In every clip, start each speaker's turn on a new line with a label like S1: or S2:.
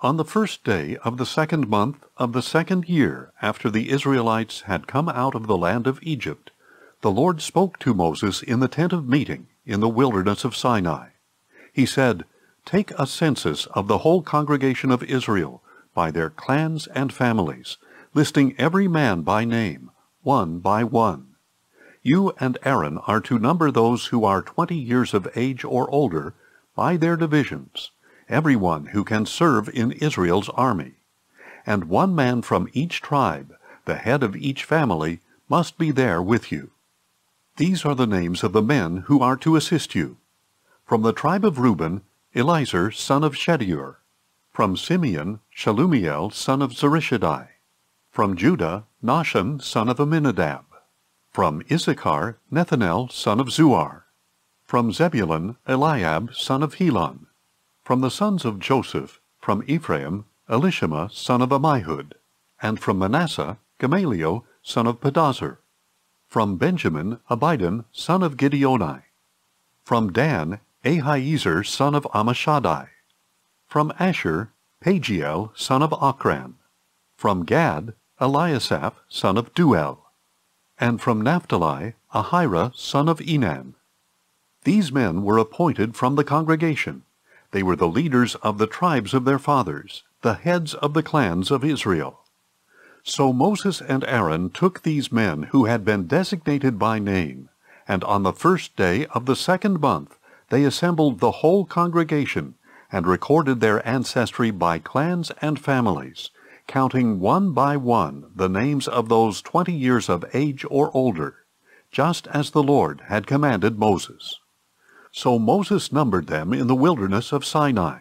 S1: On the first day of the 2nd month of the 2nd year after the Israelites had come out of the land of Egypt, the Lord spoke to Moses in the tent of meeting in the wilderness of Sinai. He said, "Take a census of the whole congregation of Israel by their clans and families, listing every man by name, one by one. You and Aaron are to number those who are 20 years of age or older by their divisions, everyone who can serve in Israel's army. And one man from each tribe, the head of each family, must be there with you. These are the names of the men who are to assist you. From the tribe of Reuben, Elizur son of Shedeur. From Simeon, Shalumiel son of Zurishaddai. From Judah, Nahshon son of Amminadab. From Issachar, Nethanel son of Zuar. From Zebulun, Eliab son of Helon. From the sons of Joseph, from Ephraim, Elishama son of Ammihud. And from Manasseh, Gamaliel son of Pedahzur. From Benjamin, Abidan son of Gideoni. From Dan, Ahiezer son of Ammishaddai. From Asher, Pagiel son of Ochran. From Gad, Eliasaph son of Duel. And from Naphtali, Ahira son of Enan. These men were appointed from the congregation. They were the leaders of the tribes of their fathers, the heads of the clans of Israel. So Moses and Aaron took these men who had been designated by name, and on the first day of the 2nd month they assembled the whole congregation and recorded their ancestry by clans and families, counting one by one the names of those 20 years of age or older, just as the Lord had commanded Moses. So Moses numbered them in the wilderness of Sinai.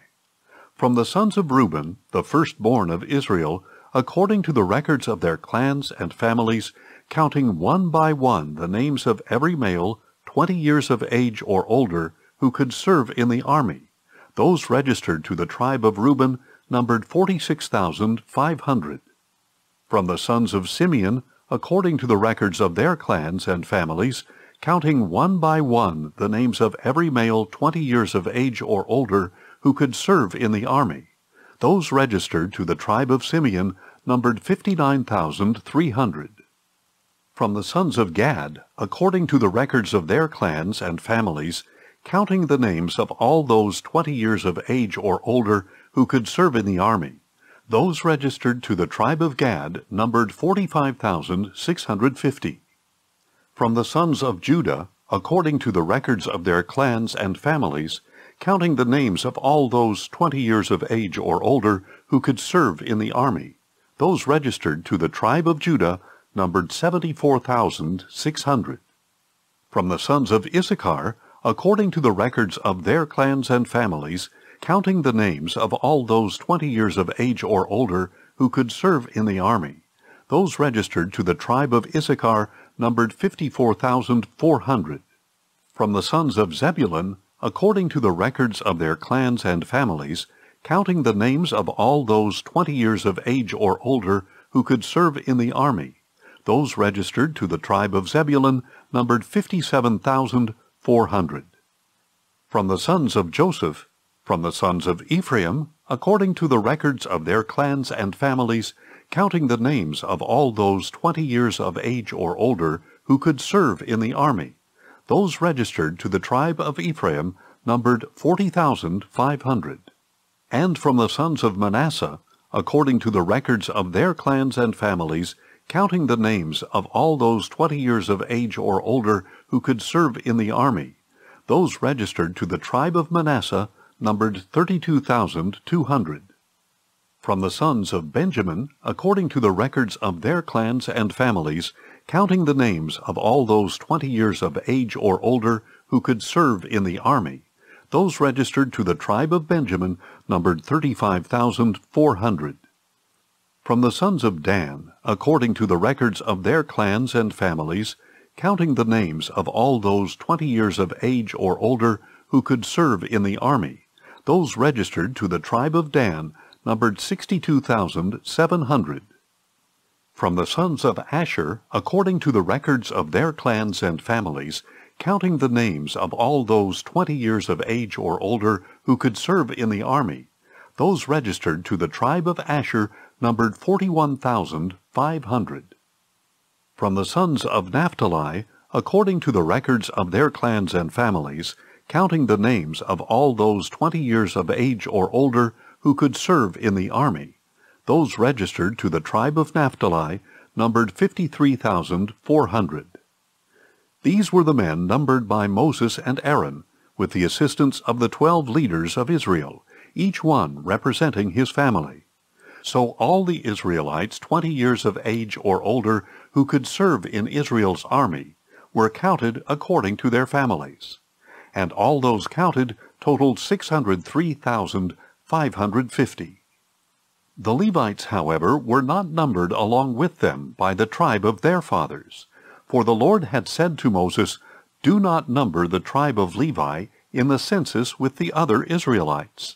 S1: From the sons of Reuben, the firstborn of Israel, according to the records of their clans and families, counting one by one the names of every male 20 years of age or older who could serve in the army, those registered to the tribe of Reuben numbered 46,500. From the sons of Simeon, according to the records of their clans and families, counting one by one the names of every male 20 years of age or older who could serve in the army, those registered to the tribe of Simeon numbered 59,300. From the sons of Gad, according to the records of their clans and families, counting the names of all those 20 years of age or older who could serve in the army, those registered to the tribe of Gad numbered 45,650. From the sons of Judah, according to the records of their clans and families, counting the names of all those 20 years of age or older who could serve in the army, those registered to the tribe of Judah numbered 74,600. From the sons of Issachar, according to the records of their clans and families, counting the names of all those 20 years of age or older who could serve in the army, those registered to the tribe of Issachar numbered 54,400. From the sons of Zebulun, according to the records of their clans and families, counting the names of all those 20 years of age or older who could serve in the army, those registered to the tribe of Zebulun numbered 57,400. From the sons of Joseph, from the sons of Ephraim, according to the records of their clans and families, counting the names of all those 20 years of age or older who could serve in the army, those registered to the tribe of Ephraim numbered 40,500. And from the sons of Manasseh, according to the records of their clans and families, counting the names of all those 20 years of age or older who could serve in the army, those registered to the tribe of Manasseh numbered 32,200. From the sons of Benjamin, according to the records of their clans and families, counting the names of all those 20 years of age or older who could serve in the army, those registered to the tribe of Benjamin numbered 35,400. From the sons of Dan, according to the records of their clans and families, counting the names of all those 20 years of age or older who could serve in the army, those registered to the tribe of Dan numbered 62,700. From the sons of Asher, according to the records of their clans and families, counting the names of all those 20 years of age or older who could serve in the army, Those registered to the tribe of Asher numbered 41,500. From the sons of Naphtali, according to the records of their clans and families, counting the names of all those 20 years of age or older who could serve in the army, those registered to the tribe of Naphtali numbered 53,400. These were the men numbered by Moses and Aaron, with the assistance of the 12 leaders of Israel, each one representing his family. So all the Israelites 20 years of age or older who could serve in Israel's army were counted according to their families. And all those counted totaled 603,550. The Levites, however, were not numbered along with them by the tribe of their fathers. For the Lord had said to Moses, "Do not number the tribe of Levi in the census with the other Israelites.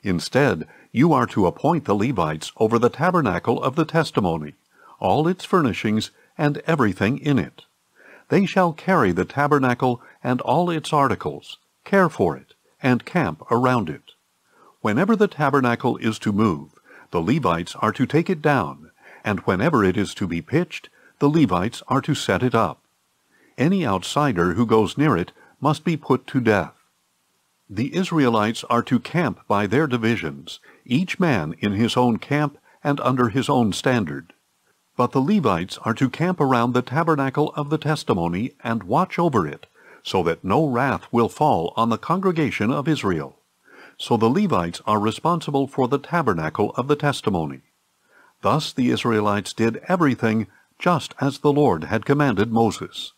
S1: Instead, you are to appoint the Levites over the tabernacle of the testimony, all its furnishings, and everything in it. They shall carry the tabernacle and all its articles, care for it, and camp around it. Whenever the tabernacle is to move, the Levites are to take it down, and whenever it is to be pitched, the Levites are to set it up. Any outsider who goes near it must be put to death. The Israelites are to camp by their divisions, each man in his own camp and under his own standard. But the Levites are to camp around the tabernacle of the testimony and watch over it, so that no wrath will fall on the congregation of Israel. So the Levites are responsible for the tabernacle of the testimony. Thus the Israelites did everything just as the Lord had commanded Moses.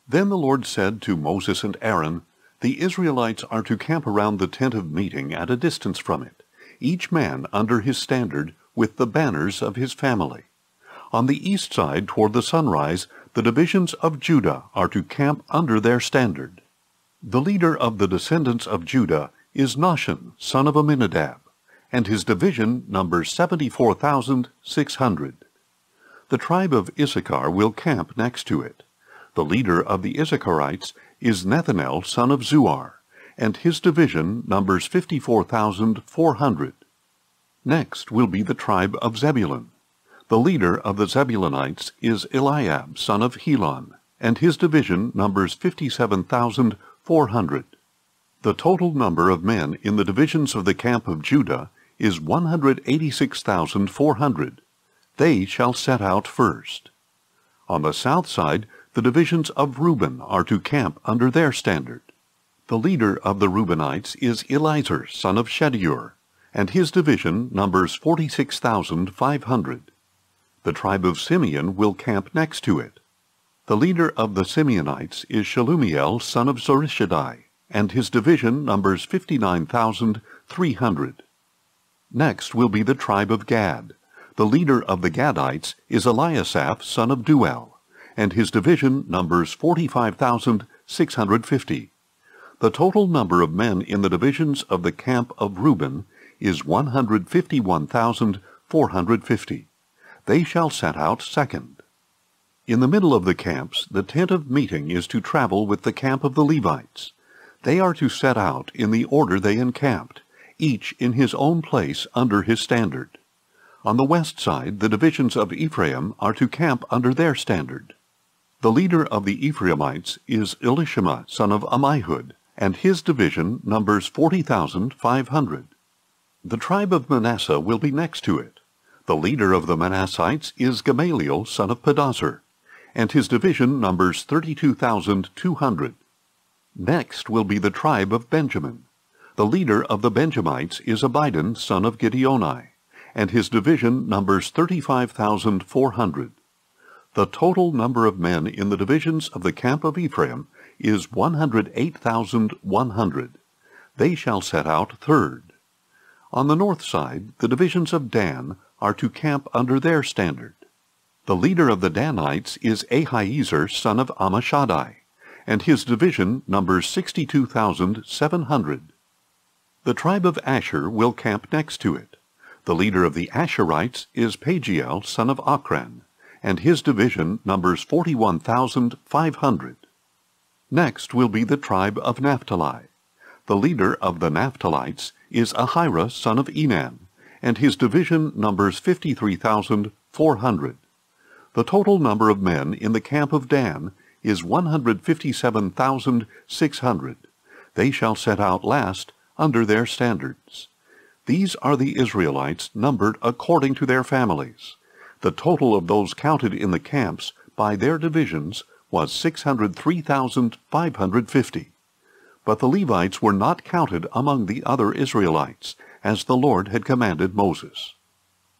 S1: Then the Lord said to Moses and Aaron, "The Israelites are to camp around the tent of meeting at a distance from it, each man under his standard with the banners of his family. On the east side toward the sunrise, the divisions of Judah are to camp under their standard. The leader of the descendants of Judah is Nahshon, son of Amminadab, and his division numbers 74,600. The tribe of Issachar will camp next to it. The leader of the Issacharites is Nethanel, son of Zuar, and his division numbers 54,400. Next will be the tribe of Zebulun. The leader of the Zebulunites is Eliab, son of Helon, and his division numbers 57,400. The total number of men in the divisions of the camp of Judah is 186,400. They shall set out first. On the south side, the divisions of Reuben are to camp under their standard. The leader of the Reubenites is Elizur, son of Shedeur, and his division numbers 46,500. The tribe of Simeon will camp next to it. The leader of the Simeonites is Shelumiel, son of Zurishaddai, and his division numbers 59,300. Next will be the tribe of Gad. The leader of the Gadites is Eliasaph, son of Duel, and his division numbers 45,650. The total number of men in the divisions of the camp of Reuben is 151,450. They shall set out second. In the middle of the camps, the tent of meeting is to travel with the camp of the Levites. They are to set out in the order they encamped, each in his own place under his standard. On the west side, the divisions of Ephraim are to camp under their standard. The leader of the Ephraimites is Elishama, son of Ammihud, and his division numbers 40,500. The tribe of Manasseh will be next to it. The leader of the Manassites is Gamaliel, son of Pedazur, and his division numbers 32,200. Next will be the tribe of Benjamin. The leader of the Benjamites is Abidan, son of Gideoni, and his division numbers 35,400. The total number of men in the divisions of the camp of Ephraim is 108,100. They shall set out third. On the north side, the divisions of Dan are to camp under their standard. The leader of the Danites is Ahiezer, son of Ammishaddai, and his division numbers 62,700. The tribe of Asher will camp next to it. The leader of the Asherites is Pagiel, son of Ochran, and his division numbers 41,500. Next will be the tribe of Naphtali. The leader of the Naphtalites is Ahira son of Enan, and his division numbers 53,400. The total number of men in the camp of Dan is 157,600. They shall set out last under their standards. These are the Israelites numbered according to their families. The total of those counted in the camps by their divisions was 603,550. But the Levites were not counted among the other Israelites, as the Lord had commanded Moses.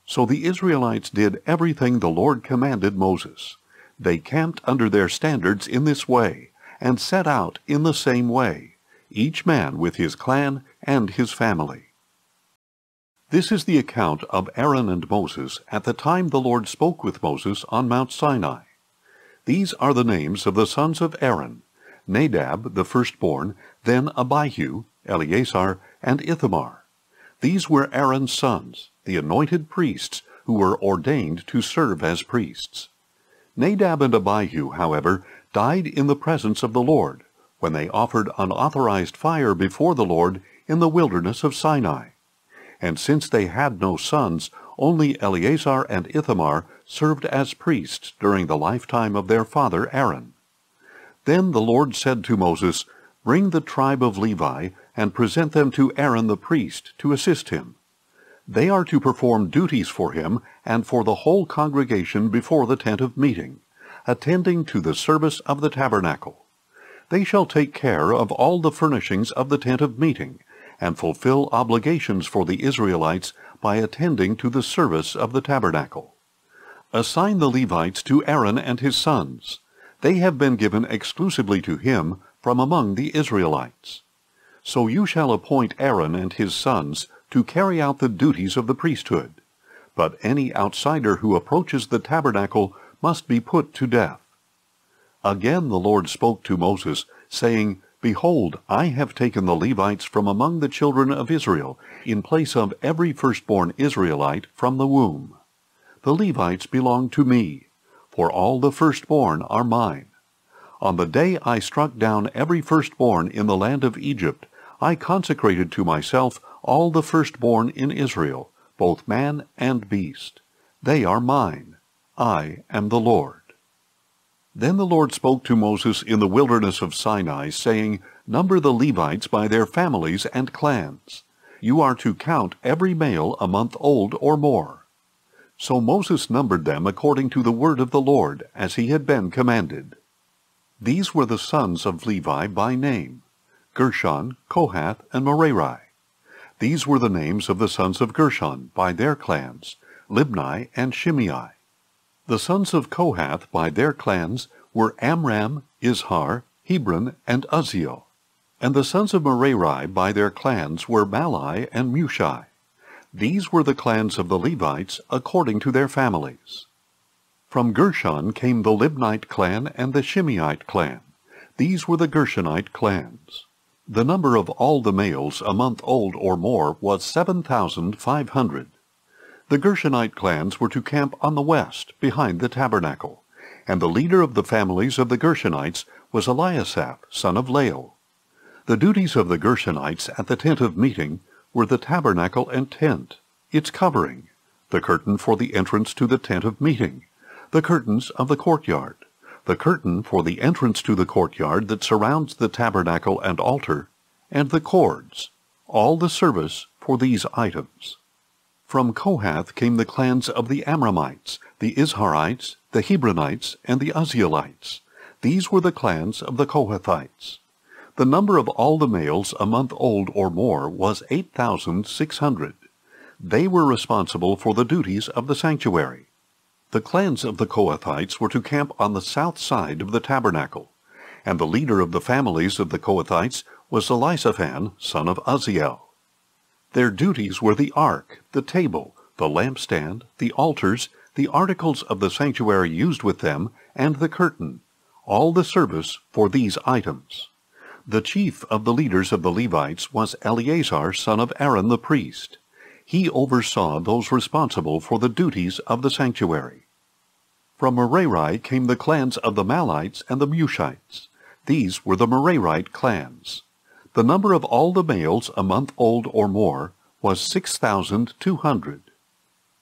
S1: So the Israelites did everything the Lord commanded Moses. They camped under their standards in this way, and set out in the same way, each man with his clan and his family. This is the account of Aaron and Moses at the time the Lord spoke with Moses on Mount Sinai. These are the names of the sons of Aaron: Nadab, the firstborn, then Abihu, Eleazar, and Ithamar. These were Aaron's sons, the anointed priests, who were ordained to serve as priests. Nadab and Abihu, however, died in the presence of the Lord, when they offered unauthorized fire before the Lord in the wilderness of Sinai. And since they had no sons, only Eleazar and Ithamar served as priests during the lifetime of their father Aaron. Then the Lord said to Moses, "Bring the tribe of Levi, and present them to Aaron the priest, to assist him. They are to perform duties for him and for the whole congregation before the tent of meeting, attending to the service of the tabernacle. They shall take care of all the furnishings of the tent of meeting, and fulfill obligations for the Israelites by attending to the service of the tabernacle. Assign the Levites to Aaron and his sons. They have been given exclusively to him from among the Israelites. So you shall appoint Aaron and his sons to carry out the duties of the priesthood. But any outsider who approaches the tabernacle must be put to death." Again the Lord spoke to Moses, saying, "Behold, I have taken the Levites from among the children of Israel, in place of every firstborn Israelite from the womb. The Levites belong to me, for all the firstborn are mine. On the day I struck down every firstborn in the land of Egypt, I consecrated to myself all the firstborn in Israel, both man and beast. They are mine. I am the Lord." Then the Lord spoke to Moses in the wilderness of Sinai, saying, "Number the Levites by their families and clans. You are to count every male a month old or more." So Moses numbered them according to the word of the Lord, as he had been commanded. These were the sons of Levi by name: Gershon, Kohath, and Merari. These were the names of the sons of Gershon by their clans: Libni and Shimei. The sons of Kohath by their clans were Amram, Izhar, Hebron, and Uzziel. And the sons of Merari by their clans were Mahli and Mushi. These were the clans of the Levites according to their families. From Gershon came the Libnite clan and the Shimeite clan. These were the Gershonite clans. The number of all the males a month old or more was 7,500. The Gershonite clans were to camp on the west, behind the tabernacle, and the leader of the families of the Gershonites was Eliasaph, son of Lael. The duties of the Gershonites at the tent of meeting were the tabernacle and tent, its covering, the curtain for the entrance to the tent of meeting, the curtains of the courtyard, the curtain for the entrance to the courtyard that surrounds the tabernacle and altar, and the cords, all the service for these items. From Kohath came the clans of the Amramites, the Izharites, the Hebronites, and the Uzzielites. These were the clans of the Kohathites. The number of all the males a month old or more was 8,600. They were responsible for the duties of the sanctuary. The clans of the Kohathites were to camp on the south side of the tabernacle, and the leader of the families of the Kohathites was Elisaphan, son of Uzziel. Their duties were the ark, the table, the lampstand, the altars, the articles of the sanctuary used with them, and the curtain, all the service for these items. The chief of the leaders of the Levites was Eleazar, son of Aaron the priest. He oversaw those responsible for the duties of the sanctuary. From Merari came the clans of the Mahlites and the Mushites. These were the Merarite clans. The number of all the males a month old or more was 6,200.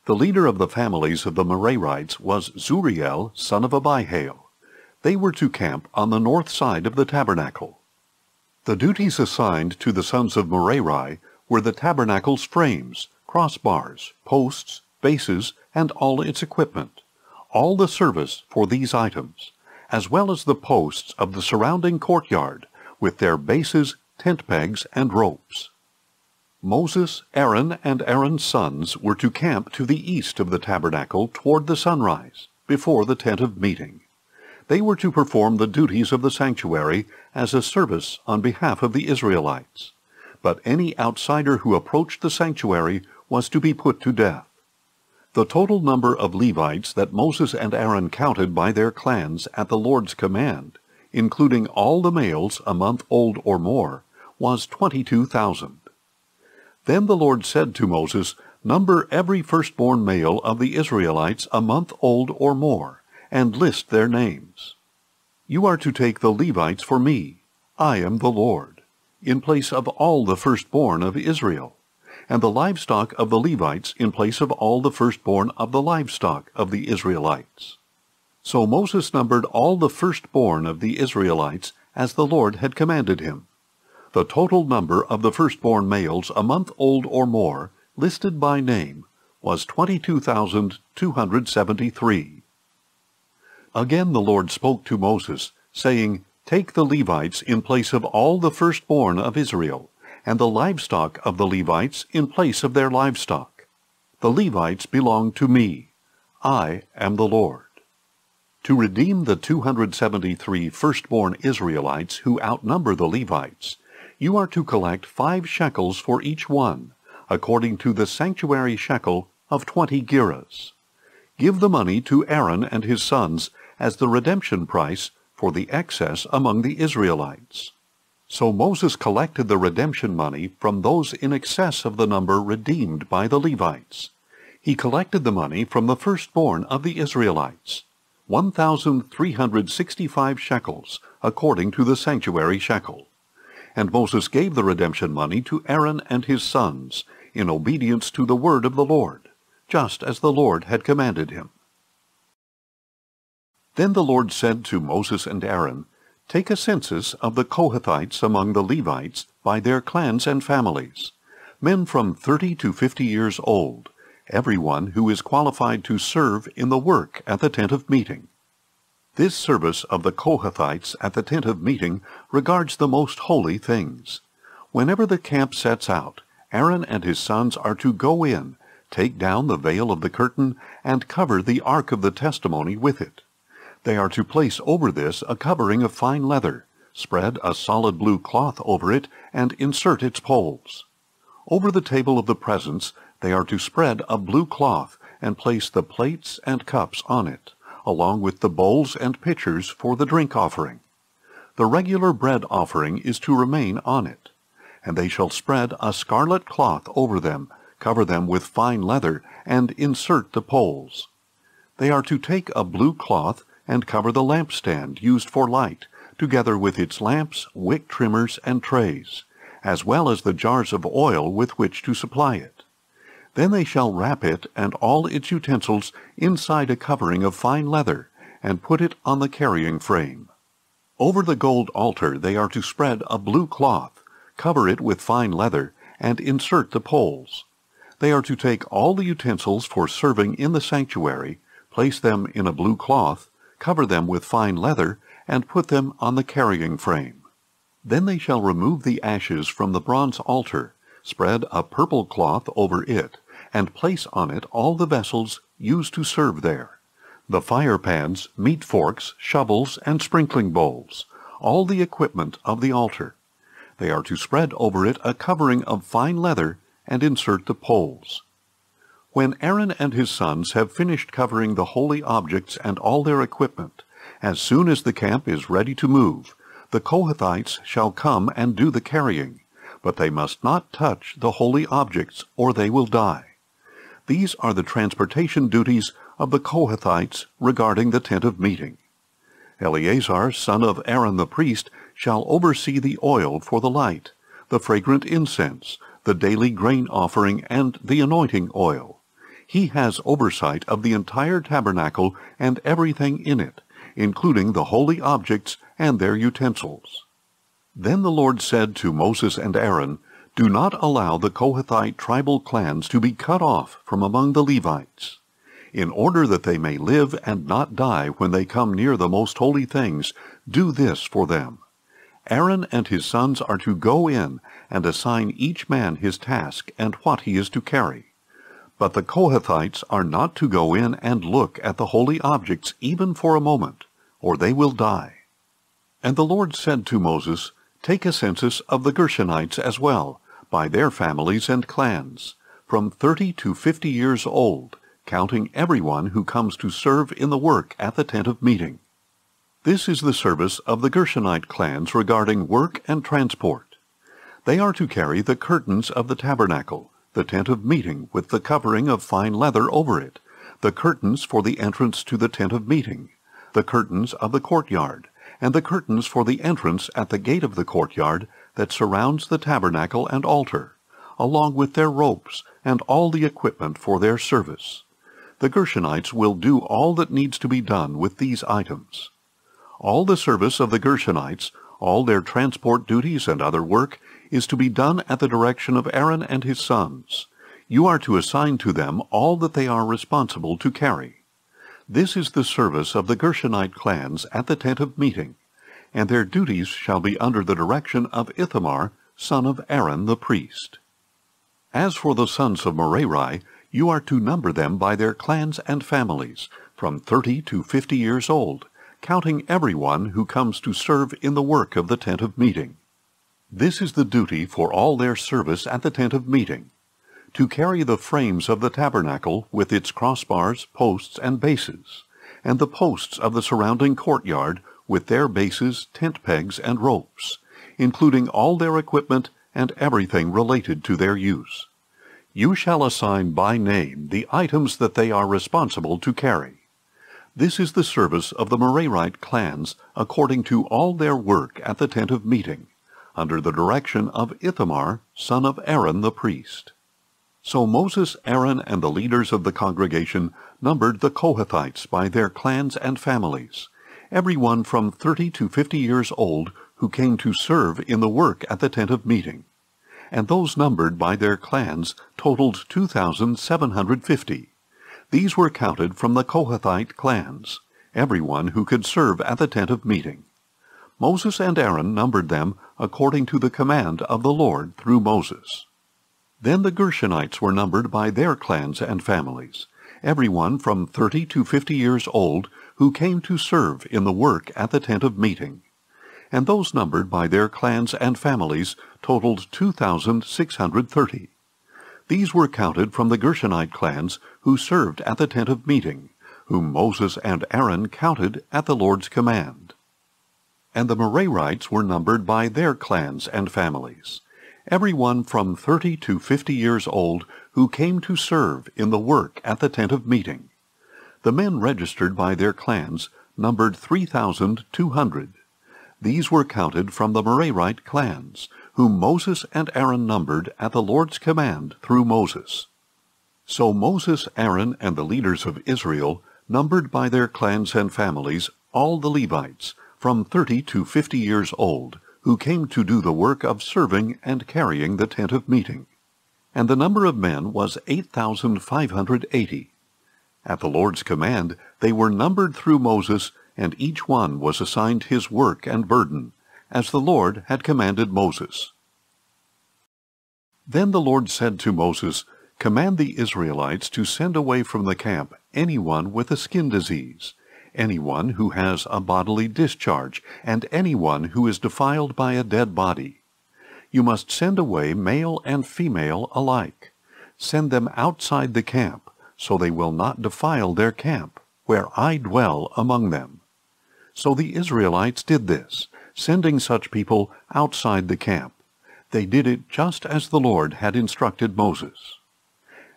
S1: The leader of the families of the Merarites was Zuriel, son of Abihail. They were to camp on the north side of the tabernacle. The duties assigned to the sons of Merari were the tabernacle's frames, crossbars, posts, bases, and all its equipment, all the service for these items, as well as the posts of the surrounding courtyard, with their bases, tent pegs, and ropes. Moses, Aaron, and Aaron's sons were to camp to the east of the tabernacle toward the sunrise, before the tent of meeting. They were to perform the duties of the sanctuary as a service on behalf of the Israelites. But any outsider who approached the sanctuary was to be put to death. The total number of Levites that Moses and Aaron counted by their clans at the Lord's command, including all the males a month old or more, was 22,000. Then the Lord said to Moses, "Number every firstborn male of the Israelites a month old or more, and list their names. You are to take the Levites for me, I am the Lord, in place of all the firstborn of Israel, and the livestock of the Levites in place of all the firstborn of the livestock of the Israelites." So Moses numbered all the firstborn of the Israelites as the Lord had commanded him. The total number of the firstborn males a month old or more, listed by name, was 22,273. Again the Lord spoke to Moses, saying, "Take the Levites in place of all the firstborn of Israel, and the livestock of the Levites in place of their livestock. The Levites belong to me. I am the Lord." To redeem the 273 firstborn Israelites who outnumber the Levites, you are to collect 5 shekels for each one, according to the sanctuary shekel of 20 gerahs. Give the money to Aaron and his sons as the redemption price for the excess among the Israelites. So Moses collected the redemption money from those in excess of the number redeemed by the Levites. He collected the money from the firstborn of the Israelites, 1,365 shekels, according to the sanctuary shekel. And Moses gave the redemption money to Aaron and his sons, in obedience to the word of the Lord, just as the Lord had commanded him. Then the Lord said to Moses and Aaron, "Take a census of the Kohathites among the Levites by their clans and families, men from 30 to 50 years old, everyone who is qualified to serve in the work at the tent of meeting." This service of the Kohathites at the tent of meeting regards the most holy things. Whenever the camp sets out, Aaron and his sons are to go in, take down the veil of the curtain, and cover the ark of the testimony with it. They are to place over this a covering of fine leather, spread a solid blue cloth over it, and insert its poles. Over the table of the presence they are to spread a blue cloth, and place the plates and cups on it, along with the bowls and pitchers for the drink offering. The regular bread offering is to remain on it. And they shall spread a scarlet cloth over them, cover them with fine leather, and insert the poles. They are to take a blue cloth and cover the lampstand used for light, together with its lamps, wick trimmers, and trays, as well as the jars of oil with which to supply it. Then they shall wrap it and all its utensils inside a covering of fine leather, and put it on the carrying frame. Over the gold altar they are to spread a blue cloth, cover it with fine leather, and insert the poles. They are to take all the utensils for serving in the sanctuary, place them in a blue cloth, cover them with fine leather, and put them on the carrying frame. Then they shall remove the ashes from the bronze altar, spread a purple cloth over it, and place on it all the vessels used to serve there, the fire pans, meat forks, shovels, and sprinkling bowls, all the equipment of the altar. They are to spread over it a covering of fine leather, and insert the poles. When Aaron and his sons have finished covering the holy objects and all their equipment, as soon as the camp is ready to move, the Kohathites shall come and do the carrying, but they must not touch the holy objects, or they will die. These are the transportation duties of the Kohathites regarding the tent of meeting. Eleazar, son of Aaron the priest, shall oversee the oil for the light, the fragrant incense, the daily grain offering, and the anointing oil. He has oversight of the entire tabernacle and everything in it, including the holy objects and their utensils. Then the Lord said to Moses and Aaron, "Do not allow the Kohathite tribal clans to be cut off from among the Levites. In order that they may live and not die when they come near the most holy things, do this for them. Aaron and his sons are to go in and assign each man his task and what he is to carry. But the Kohathites are not to go in and look at the holy objects even for a moment, or they will die." And the Lord said to Moses, "Take a census of the Gershonites as well, by their families and clans, from 30 to 50 years old, counting everyone who comes to serve in the work at the tent of meeting." This is the service of the Gershonite clans regarding work and transport. They are to carry the curtains of the tabernacle, the tent of meeting with the covering of fine leather over it, the curtains for the entrance to the tent of meeting, the curtains of the courtyard, and the curtains for the entrance at the gate of the courtyard that surrounds the tabernacle and altar, along with their ropes and all the equipment for their service. The Gershonites will do all that needs to be done with these items. All the service of the Gershonites, all their transport duties and other work, is to be done at the direction of Aaron and his sons. You are to assign to them all that they are responsible to carry. This is the service of the Gershonite clans at the tent of meeting, and their duties shall be under the direction of Ithamar, son of Aaron the priest. As for the sons of Merari, you are to number them by their clans and families, from 30 to 50 years old, counting everyone who comes to serve in the work of the tent of meeting. This is the duty for all their service at the tent of meeting: to carry the frames of the tabernacle with its crossbars, posts, and bases, and the posts of the surrounding courtyard with their bases, tent pegs, and ropes, including all their equipment and everything related to their use. You shall assign by name the items that they are responsible to carry. This is the service of the Merarite clans according to all their work at the tent of meeting, under the direction of Ithamar, son of Aaron the priest. So Moses, Aaron, and the leaders of the congregation numbered the Kohathites by their clans and families, everyone from 30 to 50 years old who came to serve in the work at the tent of meeting. And those numbered by their clans totaled 2,750. These were counted from the Kohathite clans, everyone who could serve at the tent of meeting. Moses and Aaron numbered them according to the command of the Lord through Moses. Then the Gershonites were numbered by their clans and families, everyone from 30 to 50 years old who came to serve in the work at the tent of meeting. And those numbered by their clans and families totaled 2,630. These were counted from the Gershonite clans who served at the tent of meeting, whom Moses and Aaron counted at the Lord's command. And the Merarites were numbered by their clans and families, everyone from 30 to 50 years old who came to serve in the work at the tent of meeting. The men registered by their clans numbered 3,200. These were counted from the Merarite clans, whom Moses and Aaron numbered at the Lord's command through Moses. So Moses, Aaron, and the leaders of Israel numbered by their clans and families all the Levites, from 30 to 50 years old, who came to do the work of serving and carrying the tent of meeting. And the number of men was 8,580. At the Lord's command they were numbered through Moses, and each one was assigned his work and burden, as the Lord had commanded Moses. Then the Lord said to Moses, "Command the Israelites to send away from the camp anyone with a skin disease, anyone who has a bodily discharge, and anyone who is defiled by a dead body. You must send away male and female alike. Send them outside the camp, so they will not defile their camp, where I dwell among them." So the Israelites did this, sending such people outside the camp. They did it just as the Lord had instructed Moses.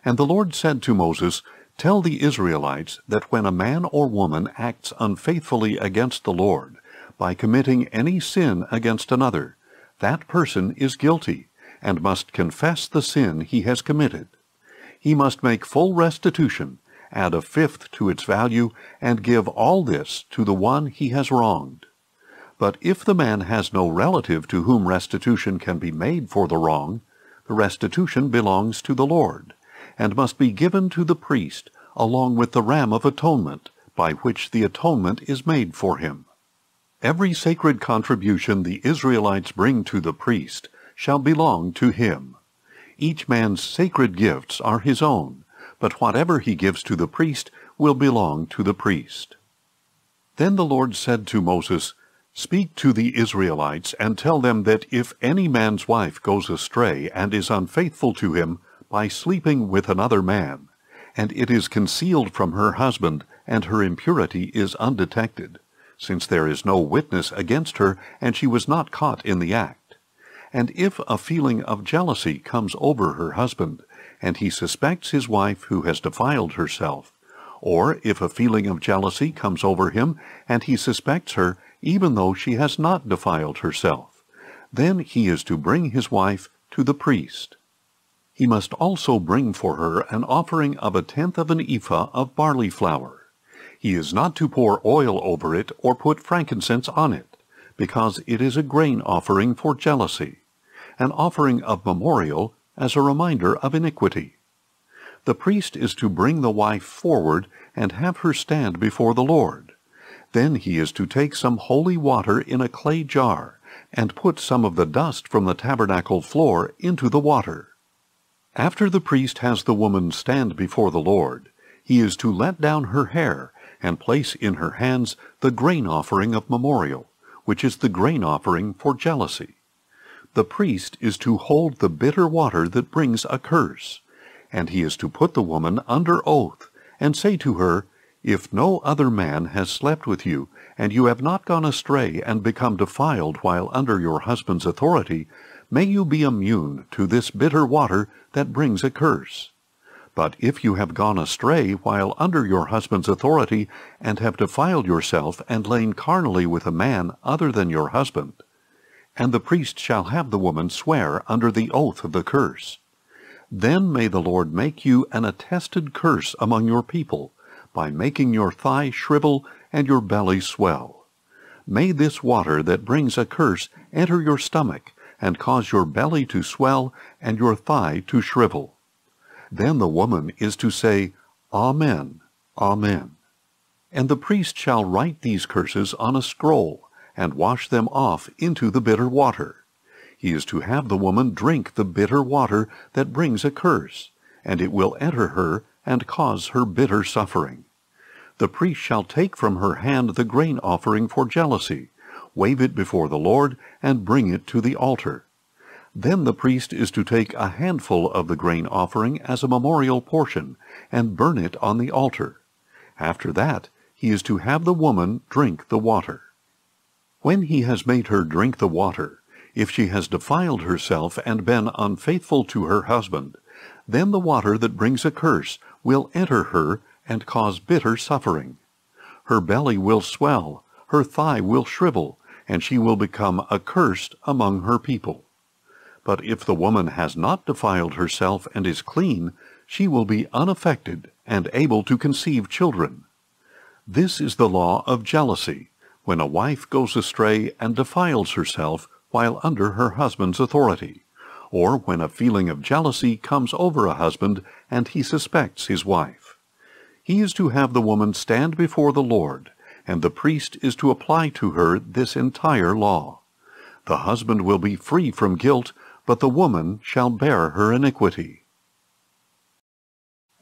S1: And the Lord said to Moses, "Tell the Israelites that when a man or woman acts unfaithfully against the Lord, by committing any sin against another, that person is guilty, and must confess the sin he has committed. He must make full restitution, add a fifth to its value, and give all this to the one he has wronged. But if the man has no relative to whom restitution can be made for the wrong, the restitution belongs to the Lord, and must be given to the priest, along with the ram of atonement, by which the atonement is made for him. Every sacred contribution the Israelites bring to the priest shall belong to him. Each man's sacred gifts are his own, but whatever he gives to the priest will belong to the priest. Then the Lord said to Moses, "Speak to the Israelites, and tell them that if any man's wife goes astray and is unfaithful to him by sleeping with another man, and it is concealed from her husband, and her impurity is undetected, since there is no witness against her, and she was not caught in the act, and if a feeling of jealousy comes over her husband, and he suspects his wife who has defiled herself, or if a feeling of jealousy comes over him, and he suspects her even though she has not defiled herself, then he is to bring his wife to the priest. He must also bring for her an offering of 1/10 of an ephah of barley flour. He is not to pour oil over it or put frankincense on it, because it is a grain offering for jealousy, an offering of memorial as a reminder of iniquity. The priest is to bring the wife forward and have her stand before the Lord. Then he is to take some holy water in a clay jar, and put some of the dust from the tabernacle floor into the water. After the priest has the woman stand before the Lord, he is to let down her hair, and place in her hands the grain offering of memorial, which is the grain offering for jealousy. The priest is to hold the bitter water that brings a curse, and he is to put the woman under oath, and say to her, "If no other man has slept with you, and you have not gone astray and become defiled while under your husband's authority, may you be immune to this bitter water that brings a curse. But if you have gone astray while under your husband's authority, and have defiled yourself and lain carnally with a man other than your husband," and the priest shall have the woman swear under the oath of the curse, "then may the Lord make you an attested curse among your people, by making your thigh shrivel and your belly swell. May this water that brings a curse enter your stomach, and cause your belly to swell and your thigh to shrivel." Then the woman is to say, "Amen, Amen." And the priest shall write these curses on a scroll, and wash them off into the bitter water. He is to have the woman drink the bitter water that brings a curse, and it will enter her and cause her bitter suffering. The priest shall take from her hand the grain offering for jealousy, wave it before the Lord, and bring it to the altar. Then the priest is to take a handful of the grain offering as a memorial portion, and burn it on the altar. After that, he is to have the woman drink the water. When he has made her drink the water, if she has defiled herself and been unfaithful to her husband, then the water that brings a curse will enter her and cause bitter suffering. Her belly will swell, her thigh will shrivel, and she will become accursed among her people. But if the woman has not defiled herself and is clean, she will be unaffected and able to conceive children. This is the law of jealousy, when a wife goes astray and defiles herself while under her husband's authority, or when a feeling of jealousy comes over a husband and he suspects his wife. He is to have the woman stand before the Lord, and the priest is to apply to her this entire law. The husband will be free from guilt, but the woman shall bear her iniquity.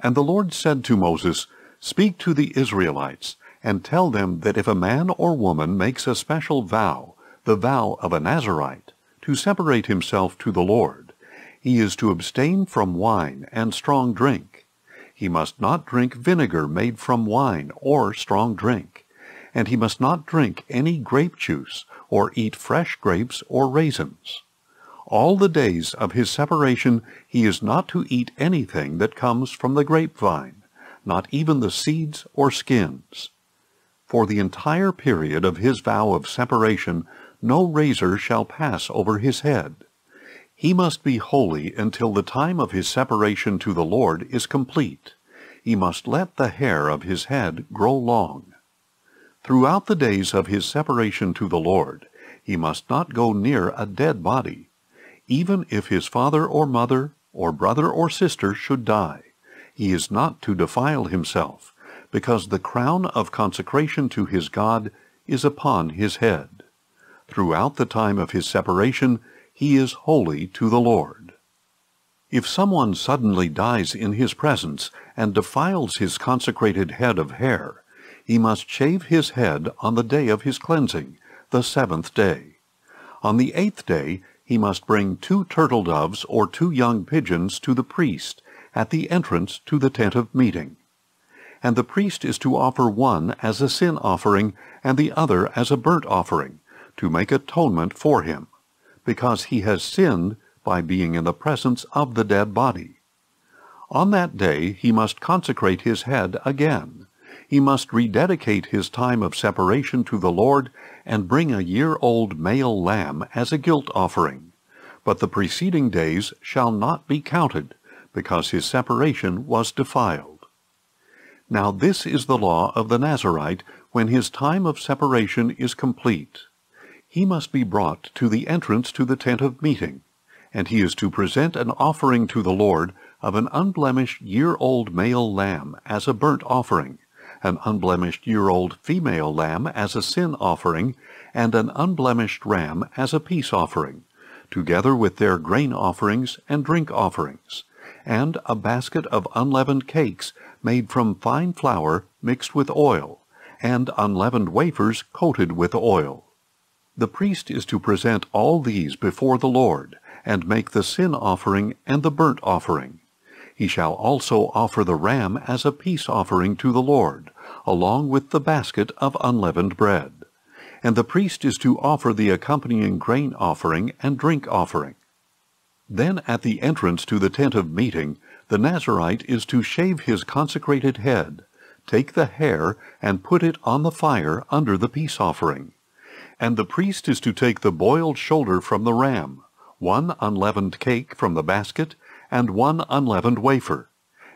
S1: And the Lord said to Moses, "Speak to the Israelites, and tell them that if a man or woman makes a special vow, the vow of a Nazirite, to separate himself to the Lord, he is to abstain from wine and strong drink. He must not drink vinegar made from wine or strong drink, and he must not drink any grape juice, or eat fresh grapes or raisins. All the days of his separation he is not to eat anything that comes from the grapevine, not even the seeds or skins. For the entire period of his vow of separation, no razor shall pass over his head. He must be holy until the time of his separation to the Lord is complete. He must let the hair of his head grow long. Throughout the days of his separation to the Lord, he must not go near a dead body. Even if his father or mother, or brother or sister should die, he is not to defile himself, because the crown of consecration to his God is upon his head. Throughout the time of his separation, he is holy to the Lord. If someone suddenly dies in his presence and defiles his consecrated head of hair, he must shave his head on the day of his cleansing, the seventh day. On the 8th day he must bring 2 turtle doves or 2 young pigeons to the priest at the entrance to the tent of meeting. And the priest is to offer one as a sin offering and the other as a burnt offering, to make atonement for him, because he has sinned by being in the presence of the dead body. On that day he must consecrate his head again. He must rededicate his time of separation to the Lord and bring a year-old male lamb as a guilt offering. But the preceding days shall not be counted, because his separation was defiled. Now this is the law of the Nazirite when his time of separation is complete. He must be brought to the entrance to the tent of meeting, and he is to present an offering to the Lord of an unblemished year-old male lamb as a burnt offering, an unblemished year-old female lamb as a sin offering, and an unblemished ram as a peace offering, together with their grain offerings and drink offerings, and a basket of unleavened cakes made from fine flour mixed with oil, and unleavened wafers coated with oil. The priest is to present all these before the Lord, and make the sin offering and the burnt offering. He shall also offer the ram as a peace offering to the Lord, along with the basket of unleavened bread. And the priest is to offer the accompanying grain offering and drink offering. Then at the entrance to the tent of meeting, the Nazirite is to shave his consecrated head, take the hair, and put it on the fire under the peace offering. And the priest is to take the boiled shoulder from the ram, 1 unleavened cake from the basket, and 1 unleavened wafer,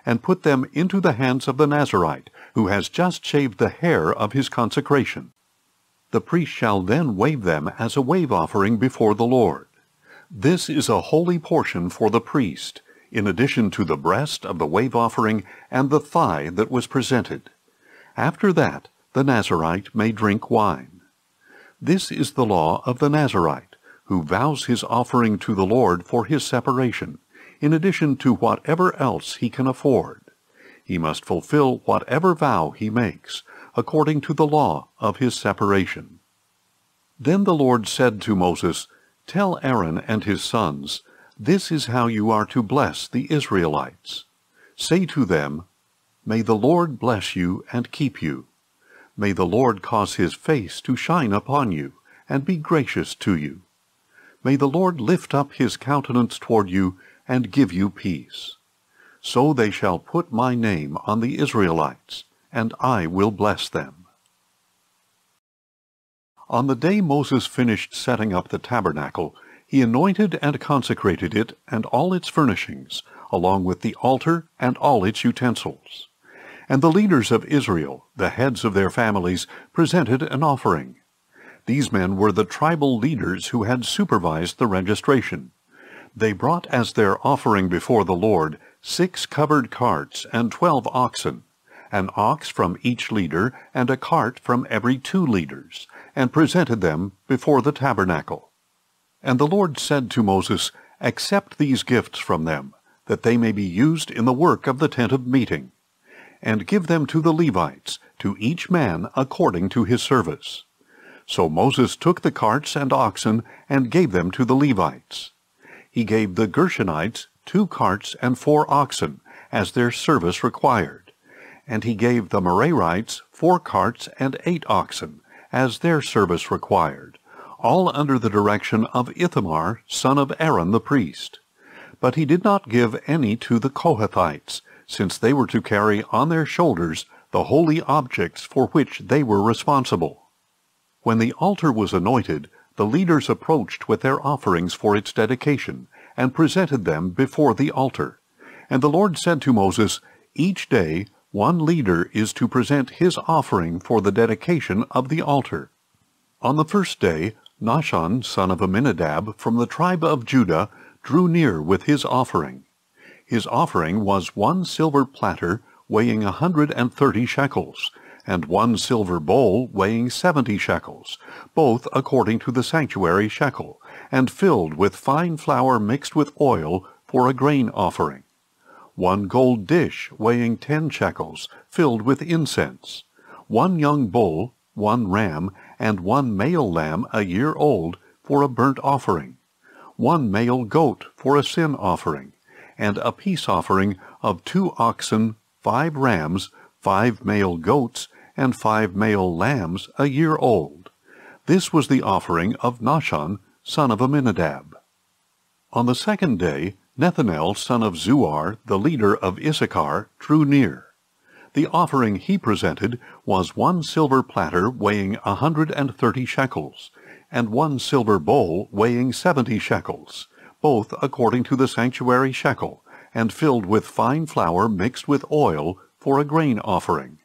S1: and put them into the hands of the Nazirite, who has just shaved the hair of his consecration. The priest shall then wave them as a wave offering before the Lord. This is a holy portion for the priest, in addition to the breast of the wave offering and the thigh that was presented. After that, the Nazirite may drink wine. This is the law of the Nazirite, who vows his offering to the Lord for his separation, in addition to whatever else he can afford. He must fulfill whatever vow he makes, according to the law of his separation. Then the Lord said to Moses, "Tell Aaron and his sons, this is how you are to bless the Israelites. Say to them, May the Lord bless you and keep you. May the Lord cause his face to shine upon you, and be gracious to you. May the Lord lift up his countenance toward you, and give you peace. So they shall put my name on the Israelites, and I will bless them." On the day Moses finished setting up the tabernacle, he anointed and consecrated it and all its furnishings, along with the altar and all its utensils. And the leaders of Israel, the heads of their families, presented an offering. These men were the tribal leaders who had supervised the registration. They brought as their offering before the Lord 6 covered carts and 12 oxen, an ox from each leader and a cart from every 2 leaders, and presented them before the tabernacle. And the Lord said to Moses, "Accept these gifts from them, that they may be used in the work of the tent of meeting, and give them to the Levites, to each man according to his service." So Moses took the carts and oxen and gave them to the Levites. He gave the Gershonites 2 carts and 4 oxen, as their service required. And he gave the Merarites 4 carts and 8 oxen, as their service required, all under the direction of Ithamar, son of Aaron the priest. But he did not give any to the Kohathites, since they were to carry on their shoulders the holy objects for which they were responsible. When the altar was anointed, the leaders approached with their offerings for its dedication, and presented them before the altar. And the Lord said to Moses, "Each day one leader is to present his offering for the dedication of the altar." On the first day, Nahshon, son of Amminadab, from the tribe of Judah, drew near with his offering. His offering was 1 silver platter weighing 130 shekels, and 1 silver bowl weighing 70 shekels, both according to the sanctuary shekel, and filled with fine flour mixed with oil for a grain offering. 1 gold dish weighing 10 shekels, filled with incense. 1 young bull, 1 ram, and 1 male lamb a year old for a burnt offering. 1 male goat for a sin offering, and a peace offering of 2 oxen, 5 rams, 5 male goats, and 5 male lambs a year old. This was the offering of Nahshon, son of Amminadab. On the second day, Nethanel, son of Zuar, the leader of Issachar, drew near. The offering he presented was 1 silver platter weighing 130 shekels, and 1 silver bowl weighing 70 shekels, both according to the sanctuary shekel, and filled with fine flour mixed with oil for a grain offering.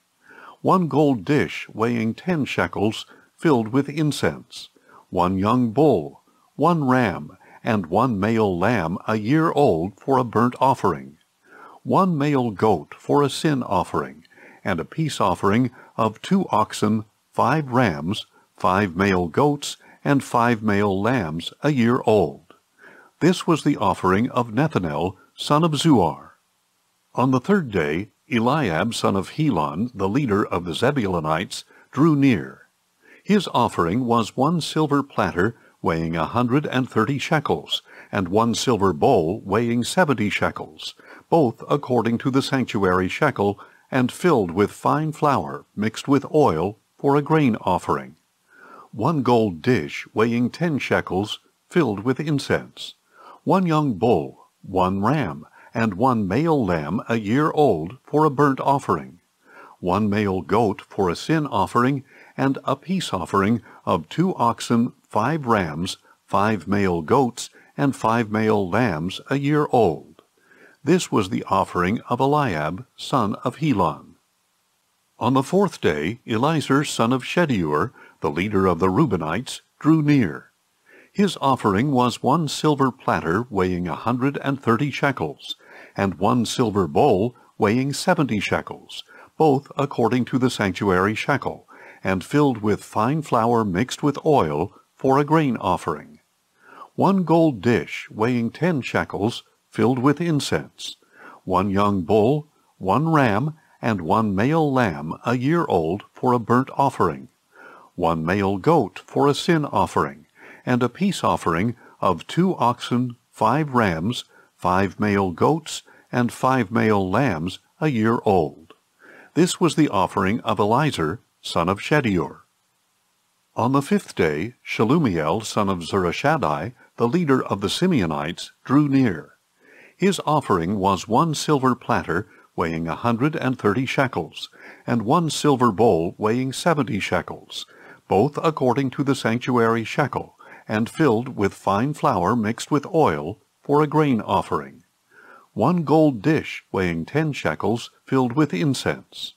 S1: 1 gold dish weighing 10 shekels, filled with incense. 1 young bull, 1 ram, and 1 male lamb a year old for a burnt offering. 1 male goat for a sin offering, and a peace offering of 2 oxen, 5 rams, 5 male goats, and 5 male lambs a year old. This was the offering of Nethanel, son of Zuar. On the third day, Eliab, son of Helon, the leader of the Zebulunites, drew near. His offering was 1 silver platter weighing 130 shekels, and 1 silver bowl weighing 70 shekels, both according to the sanctuary shekel, and filled with fine flour mixed with oil for a grain offering. 1 gold dish weighing 10 shekels, filled with incense. 1 young bull, 1 ram, and 1 male lamb a year old for a burnt offering. 1 male goat for a sin offering, and a peace offering of 2 oxen, 5 rams, 5 male goats, and 5 male lambs a year old. This was the offering of Eliab, son of Helon. On the fourth day, Elizur, son of Shedeur, the leader of the Reubenites, drew near. His offering was 1 silver platter weighing 130 shekels, and 1 silver bowl weighing 70 shekels, both according to the sanctuary shekel, and filled with fine flour mixed with oil for a grain offering. 1 gold dish weighing 10 shekels, filled with incense. 1 young bull, 1 ram, and 1 male lamb a year old for a burnt offering. 1 male goat for a sin offering, and a peace offering of 2 oxen, 5 rams, 5 male goats, and 5 male lambs a year old. This was the offering of Elizur, son of Shedeur. On the fifth day, Shelumiel, son of Zurishaddai, the leader of the Simeonites, drew near. His offering was 1 silver platter weighing 130 shekels, and 1 silver bowl weighing 70 shekels, both according to the sanctuary shekel, and filled with fine flour mixed with oil for a grain offering. 1 gold dish weighing 10 shekels, filled with incense.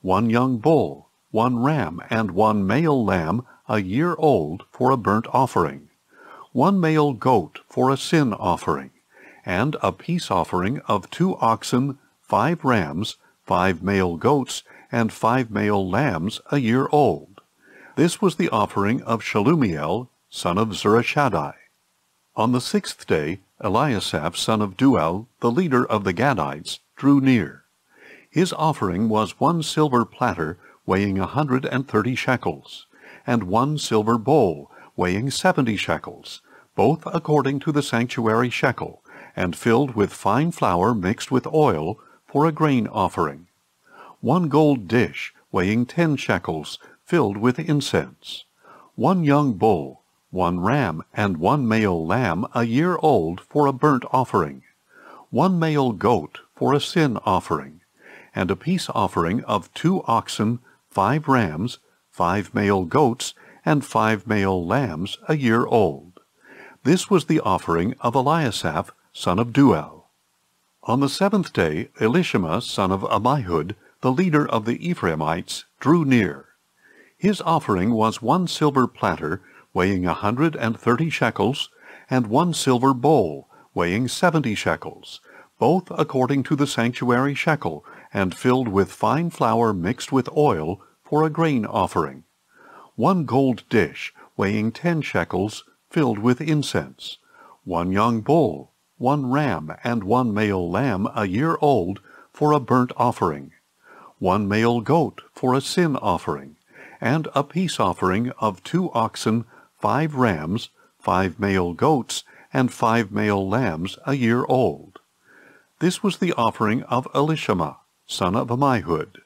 S1: 1 young bull, 1 ram, and 1 male lamb a year old for a burnt offering. 1 male goat for a sin offering, and a peace offering of 2 oxen, 5 rams, 5 male goats, and 5 male lambs a year old. This was the offering of Shelumiel, son of Zurishaddai. On the sixth day, Eliasaph, son of Duel, the leader of the Gadites, drew near. His offering was 1 silver platter weighing 130 shekels, and 1 silver bowl weighing 70 shekels, both according to the sanctuary shekel, and filled with fine flour mixed with oil for a grain offering. 1 gold dish weighing 10 shekels, filled with incense. 1 young bull, 1 ram, and 1 male lamb a year old for a burnt offering. 1 male goat for a sin offering, and a peace offering of 2 oxen, 5 rams, 5 male goats, and 5 male lambs a year old. This was the offering of Eliasaph, son of Duel. On the 7th day, Elishama, son of Ammihud, the leader of the Ephraimites, drew near. His offering was 1 silver platter, weighing 130 shekels, and 1 silver bowl, weighing 70 shekels, both according to the sanctuary shekel, and filled with fine flour mixed with oil, for a grain offering. 1 gold dish, weighing 10 shekels, filled with incense. 1 young bull, 1 ram, and 1 male lamb a year old, for a burnt offering. 1 male goat, for a sin offering, and a peace offering of 2 oxen, 5 rams, 5 male goats, and 5 male lambs a year old. This was the offering of Elishama, son of Ammihud.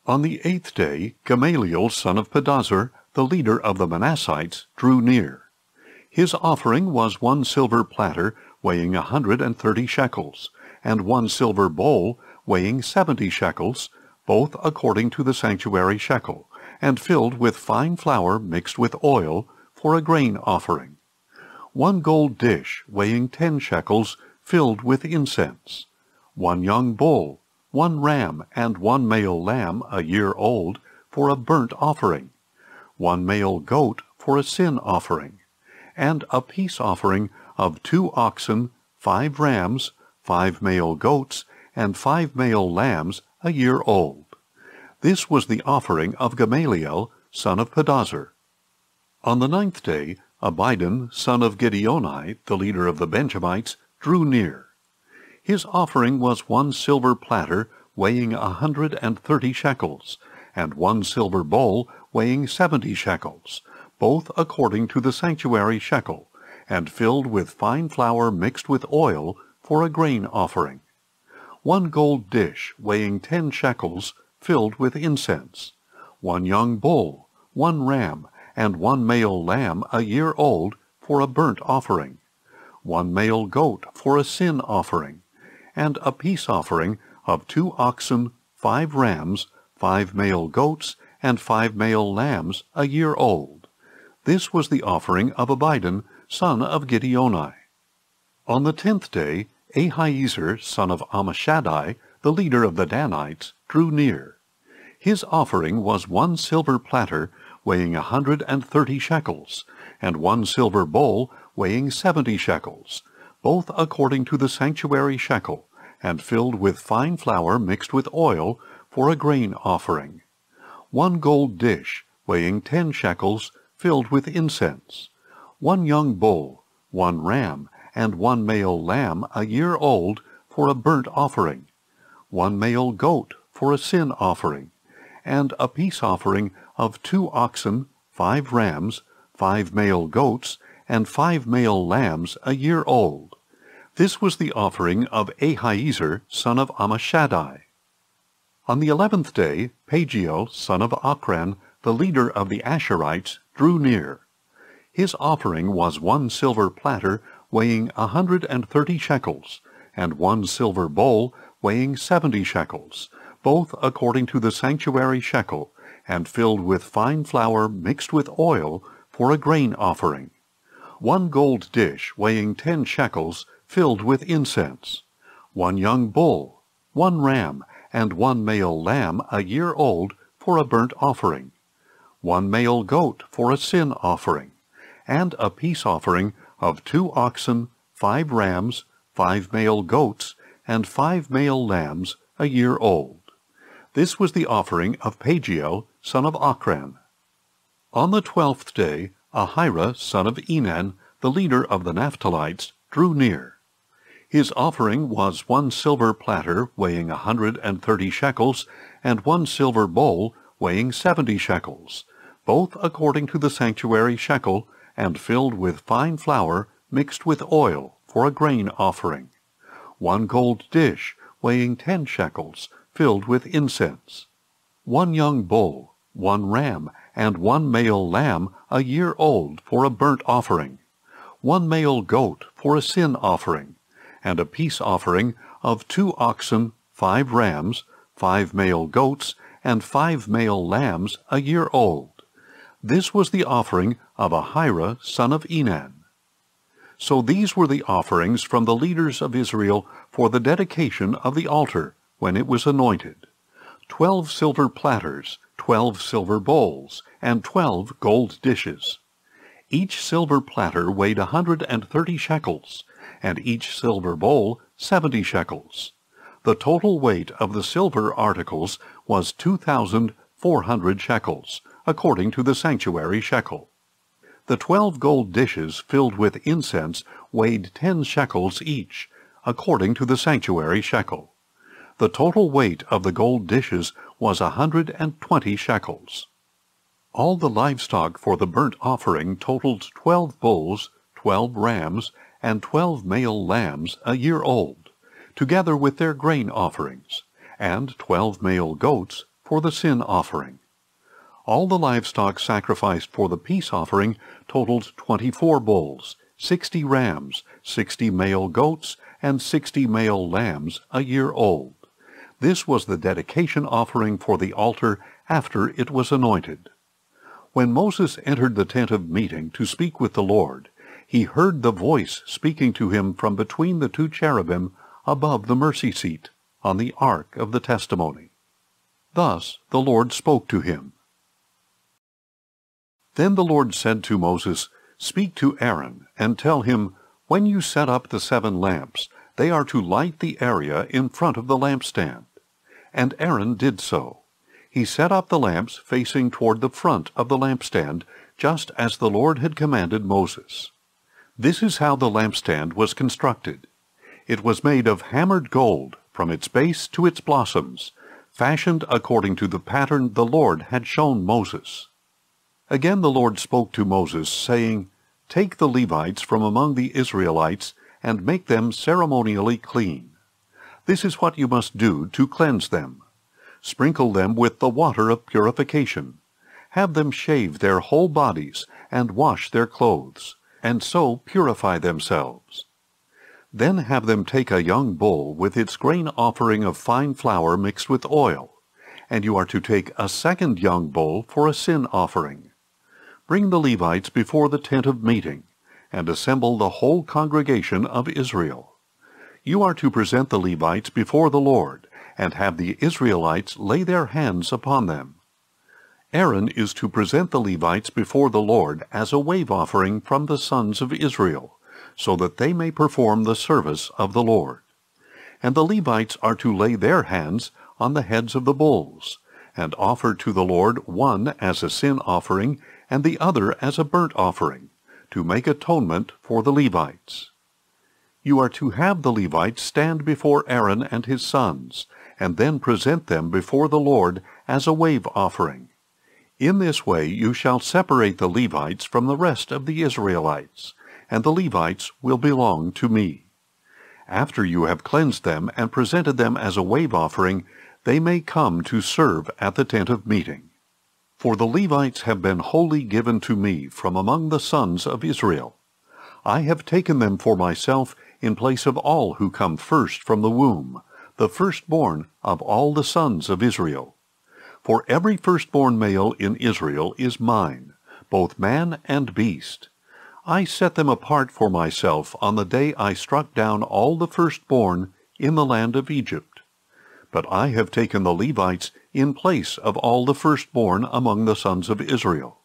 S1: On the 8th day, Gamaliel, son of Pedazur, the leader of the Manassites, drew near. His offering was 1 silver platter, weighing 130 shekels, and 1 silver bowl, weighing 70 shekels, both according to the sanctuary shekel, and filled with fine flour mixed with oil, for a grain offering. 1 gold dish, weighing 10 shekels, filled with incense. 1 young bull, 1 ram, and 1 male lamb a year old, for a burnt offering. 1 male goat, for a sin offering. And a peace offering of 2 oxen, 5 rams, 5 male goats, and 5 male lambs a year old. This was the offering of Gamaliel, son of Pedazur. On the 9th day, Abidan, son of Gideoni, the leader of the Benjamites, drew near. His offering was 1 silver platter, weighing 130 shekels, and 1 silver bowl, weighing 70 shekels, both according to the sanctuary shekel, and filled with fine flour mixed with oil, for a grain offering. 1 gold dish, weighing 10 shekels, filled with incense. 1 young bull, 1 ram, and 1 male lamb a year old, for a burnt offering. 1 male goat, for a sin offering. And a peace offering of 2 oxen, 5 rams, 5 male goats, and 5 male lambs a year old. This was the offering of Abidan, son of Gideoni. On the 10th day, Ahiezer, son of Ammishaddai, the leader of the Danites, drew near. His offering was 1 silver platter, weighing 130 shekels, and 1 silver bowl, weighing 70 shekels, both according to the sanctuary shekel, and filled with fine flour mixed with oil, for a grain offering. 1 gold dish, weighing 10 shekels, filled with incense. 1 young bull, 1 ram, and 1 male lamb a year old, for a burnt offering. 1 male goat, for a sin offering. And a peace offering of 2 oxen, 5 rams, 5 male goats, and 5 male lambs a year old. This was the offering of Ahiezer, son of Ammishaddai. On the 11th day, Pagiel, son of Ochran, the leader of the Asherites, drew near. His offering was 1 silver platter, weighing 130 shekels, and 1 silver bowl, weighing 70 shekels, both according to the sanctuary shekel, and filled with fine flour mixed with oil, for a grain offering. 1 gold dish, weighing 10 shekels, filled with incense. 1 young bull, 1 ram, and 1 male lamb a year old, for a burnt offering. 1 male goat, for a sin offering. And a peace offering of 2 oxen, 5 rams, 5 male goats, and 5 male lambs a year old. This was the offering of Pagiel, son of Ochran. On the 12th day, Ahira, son of Enan, the leader of the Naphtalites, drew near. His offering was 1 silver platter, weighing 130 shekels, and 1 silver bowl, weighing 70 shekels, both according to the sanctuary shekel, and filled with fine flour mixed with oil, for a grain offering. 1 gold dish, weighing 10 shekels, filled with incense. 1 young bull, 1 ram, and 1 male lamb a year old, for a burnt offering. 1 male goat, for a sin offering. And a peace offering of 2 oxen, 5 rams, 5 male goats, and 5 male lambs a year old. This was the offering of Ahira son of Enan. So these were the offerings from the leaders of Israel for the dedication of the altar when it was anointed: 12 silver platters, 12 silver bowls, and 12 gold dishes. Each silver platter weighed 130 shekels, and each silver bowl 70 shekels. The total weight of the silver articles was 2,400 shekels, according to the sanctuary shekel. The 12 gold dishes filled with incense weighed 10 shekels each, according to the sanctuary shekel. The total weight of the gold dishes was 120 shekels. All the livestock for the burnt offering totaled 12 bulls, 12 rams, and 12 male lambs a year old, together with their grain offerings, and 12 male goats for the sin offering. All the livestock sacrificed for the peace offering totaled 24 bulls, 60 rams, 60 male goats, and 60 male lambs a year old. This was the dedication offering for the altar after it was anointed. When Moses entered the tent of meeting to speak with the Lord, he heard the voice speaking to him from between the 2 cherubim above the mercy seat on the ark of the testimony. Thus the Lord spoke to him. Then the Lord said to Moses, "Speak to Aaron, and tell him, when you set up the 7 lamps, they are to light the area in front of the lampstand." And Aaron did so. He set up the lamps facing toward the front of the lampstand, just as the Lord had commanded Moses. This is how the lampstand was constructed. It was made of hammered gold from its base to its blossoms, fashioned according to the pattern the Lord had shown Moses. Again the Lord spoke to Moses, saying, "Take the Levites from among the Israelites and make them ceremonially clean. This is what you must do to cleanse them. Sprinkle them with the water of purification. Have them shave their whole bodies and wash their clothes, and so purify themselves. Then have them take a young bull with its grain offering of fine flour mixed with oil, and you are to take a second young bull for a sin offering. Bring the Levites before the tent of meeting, and assemble the whole congregation of Israel. You are to present the Levites before the Lord, and have the Israelites lay their hands upon them. Aaron is to present the Levites before the Lord as a wave offering from the sons of Israel, so that they may perform the service of the Lord. And the Levites are to lay their hands on the heads of the bulls, and offer to the Lord one as a sin offering, and the other as a burnt offering, to make atonement for the Levites. You are to have the Levites stand before Aaron and his sons, and then present them before the Lord as a wave offering. In this way you shall separate the Levites from the rest of the Israelites, and the Levites will belong to me. After you have cleansed them and presented them as a wave offering, they may come to serve at the tent of meeting. For the Levites have been wholly given to me from among the sons of Israel. I have taken them for myself in place of all who come first from the womb, the firstborn of all the sons of Israel. For every firstborn male in Israel is mine, both man and beast. I set them apart for myself on the day I struck down all the firstborn in the land of Egypt. But I have taken the Levites in place of all the firstborn among the sons of Israel.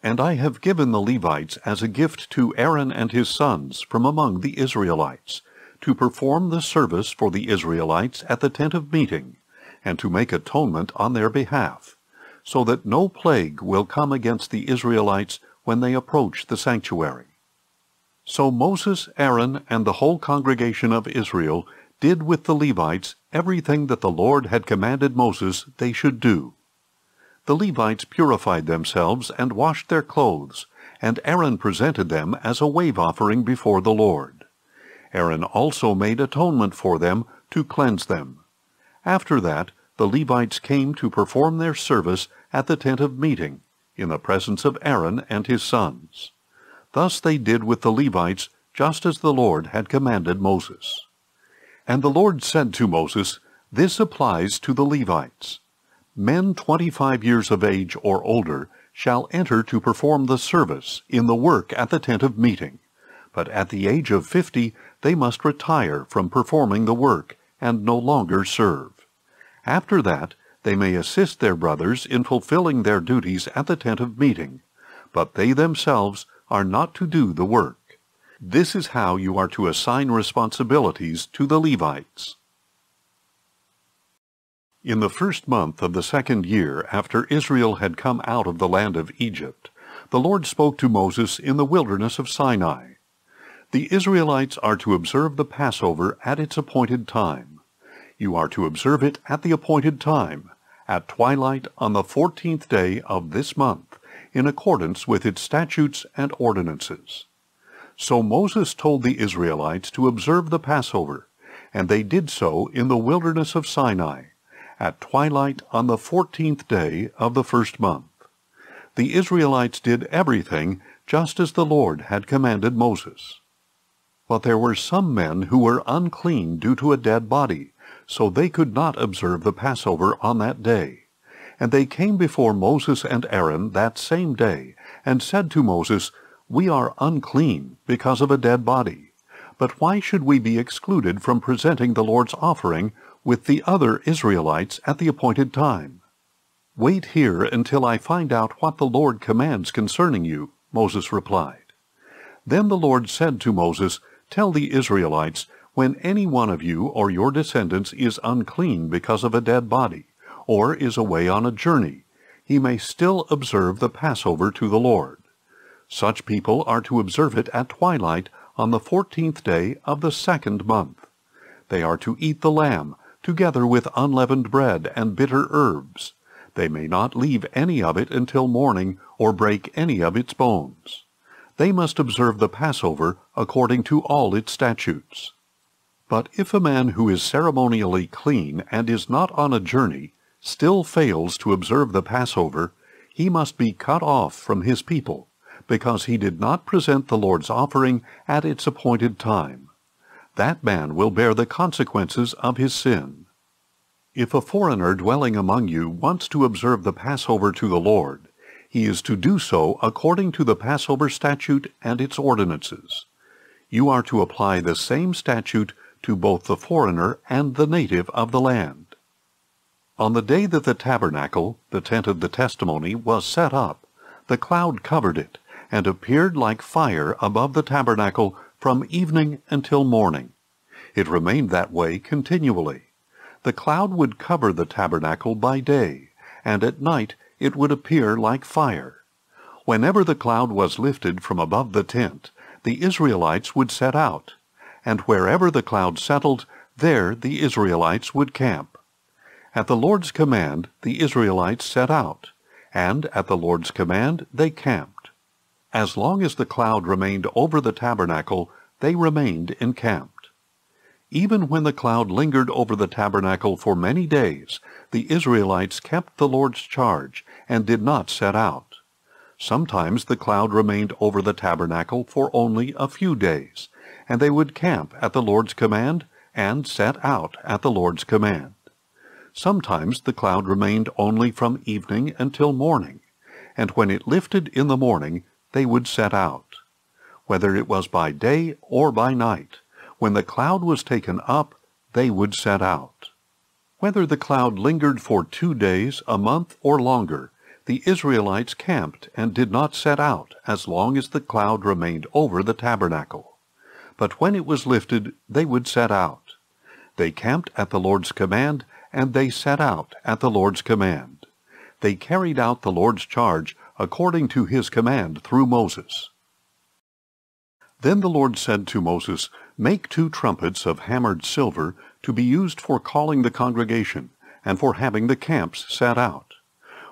S1: And I have given the Levites as a gift to Aaron and his sons from among the Israelites, to perform the service for the Israelites at the tent of meeting, and to make atonement on their behalf, so that no plague will come against the Israelites when they approach the sanctuary." So Moses, Aaron, and the whole congregation of Israel did with the Levites everything that the Lord had commanded Moses they should do. The Levites purified themselves and washed their clothes, and Aaron presented them as a wave offering before the Lord. Aaron also made atonement for them to cleanse them. After that, the Levites came to perform their service at the tent of meeting, in the presence of Aaron and his sons. Thus they did with the Levites, just as the Lord had commanded Moses. And the Lord said to Moses, "This applies to the Levites. Men 25 years of age or older shall enter to perform the service in the work at the tent of meeting, but at the age of 50 they must retire from performing the work and no longer serve. After that, they may assist their brothers in fulfilling their duties at the tent of meeting, but they themselves are not to do the work. This is how you are to assign responsibilities to the Levites. In the first month of the second year after Israel had come out of the land of Egypt, the Lord spoke to Moses in the wilderness of Sinai. The Israelites are to observe the Passover at its appointed time. You are to observe it at the appointed time, at twilight on the 14th day of this month, in accordance with its statutes and ordinances. So Moses told the Israelites to observe the Passover, and they did so in the wilderness of Sinai, at twilight on the 14th day of the first month. The Israelites did everything just as the Lord had commanded Moses. But there were some men who were unclean due to a dead body, so they could not observe the Passover on that day. And they came before Moses and Aaron that same day, and said to Moses, "We are unclean because of a dead body. But why should we be excluded from presenting the Lord's offering with the other Israelites at the appointed time?" "Wait here until I find out what the Lord commands concerning you," Moses replied. Then the Lord said to Moses, "Tell the Israelites, when any one of you or your descendants is unclean because of a dead body, or is away on a journey, he may still observe the Passover to the Lord. Such people are to observe it at twilight on the 14th day of the second month. They are to eat the lamb, together with unleavened bread and bitter herbs. They may not leave any of it until morning, or break any of its bones. They must observe the Passover according to all its statutes. But if a man who is ceremonially clean and is not on a journey still fails to observe the Passover, he must be cut off from his people, because he did not present the Lord's offering at its appointed time. That man will bear the consequences of his sin. If a foreigner dwelling among you wants to observe the Passover to the Lord, he is to do so according to the Passover statute and its ordinances. You are to apply the same statute to both the foreigner and the native of the land. On the day that the tabernacle, the tent of the testimony, was set up, the cloud covered it, and appeared like fire above the tabernacle from evening until morning. It remained that way continually. The cloud would cover the tabernacle by day, and at night it would appear like fire. Whenever the cloud was lifted from above the tent, the Israelites would set out, and wherever the cloud settled, there the Israelites would camp. At the Lord's command, the Israelites set out, and at the Lord's command they camped. As long as the cloud remained over the tabernacle, they remained encamped. Even when the cloud lingered over the tabernacle for many days, the Israelites kept the Lord's charge and did not set out. Sometimes the cloud remained over the tabernacle for only a few days, and they would camp at the Lord's command and set out at the Lord's command. Sometimes the cloud remained only from evening until morning, and when it lifted in the morning, they would set out. Whether it was by day or by night, when the cloud was taken up, they would set out. Whether the cloud lingered for 2 days, a month, or longer, the Israelites camped and did not set out as long as the cloud remained over the tabernacle. But when it was lifted, they would set out. They camped at the Lord's command, and they set out at the Lord's command. They carried out the Lord's charge according to his command through Moses. Then the Lord said to Moses, "Make 2 trumpets of hammered silver to be used for calling the congregation and for having the camps set out.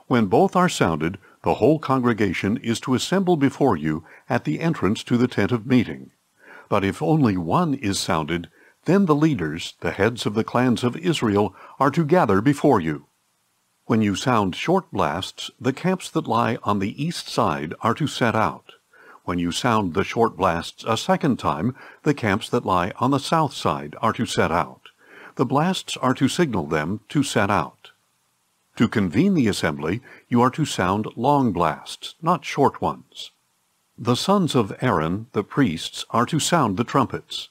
S1: When both are sounded, the whole congregation is to assemble before you at the entrance to the tent of meeting. But if only one is sounded, then the leaders, the heads of the clans of Israel, are to gather before you. When you sound short blasts, the camps that lie on the east side are to set out. When you sound the short blasts a second time, the camps that lie on the south side are to set out. The blasts are to signal them to set out." To convene the assembly, you are to sound long blasts, not short ones. The sons of Aaron, the priests, are to sound the trumpets.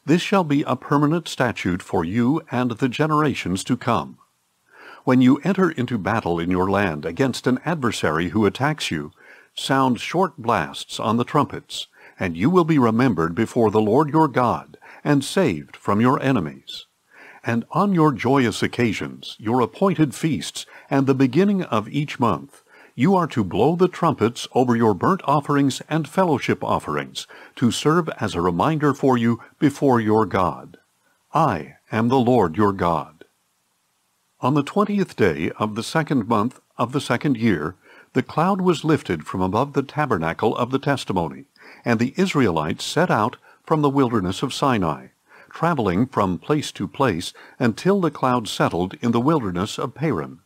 S1: This shall be a permanent statute for you and the generations to come. When you enter into battle in your land against an adversary who attacks you, sound short blasts on the trumpets, and you will be remembered before the Lord your God, and saved from your enemies. And on your joyous occasions, your appointed feasts, and the beginning of each month, you are to blow the trumpets over your burnt offerings and fellowship offerings, to serve as a reminder for you before your God. I am the Lord your God. On the 20th day of the 2nd month of the 2nd year, the cloud was lifted from above the tabernacle of the testimony, and the Israelites set out from the wilderness of Sinai, traveling from place to place until the cloud settled in the wilderness of Paran.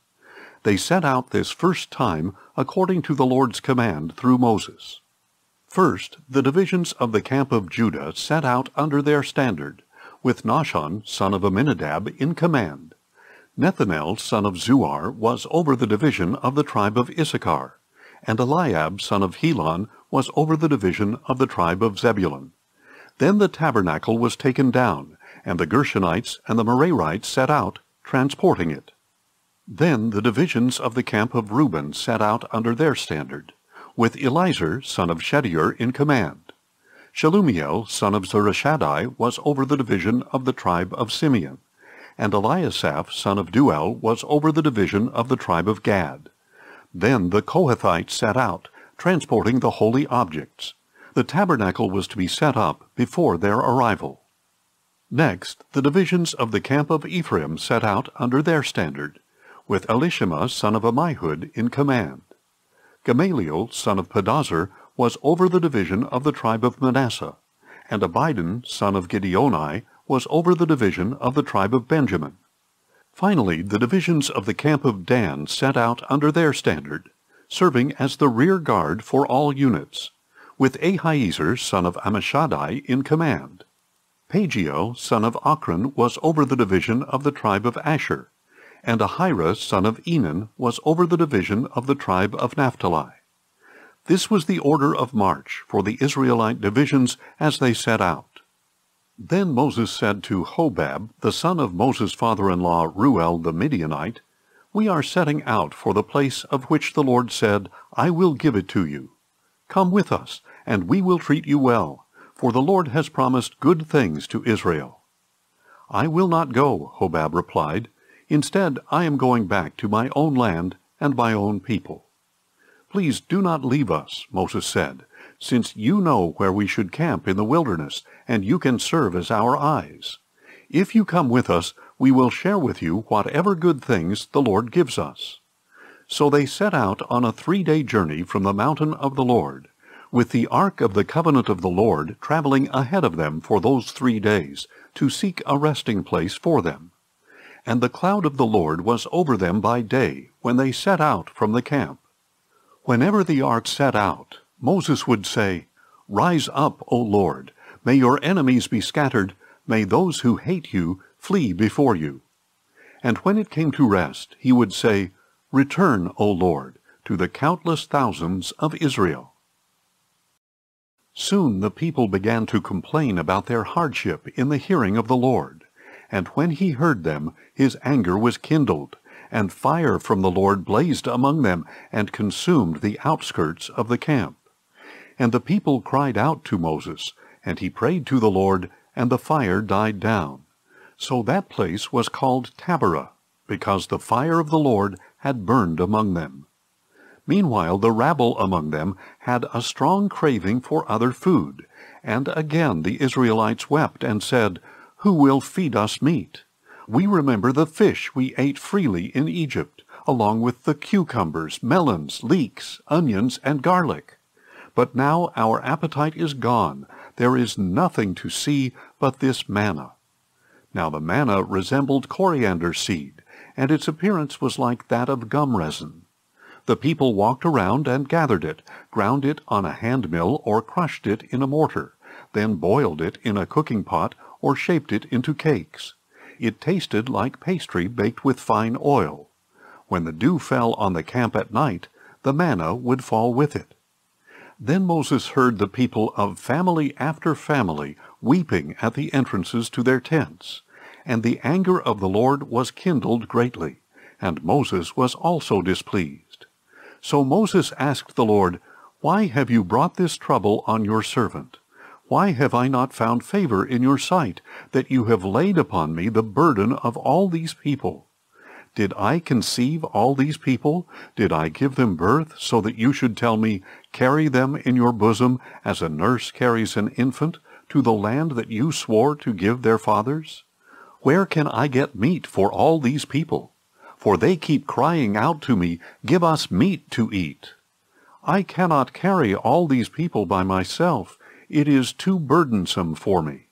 S1: They set out this first time according to the Lord's command through Moses. First, the divisions of the camp of Judah set out under their standard, with Nahshon, son of Amminadab, in command. Nethanel, son of Zuar, was over the division of the tribe of Issachar, and Eliab, son of Helon, was over the division of the tribe of Zebulun. Then the tabernacle was taken down, and the Gershonites and the Merarites set out, transporting it. Then the divisions of the camp of Reuben set out under their standard, with Elizur, son of Shedeur, in command. Shelumiel, son of Zurishaddai, was over the division of the tribe of Simeon, and Eliasaph, son of Duel, was over the division of the tribe of Gad. Then the Kohathites set out, transporting the holy objects. The tabernacle was to be set up before their arrival. Next, the divisions of the camp of Ephraim set out under their standard, with Elishama, son of Ammihud, in command. Gamaliel, son of Pedahzur, was over the division of the tribe of Manasseh, and Abidan, son of Gideoni, was over the division of the tribe of Benjamin. Finally, the divisions of the camp of Dan set out under their standard, serving as the rear guard for all units, with Ahiezer, son of Ammishaddai, in command. Pagiel, son of Ochran, was over the division of the tribe of Asher, and Ahira, son of Enan, was over the division of the tribe of Naphtali. This was the order of march for the Israelite divisions as they set out. Then Moses said to Hobab, the son of Moses' father-in-law Reuel the Midianite, "We are setting out for the place of which the Lord said, 'I will give it to you.' Come with us, and we will treat you well, for the Lord has promised good things to Israel." "I will not go," Hobab replied. "Instead, I am going back to my own land and my own people." "Please do not leave us," Moses said, "since you know where we should camp in the wilderness, and you can serve as our eyes. If you come with us, we will share with you whatever good things the Lord gives us." So they set out on a 3-day journey from the mountain of the Lord, with the ark of the covenant of the Lord traveling ahead of them for those 3 days, to seek a resting place for them. And the cloud of the Lord was over them by day, when they set out from the camp. Whenever the ark set out, Moses would say, "Rise up, O Lord, may your enemies be scattered, may those who hate you flee before you." And when it came to rest, he would say, "Return, O Lord, to the countless thousands of Israel." Soon the people began to complain about their hardship in the hearing of the Lord. And when he heard them, his anger was kindled, and fire from the Lord blazed among them, and consumed the outskirts of the camp. And the people cried out to Moses, and he prayed to the Lord, and the fire died down. So that place was called Taberah, because the fire of the Lord had burned among them. Meanwhile the rabble among them had a strong craving for other food, and again the Israelites wept and said, "Who will feed us meat? We remember the fish we ate freely in Egypt, along with the cucumbers, melons, leeks, onions, and garlic. But now our appetite is gone. There is nothing to see but this manna." Now the manna resembled coriander seed, and its appearance was like that of gum resin. The people walked around and gathered it, ground it on a hand mill or crushed it in a mortar, then boiled it in a cooking pot or shaped it into cakes. It tasted like pastry baked with fine oil. When the dew fell on the camp at night, the manna would fall with it. Then Moses heard the people of family after family weeping at the entrances to their tents, and the anger of the Lord was kindled greatly, and Moses was also displeased. So Moses asked the Lord, "Why have you brought this trouble on your servant? Why have I not found favor in your sight, that you have laid upon me the burden of all these people? Did I conceive all these people? Did I give them birth, so that you should tell me, 'Carry them in your bosom, as a nurse carries an infant, to the land that you swore to give their fathers?' Where can I get meat for all these people? For they keep crying out to me, 'Give us meat to eat.' I cannot carry all these people by myself. It is too burdensome for me.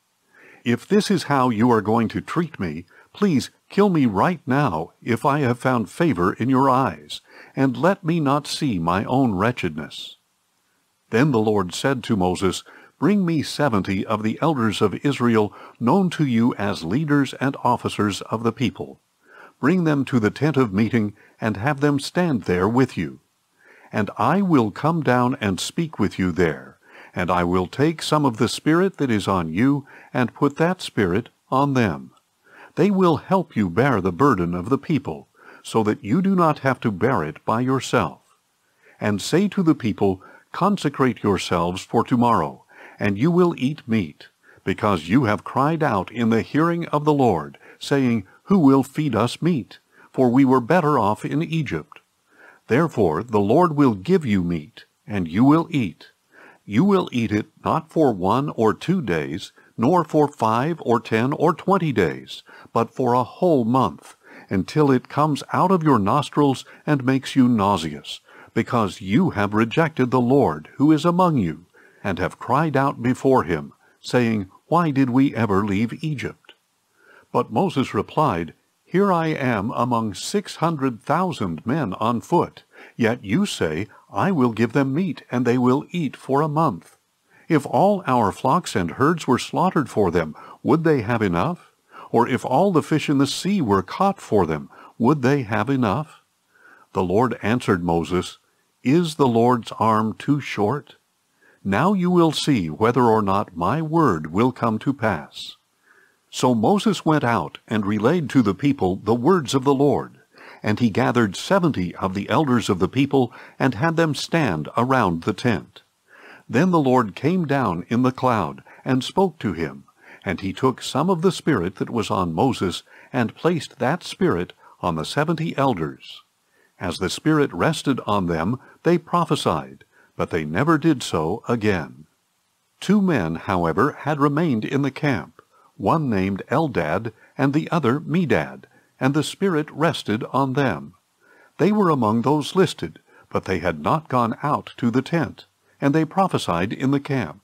S1: If this is how you are going to treat me, please kill me right now, if I have found favor in your eyes, and let me not see my own wretchedness." Then the Lord said to Moses, "Bring me 70 of the elders of Israel, known to you as leaders and officers of the people. Bring them to the tent of meeting, and have them stand there with you. And I will come down and speak with you there, and I will take some of the Spirit that is on you, and put that Spirit on them. They will help you bear the burden of the people, so that you do not have to bear it by yourself. And say to the people, 'Consecrate yourselves for tomorrow, and you will eat meat, because you have cried out in the hearing of the Lord, saying, Who will feed us meat? For we were better off in Egypt. Therefore the Lord will give you meat, and you will eat. You will eat it not for 1 or 2 days, nor for 5 or 10 or 20 days, but for a whole month, until it comes out of your nostrils and makes you nauseous, because you have rejected the Lord who is among you, and have cried out before him, saying, Why did we ever leave Egypt?' But Moses replied, 'Here I am among 600,000 men on foot, yet you say, I will give them meat, and they will eat for a month. If all our flocks and herds were slaughtered for them, would they have enough? Or if all the fish in the sea were caught for them, would they have enough?' The Lord answered Moses, 'Is the Lord's arm too short? Now you will see whether or not my word will come to pass.' So Moses went out and relayed to the people the words of the Lord, and he gathered 70 of the elders of the people and had them stand around the tent. Then the Lord came down in the cloud and spoke to him, and he took some of the Spirit that was on Moses and placed that Spirit on the 70 elders. As the Spirit rested on them, they prophesied, but they never did so again. 2 men, however, had remained in the camp, one named Eldad and the other Medad, and the Spirit rested on them. They were among those listed, but they had not gone out to the tent, and they prophesied in the camp.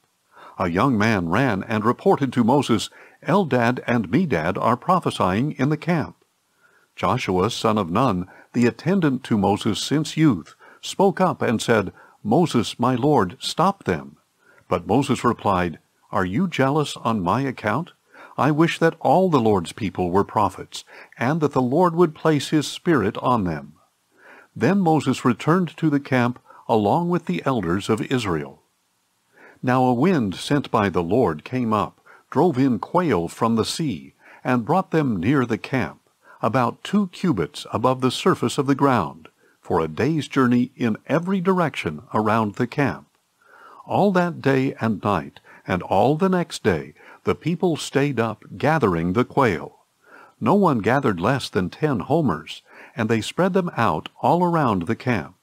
S1: A young man ran and reported to Moses, Eldad and Medad are prophesying in the camp. Joshua, son of Nun, the attendant to Moses since youth, spoke up and said, Moses, my lord, stop them. But Moses replied, Are you jealous on my account? I wish that all the Lord's people were prophets, and that the Lord would place his Spirit on them. Then Moses returned to the camp along with the elders of Israel. Now a wind sent by the Lord came up, drove in quail from the sea, and brought them near the camp, about 2 cubits above the surface of the ground, for a day's journey in every direction around the camp. All that day and night, and all the next day, the people stayed up gathering the quail. No one gathered less than 10 homers, and they spread them out all around the camp.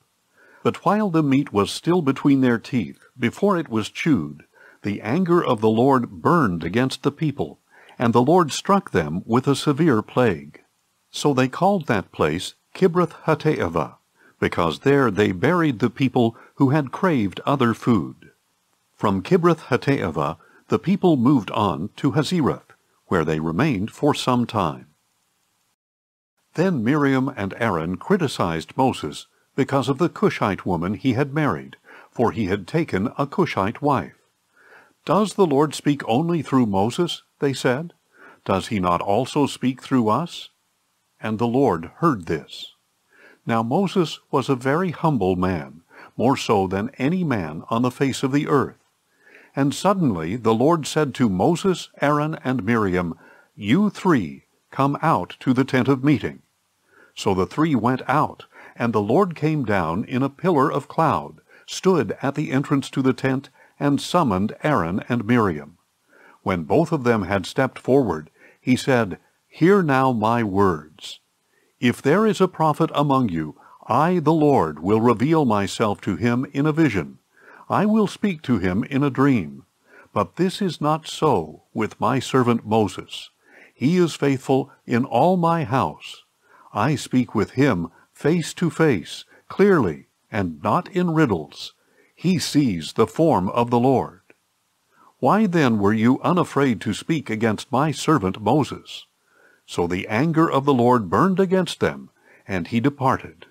S1: But while the meat was still between their teeth, before it was chewed, the anger of the Lord burned against the people, and the Lord struck them with a severe plague. So they called that place Kibroth-Hattaavah, because there they buried the people who had craved other food. From Kibroth-Hattaavah the people moved on to Hazerath, where they remained for some time. Then Miriam and Aaron criticized Moses because of the Cushite woman he had married, for he had taken a Cushite wife. Does the Lord speak only through Moses? They said. Does he not also speak through us? And the Lord heard this. Now Moses was a very humble man, more so than any man on the face of the earth. And suddenly the Lord said to Moses, Aaron, and Miriam, "You three come out to the tent of meeting." So the three went out, and the Lord came down in a pillar of cloud, stood at the entrance to the tent, and summoned Aaron and Miriam. When both of them had stepped forward, he said, "Hear now my words. If there is a prophet among you, I, the Lord, will reveal myself to him in a vision. I will speak to him in a dream. But this is not so with my servant Moses. He is faithful in all my house. I speak with him face to face, clearly, and not in riddles. He sees the form of the Lord. Why then were you unafraid to speak against my servant Moses?" So the anger of the Lord burned against them, and he departed.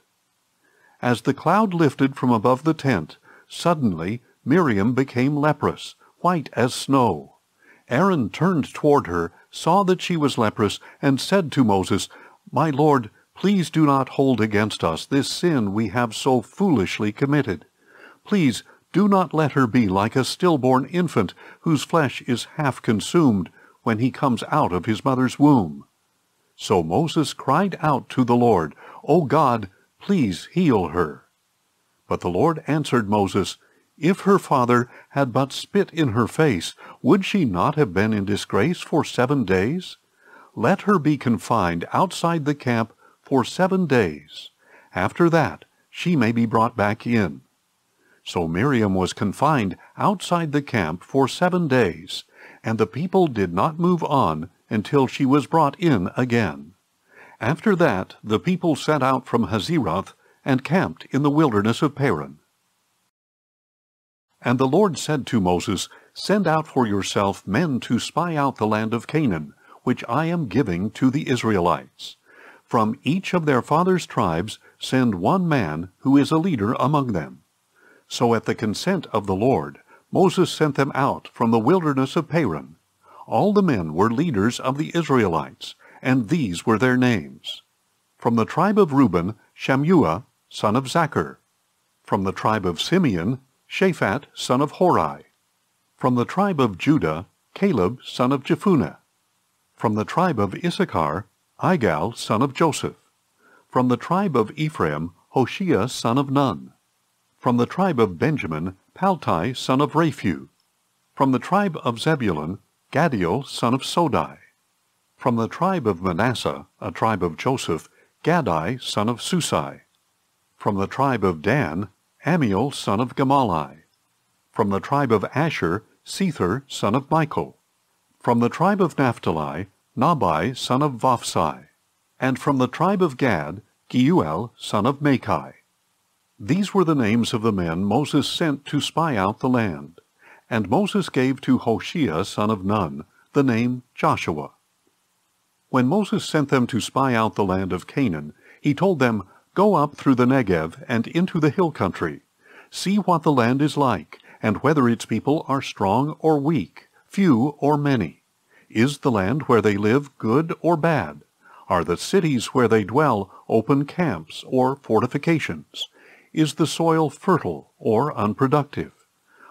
S1: As the cloud lifted from above the tent, suddenly Miriam became leprous, white as snow. Aaron turned toward her, saw that she was leprous, and said to Moses, "My Lord, please do not hold against us this sin we have so foolishly committed. Please do not let her be like a stillborn infant whose flesh is half consumed when he comes out of his mother's womb." So Moses cried out to the Lord, "O God, please heal her." But the Lord answered Moses, "If her father had but spit in her face, would she not have been in disgrace for 7 days? Let her be confined outside the camp for 7 days. After that, she may be brought back in." So Miriam was confined outside the camp for 7 days, and the people did not move on until she was brought in again. After that, the people set out from Hazeroth and camped in the wilderness of Paran. And the Lord said to Moses, "Send out for yourself men to spy out the land of Canaan, which I am giving to the Israelites. From each of their fathers' tribes send 1 man who is a leader among them." So at the consent of the Lord, Moses sent them out from the wilderness of Paran. All the men were leaders of the Israelites, and these were their names. From the tribe of Reuben, Shammua, son of Zachar. From the tribe of Simeon, Shaphat, son of Hori. From the tribe of Judah, Caleb, son of Jephunneh. From the tribe of Issachar, Igal, son of Joseph. From the tribe of Ephraim, Hoshea, son of Nun. From the tribe of Benjamin, Paltai, son of Raphu. From the tribe of Zebulun, Gadiel, son of Sodai. From the tribe of Manasseh, a tribe of Joseph, Gadai, son of Susai. From the tribe of Dan, Amiel, son of Gamalai. From the tribe of Asher, Sethur, son of Michael. From the tribe of Naphtali, Nabai, son of Vophsi. And from the tribe of Gad, Geuel, son of Machi. These were the names of the men Moses sent to spy out the land. And Moses gave to Hoshea, son of Nun, the name Joshua. When Moses sent them to spy out the land of Canaan, he told them, "Go up through the Negev and into the hill country. See what the land is like, and whether its people are strong or weak, few or many. Is the land where they live good or bad? Are the cities where they dwell open camps or fortifications? Is the soil fertile or unproductive?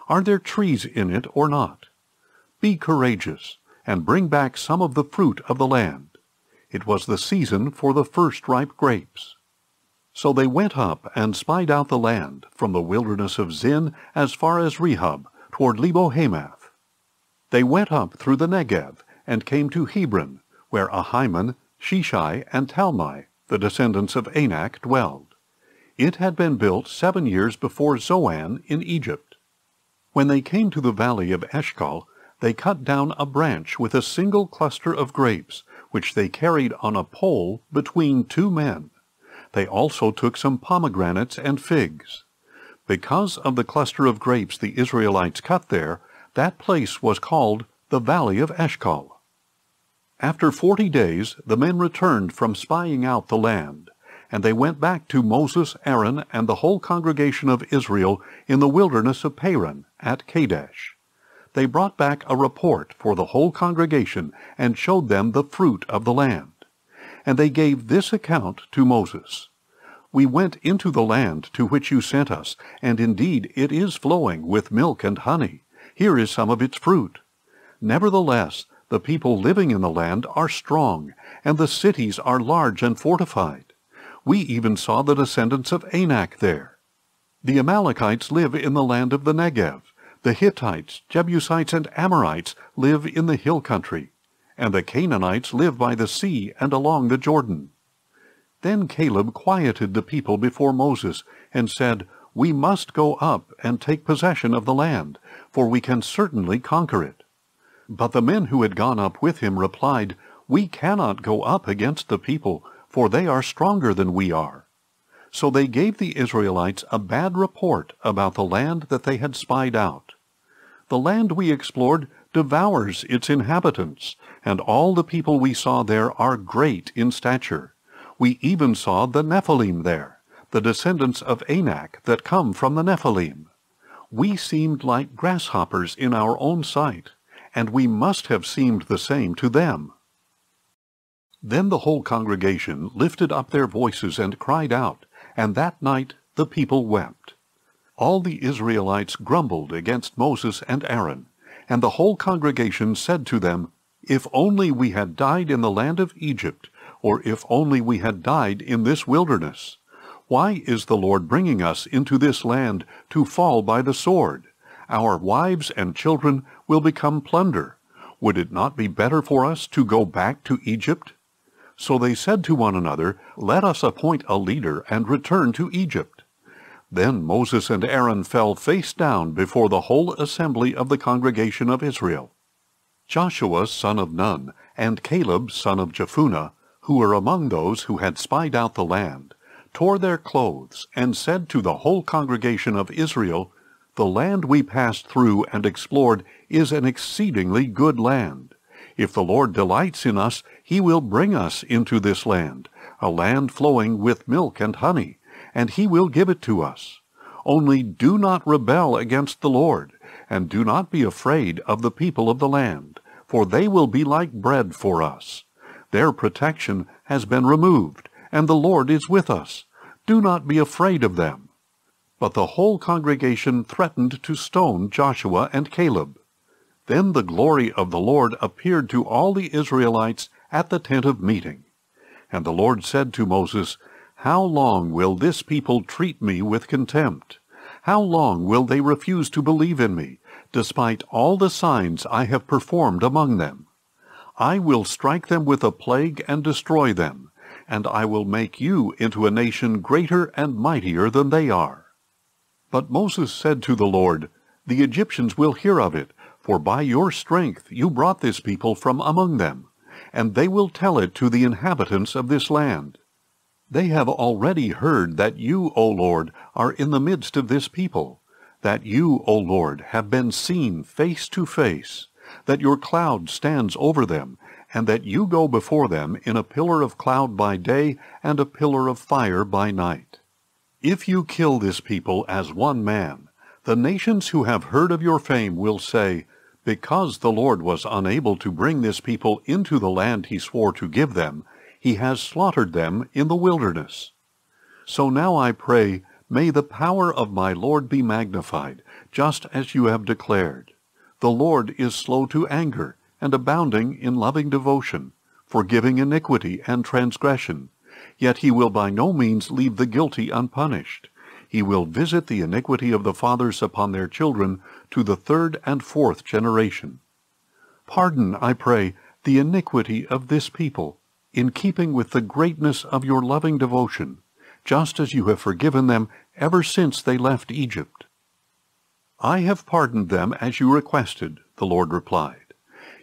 S1: Are there trees in it or not? Be courageous, and bring back some of the fruit of the land." It was the season for the first ripe grapes. So they went up and spied out the land, from the wilderness of Zin as far as Rehob, toward Lebo-Hamath. They went up through the Negev, and came to Hebron, where Ahiman, Sheshai, and Talmai, the descendants of Anak, dwelled. It had been built 7 years before Zoan in Egypt. When they came to the valley of Eshcol, they cut down a branch with a single cluster of grapes, which they carried on a pole between 2 men. They also took some pomegranates and figs. Because of the cluster of grapes the Israelites cut there, that place was called the Valley of Eshcol. After 40 days the men returned from spying out the land, and they went back to Moses, Aaron, and the whole congregation of Israel in the wilderness of Paran at Kadesh. They brought back a report for the whole congregation, and showed them the fruit of the land. And they gave this account to Moses: We went into the land to which you sent us, and indeed it is flowing with milk and honey. Here is some of its fruit. Nevertheless, the people living in the land are strong, and the cities are large and fortified. We even saw the descendants of Anak there. The Amalekites live in the land of the Negev. The Hittites, Jebusites, and Amorites live in the hill country, and the Canaanites live by the sea and along the Jordan. Then Caleb quieted the people before Moses, and said, We must go up and take possession of the land, for we can certainly conquer it. But the men who had gone up with him replied, We cannot go up against the people, for they are stronger than we are. So they gave the Israelites a bad report about the land that they had spied out. The land we explored devours its inhabitants, and all the people we saw there are great in stature. We even saw the Nephilim there, the descendants of Anak that come from the Nephilim. We seemed like grasshoppers in our own sight, and we must have seemed the same to them. Then the whole congregation lifted up their voices and cried out, and that night the people wept. All the Israelites grumbled against Moses and Aaron, and the whole congregation said to them, If only we had died in the land of Egypt, or if only we had died in this wilderness. Why is the Lord bringing us into this land to fall by the sword? Our wives and children will become plunder. Would it not be better for us to go back to Egypt? So they said to one another, Let us appoint a leader and return to Egypt. Then Moses and Aaron fell face down before the whole assembly of the congregation of Israel. Joshua son of Nun and Caleb son of Jephunneh, who were among those who had spied out the land, tore their clothes and said to the whole congregation of Israel, The land we passed through and explored is an exceedingly good land. If the Lord delights in us, he will bring us into this land, a land flowing with milk and honey, and he will give it to us. Only do not rebel against the Lord, and do not be afraid of the people of the land, for they will be like bread for us. Their protection has been removed, and the Lord is with us. Do not be afraid of them. But the whole congregation threatened to stone Joshua and Caleb. Then the glory of the Lord appeared to all the Israelites at the tent of meeting. And the Lord said to Moses, How long will this people treat me with contempt? How long will they refuse to believe in me, despite all the signs I have performed among them? I will strike them with a plague and destroy them, and I will make you into a nation greater and mightier than they are. But Moses said to the Lord, The Egyptians will hear of it, for by your strength you brought this people from among them, and they will tell it to the inhabitants of this land. They have already heard that you, O Lord, are in the midst of this people, that you, O Lord, have been seen face to face, that your cloud stands over them, and that you go before them in a pillar of cloud by day and a pillar of fire by night. If you kill this people as one man, the nations who have heard of your fame will say, Because the Lord was unable to bring this people into the land he swore to give them, he has slaughtered them in the wilderness. So now I pray, may the power of my Lord be magnified, just as you have declared. The Lord is slow to anger, and abounding in loving devotion, forgiving iniquity and transgression. Yet he will by no means leave the guilty unpunished. He will visit the iniquity of the fathers upon their children to the 3rd and 4th generation. Pardon, I pray, the iniquity of this people, in keeping with the greatness of your loving devotion, just as you have forgiven them ever since they left Egypt. I have pardoned them as you requested, the Lord replied.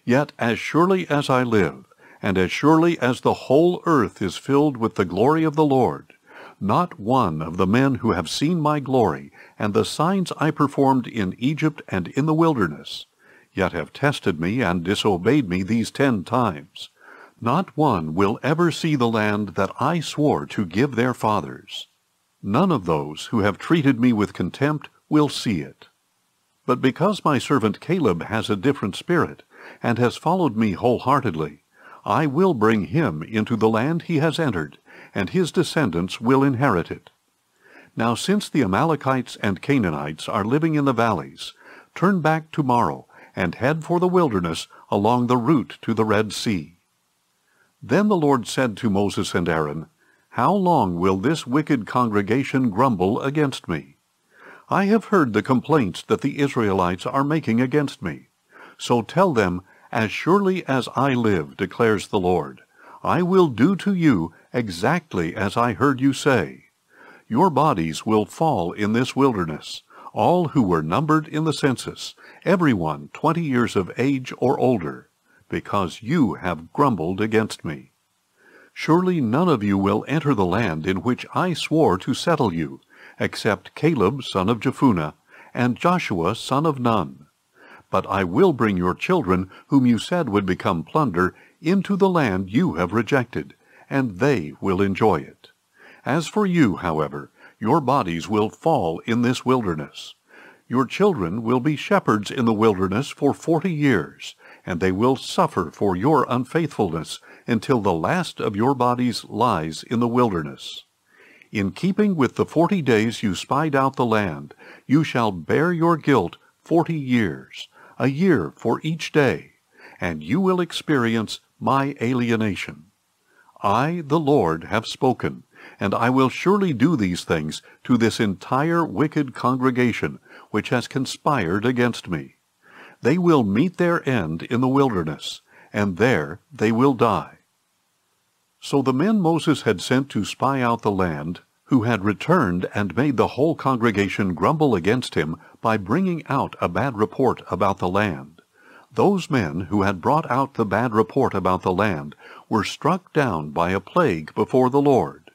S1: Yet as surely as I live, and as surely as the whole earth is filled with the glory of the Lord, not one of the men who have seen my glory and the signs I performed in Egypt and in the wilderness, yet have tested me and disobeyed me these 10 times, not one will ever see the land that I swore to give their fathers. None of those who have treated me with contempt will see it. But because my servant Caleb has a different spirit, and has followed me wholeheartedly, I will bring him into the land he has entered, and his descendants will inherit it. Now since the Amalekites and Canaanites are living in the valleys, turn back tomorrow and head for the wilderness along the route to the Red Sea." Then the Lord said to Moses and Aaron, "How long will this wicked congregation grumble against me? I have heard the complaints that the Israelites are making against me. So tell them, As surely as I live, declares the Lord, I will do to you exactly as I heard you say. Your bodies will fall in this wilderness, all who were numbered in the census, everyone 20 years of age or older, because you have grumbled against me. Surely none of you will enter the land in which I swore to settle you, except Caleb son of Jephunneh, and Joshua son of Nun. But I will bring your children, whom you said would become plunder, into the land you have rejected, and they will enjoy it. As for you, however, your bodies will fall in this wilderness. Your children will be shepherds in the wilderness for 40 years, and they will suffer for your unfaithfulness until the last of your bodies lies in the wilderness. In keeping with the 40 days you spied out the land, you shall bear your guilt 40 years, a year for each day, and you will experience my alienation. I, the Lord, have spoken, and I will surely do these things to this entire wicked congregation which has conspired against me. They will meet their end in the wilderness, and there they will die." So the men Moses had sent to spy out the land, who had returned and made the whole congregation grumble against him by bringing out a bad report about the land, those men who had brought out the bad report about the land were struck down by a plague before the Lord.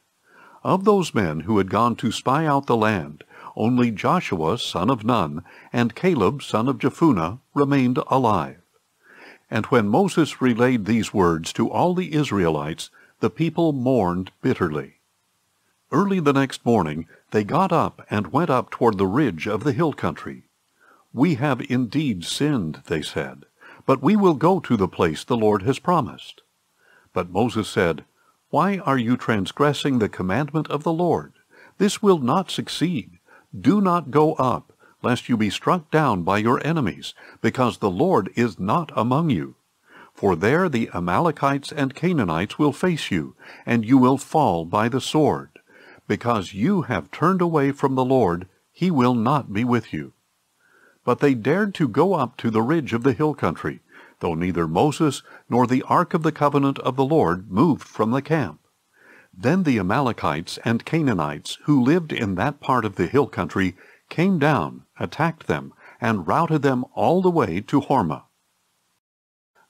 S1: Of those men who had gone to spy out the land, only Joshua son of Nun and Caleb son of Jephunneh remained alive. And when Moses relayed these words to all the Israelites, the people mourned bitterly. Early the next morning they got up and went up toward the ridge of the hill country. "We have indeed sinned," they said, "but we will go to the place the Lord has promised." But Moses said, "Why are you transgressing the commandment of the Lord? This will not succeed. Do not go up, lest you be struck down by your enemies, because the Lord is not among you. For there the Amalekites and Canaanites will face you, and you will fall by the sword. Because you have turned away from the Lord, he will not be with you." But they dared to go up to the ridge of the hill country, though neither Moses nor the ark of the covenant of the Lord moved from the camp. Then the Amalekites and Canaanites who lived in that part of the hill country came down, attacked them, and routed them all the way to Hormah.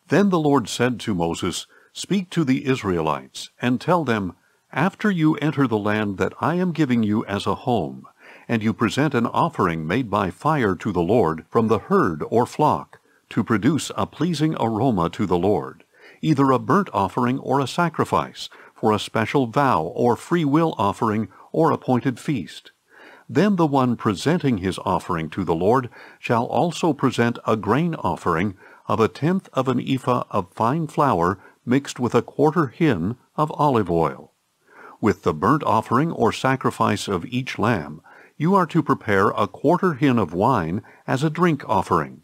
S1: Then the Lord said to Moses, "Speak to the Israelites, and tell them, After you enter the land that I am giving you as a home, and you present an offering made by fire to the Lord from the herd or flock, to produce a pleasing aroma to the Lord, either a burnt offering or a sacrifice, for a special vow or free will offering or appointed feast. Then the one presenting his offering to the Lord shall also present a grain offering of 1/10 of an ephah of fine flour mixed with 1/4 hin of olive oil. With the burnt offering or sacrifice of each lamb, you are to prepare 1/4 hin of wine as a drink offering.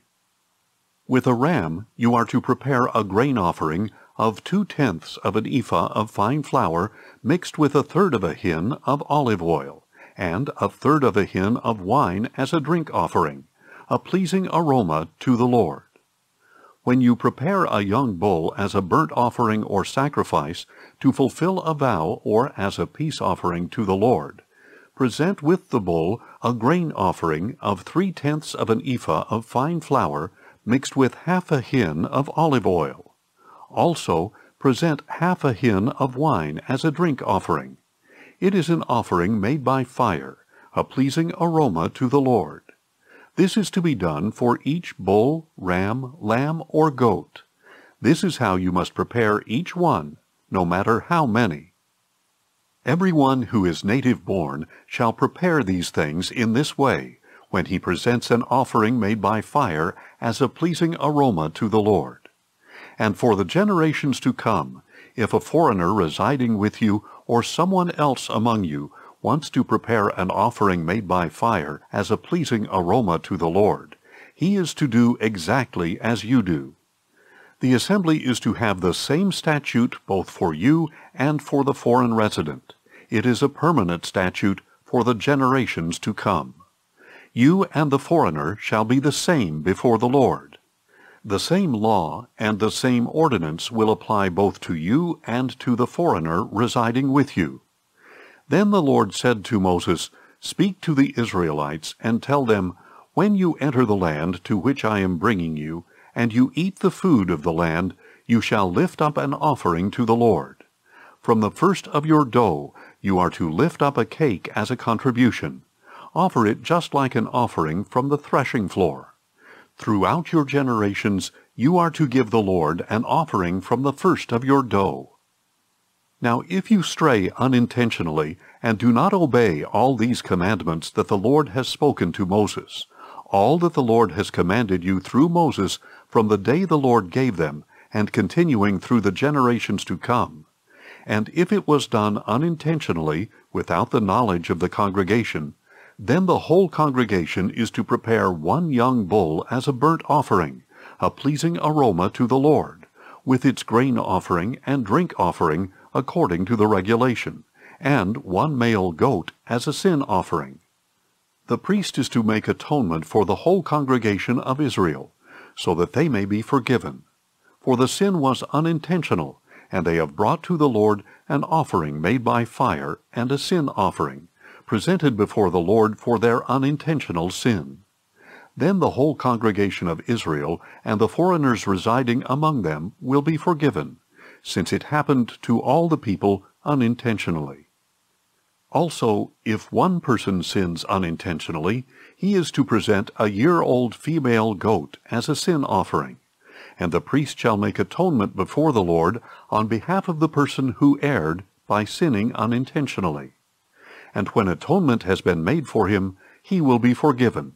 S1: With a ram, you are to prepare a grain offering of 2/10 of an ephah of fine flour mixed with 1/3 of a hin of olive oil, and 1/3 of a hin of wine as a drink offering, a pleasing aroma to the Lord. When you prepare a young bull as a burnt offering or sacrifice to fulfill a vow or as a peace offering to the Lord, present with the bull a grain offering of 3/10 of an ephah of fine flour mixed with 1/2 a hin of olive oil. Also present 1/2 a hin of wine as a drink offering. It is an offering made by fire, a pleasing aroma to the Lord. This is to be done for each bull, ram, lamb, or goat. This is how you must prepare each one, no matter how many. Everyone who is native-born shall prepare these things in this way when he presents an offering made by fire as a pleasing aroma to the Lord. And for the generations to come, If a foreigner residing with you or someone else among you wants to prepare an offering made by fire as a pleasing aroma to the Lord, he is to do exactly as you do. The assembly is to have the same statute both for you and for the foreign resident. It is a permanent statute for the generations to come. You and the foreigner shall be the same before the Lord. The same law and the same ordinance will apply both to you and to the foreigner residing with you. Then the Lord said to Moses, "Speak to the Israelites and tell them, when you enter the land to which I am bringing you, and you eat the food of the land, you shall lift up an offering to the Lord. From the first of your dough you are to lift up a cake as a contribution. Offer it just like an offering from the threshing floor. Throughout your generations you are to give the Lord an offering from the first of your dough." Now if you stray unintentionally and do not obey all these commandments that the Lord has spoken to Moses, all that the Lord has commanded you through Moses from the day the Lord gave them, and continuing through the generations to come, and if it was done unintentionally without the knowledge of the congregation, then the whole congregation is to prepare one young bull as a burnt offering, a pleasing aroma to the Lord, with its grain offering and drink offering according to the regulation, and one male goat as a sin offering. The priest is to make atonement for the whole congregation of Israel, so that they may be forgiven. For the sin was unintentional, and they have brought to the Lord an offering made by fire and a sin offering, presented before the Lord for their unintentional sin. Then the whole congregation of Israel and the foreigners residing among them will be forgiven, since it happened to all the people unintentionally. Also, if one person sins unintentionally, he is to present a year-old female goat as a sin offering, and the priest shall make atonement before the Lord on behalf of the person who erred by sinning unintentionally. And when atonement has been made for him, he will be forgiven.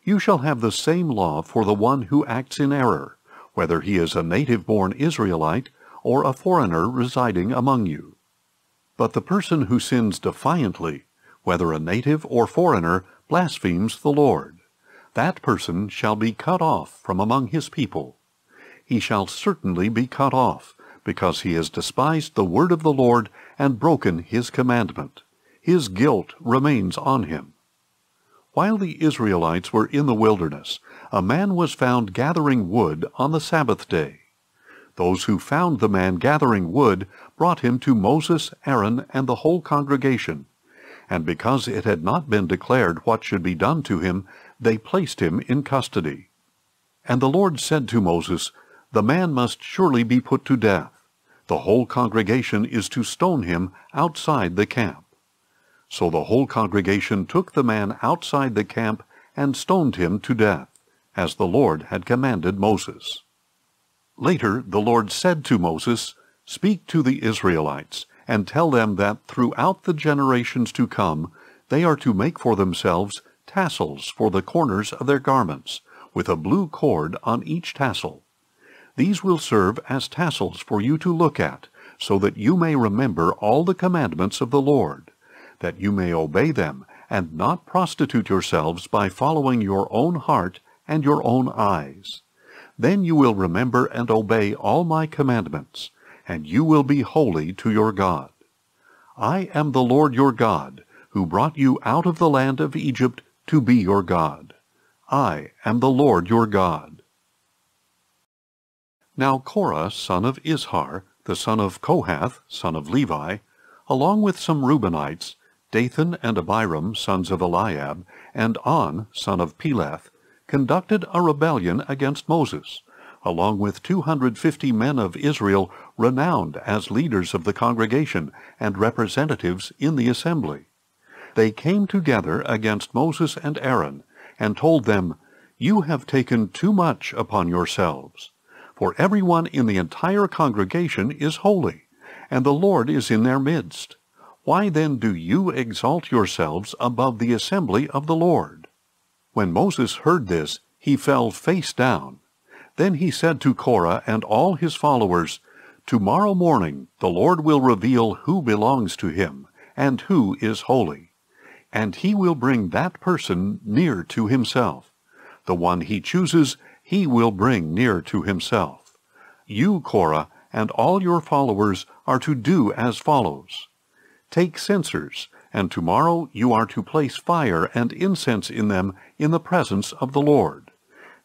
S1: You shall have the same law for the one who acts in error, whether he is a native-born Israelite or a foreigner residing among you. But the person who sins defiantly, whether a native or foreigner, blasphemes the Lord. That person shall be cut off from among his people. He shall certainly be cut off, because he has despised the word of the Lord and broken his commandment. His guilt remains on him. While the Israelites were in the wilderness, a man was found gathering wood on the Sabbath day. Those who found the man gathering wood brought him to Moses, Aaron, and the whole congregation. And because it had not been declared what should be done to him, they placed him in custody. And the Lord said to Moses, "The man must surely be put to death. The whole congregation is to stone him outside the camp." So the whole congregation took the man outside the camp and stoned him to death, as the Lord had commanded Moses. Later the Lord said to Moses, "Speak to the Israelites, and tell them that throughout the generations to come they are to make for themselves tassels for the corners of their garments, with a blue cord on each tassel. These will serve as tassels for you to look at, so that you may remember all the commandments of the Lord, that you may obey them, and not prostitute yourselves by following your own heart and your own eyes. Then you will remember and obey all my commandments, and you will be holy to your God. I am the Lord your God, who brought you out of the land of Egypt to be your God. I am the Lord your God." Now Korah, son of Izhar, the son of Kohath, son of Levi, along with some Reubenites, Dathan and Abiram, sons of Eliab, and On, son of Peleth, conducted a rebellion against Moses, along with 250 men of Israel renowned as leaders of the congregation and representatives in the assembly. They came together against Moses and Aaron, and told them, "You have taken too much upon yourselves. For everyone in the entire congregation is holy, and the Lord is in their midst. Why then do you exalt yourselves above the assembly of the Lord?" When Moses heard this, he fell face down. Then he said to Korah and all his followers, Tomorrow morning the Lord will reveal who belongs to him, and who is holy. And he will bring that person near to himself. The one he chooses, he will bring near to himself. You, Korah, and all your followers are to do as follows. Take censers, and tomorrow you are to place fire and incense in them in the presence of the Lord.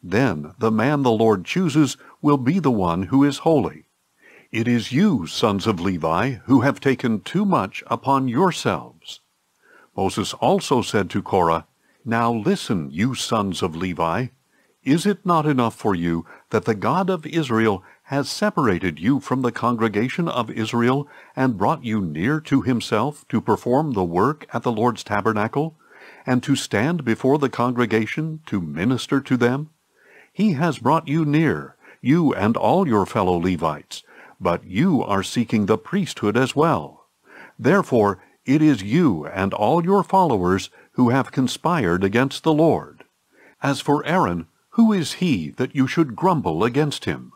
S1: Then the man the Lord chooses will be the one who is holy. It is you, sons of Levi, who have taken too much upon yourselves. Moses also said to Korah, Now listen, you sons of Levi. Is it not enough for you that the God of Israel has separated you from the congregation of Israel and brought you near to himself to perform the work at the Lord's tabernacle, and to stand before the congregation to minister to them? He has brought you near, you and all your fellow Levites, but you are seeking the priesthood as well. Therefore it is you and all your followers who have conspired against the Lord. As for Aaron, who is he that you should grumble against him?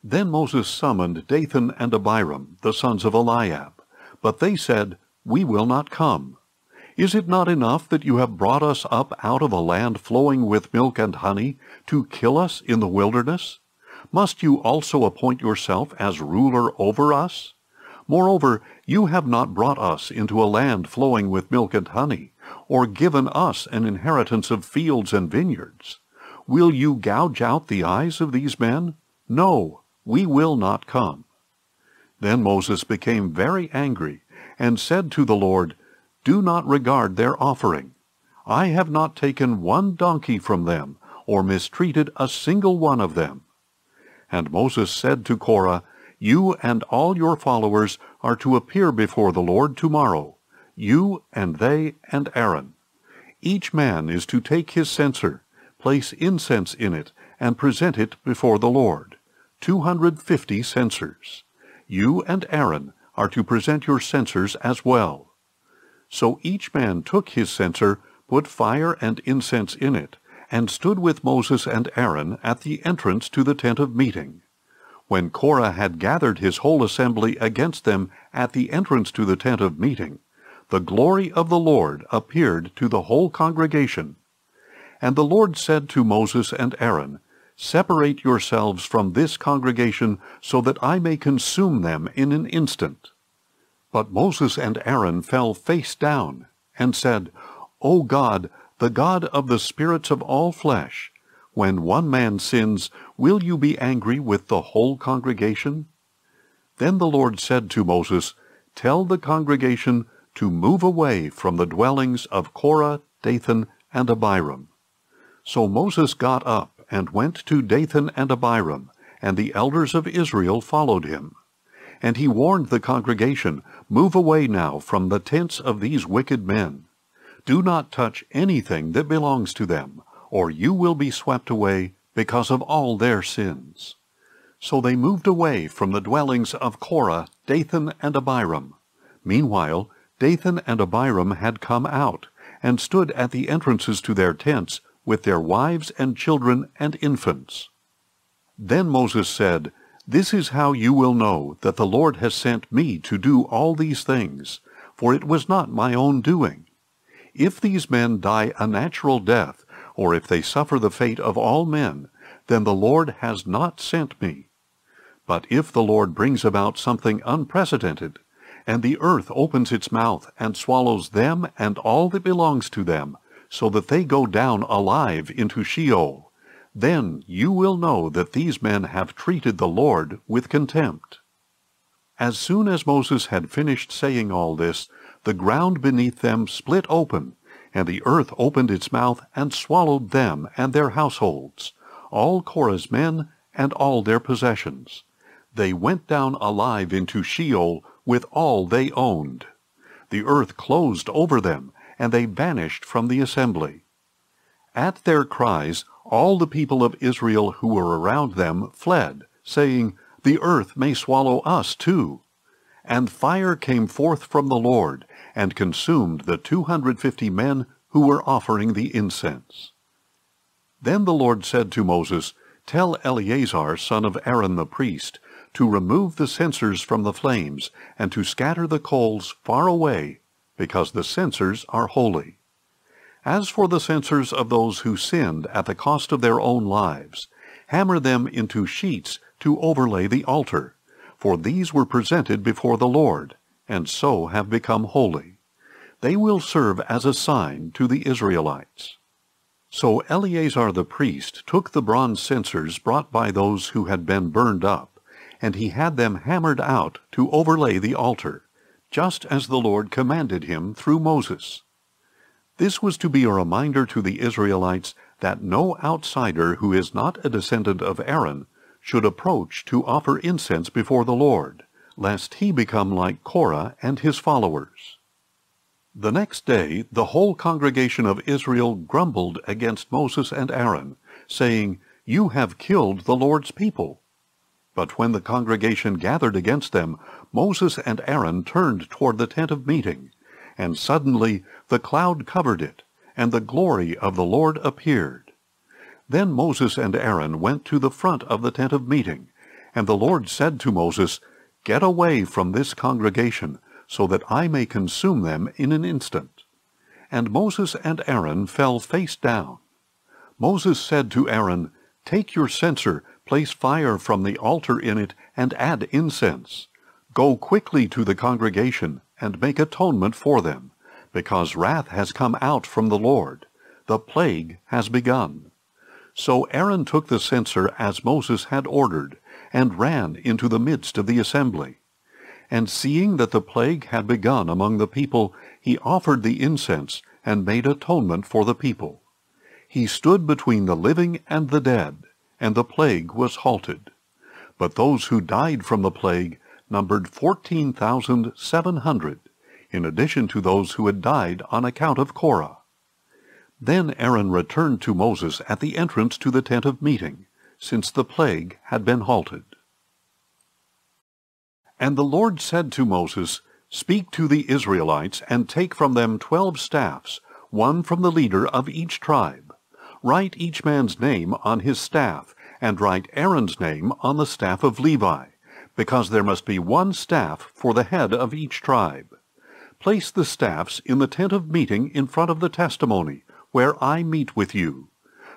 S1: Then Moses summoned Dathan and Abiram, the sons of Eliab. But they said, We will not come. Is it not enough that you have brought us up out of a land flowing with milk and honey, to kill us in the wilderness? Must you also appoint yourself as ruler over us? Moreover, you have not brought us into a land flowing with milk and honey, or given us an inheritance of fields and vineyards. Will you gouge out the eyes of these men? No, we will not come. Then Moses became very angry, and said to the Lord, Do not regard their offering. I have not taken one donkey from them, or mistreated a single one of them. And Moses said to Korah, You and all your followers are to appear before the Lord tomorrow, you and they and Aaron. Each man is to take his censer, place incense in it, and present it before the Lord, 250 censers. You and Aaron are to present your censers as well. So each man took his censer, put fire and incense in it, and stood with Moses and Aaron at the entrance to the tent of meeting. When Korah had gathered his whole assembly against them at the entrance to the tent of meeting, the glory of the Lord appeared to the whole congregation. And the Lord said to Moses and Aaron, Separate yourselves from this congregation, so that I may consume them in an instant. But Moses and Aaron fell face down, and said, O God, the God of the spirits of all flesh, when one man sins, will you be angry with the whole congregation? Then the Lord said to Moses, Tell the congregation to move away from the dwellings of Korah, Dathan, and Abiram. So Moses got up and went to Dathan and Abiram, and the elders of Israel followed him. And he warned the congregation, Move away now from the tents of these wicked men. Do not touch anything that belongs to them, or you will be swept away because of all their sins. So they moved away from the dwellings of Korah, Dathan, and Abiram. Meanwhile, Dathan and Abiram had come out, and stood at the entrances to their tents, with their wives and children and infants. Then Moses said, This is how you will know that the Lord has sent me to do all these things, for it was not my own doing. If these men die a natural death, or if they suffer the fate of all men, then the Lord has not sent me. But if the Lord brings about something unprecedented, and the earth opens its mouth and swallows them and all that belongs to them, so that they go down alive into Sheol, then you will know that these men have treated the Lord with contempt. As soon as Moses had finished saying all this, the ground beneath them split open, and the earth opened its mouth and swallowed them and their households, all Korah's men and all their possessions. They went down alive into Sheol with all they owned. The earth closed over them, and they vanished from the assembly. At their cries, all the people of Israel who were around them fled, saying, The earth may swallow us too. And fire came forth from the Lord, and consumed the 250 men who were offering the incense. Then the Lord said to Moses, Tell Eleazar, son of Aaron the priest, to remove the censers from the flames, and to scatter the coals far away, because the censers are holy. As for the censers of those who sinned at the cost of their own lives, hammer them into sheets to overlay the altar, for these were presented before the Lord, and so have become holy. They will serve as a sign to the Israelites. So Eleazar the priest took the bronze censers brought by those who had been burned up, and he had them hammered out to overlay the altar, just as the Lord commanded him through Moses. This was to be a reminder to the Israelites that no outsider who is not a descendant of Aaron should approach to offer incense before the Lord, lest he become like Korah and his followers. The next day the whole congregation of Israel grumbled against Moses and Aaron, saying, "You have killed the Lord's people." But when the congregation gathered against them, Moses and Aaron turned toward the tent of meeting, and suddenly the cloud covered it, and the glory of the Lord appeared. Then Moses and Aaron went to the front of the tent of meeting, and the Lord said to Moses, "Get away from this congregation, so that I may consume them in an instant." And Moses and Aaron fell face down. Moses said to Aaron, "Take your censer, place fire from the altar in it, and add incense. Go quickly to the congregation, and make atonement for them, because wrath has come out from the Lord. The plague has begun." So Aaron took the censer as Moses had ordered, and ran into the midst of the assembly. And seeing that the plague had begun among the people, he offered the incense, and made atonement for the people. He stood between the living and the dead, and the plague was halted. But those who died from the plague numbered 14,700, in addition to those who had died on account of Korah. Then Aaron returned to Moses at the entrance to the tent of meeting, since the plague had been halted. And the Lord said to Moses, "Speak to the Israelites, and take from them 12 staffs, one from the leader of each tribe. Write each man's name on his staff, and write Aaron's name on the staff of Levi, because there must be one staff for the head of each tribe. Place the staffs in the tent of meeting in front of the testimony, where I meet with you.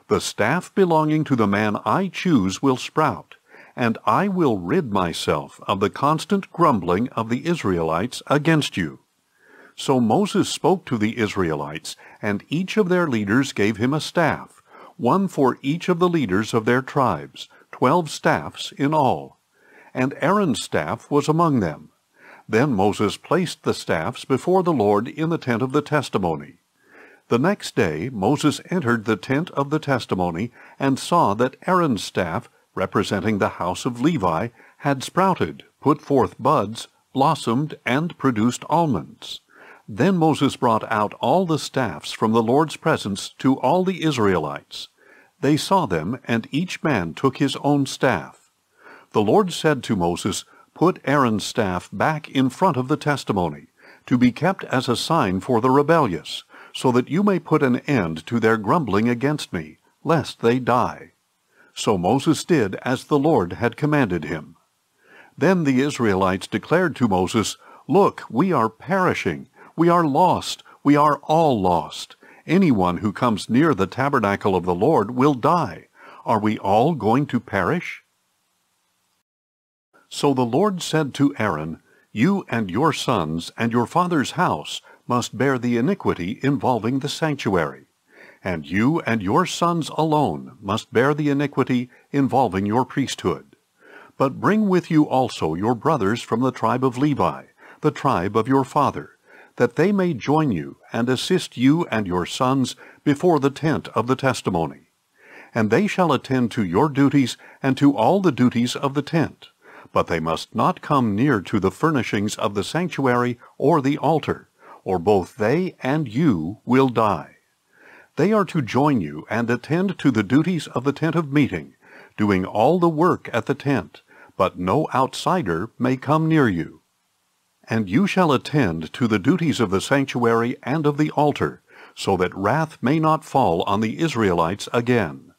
S1: The staff belonging to the man I choose will sprout, and I will rid myself of the constant grumbling of the Israelites against you." So Moses spoke to the Israelites, and each of their leaders gave him a staff, one for each of the leaders of their tribes, 12 staffs in all. And Aaron's staff was among them. Then Moses placed the staffs before the Lord in the tent of the testimony. The next day Moses entered the tent of the testimony, and saw that Aaron's staff, representing the house of Levi, had sprouted, put forth buds, blossomed, and produced almonds. Then Moses brought out all the staffs from the Lord's presence to all the Israelites. They saw them, and each man took his own staff. The Lord said to Moses, "Put Aaron's staff back in front of the testimony, to be kept as a sign for the rebellious, so that you may put an end to their grumbling against me, lest they die." So Moses did as the Lord had commanded him. Then the Israelites declared to Moses, "Look, we are perishing. We are lost. We are all lost. Anyone who comes near the tabernacle of the Lord will die. Are we all going to perish?" So the Lord said to Aaron, "You and your sons and your father's house must bear the iniquity involving the sanctuary, and you and your sons alone must bear the iniquity involving your priesthood. But bring with you also your brothers from the tribe of Levi, the tribe of your father, that they may join you and assist you and your sons before the tent of the testimony. And they shall attend to your duties and to all the duties of the tent, but they must not come near to the furnishings of the sanctuary or the altar, or both they and you will die. They are to join you and attend to the duties of the tent of meeting, doing all the work at the tent, but no outsider may come near you. And you shall attend to the duties of the sanctuary and of the altar, so that wrath may not fall on the Israelites again.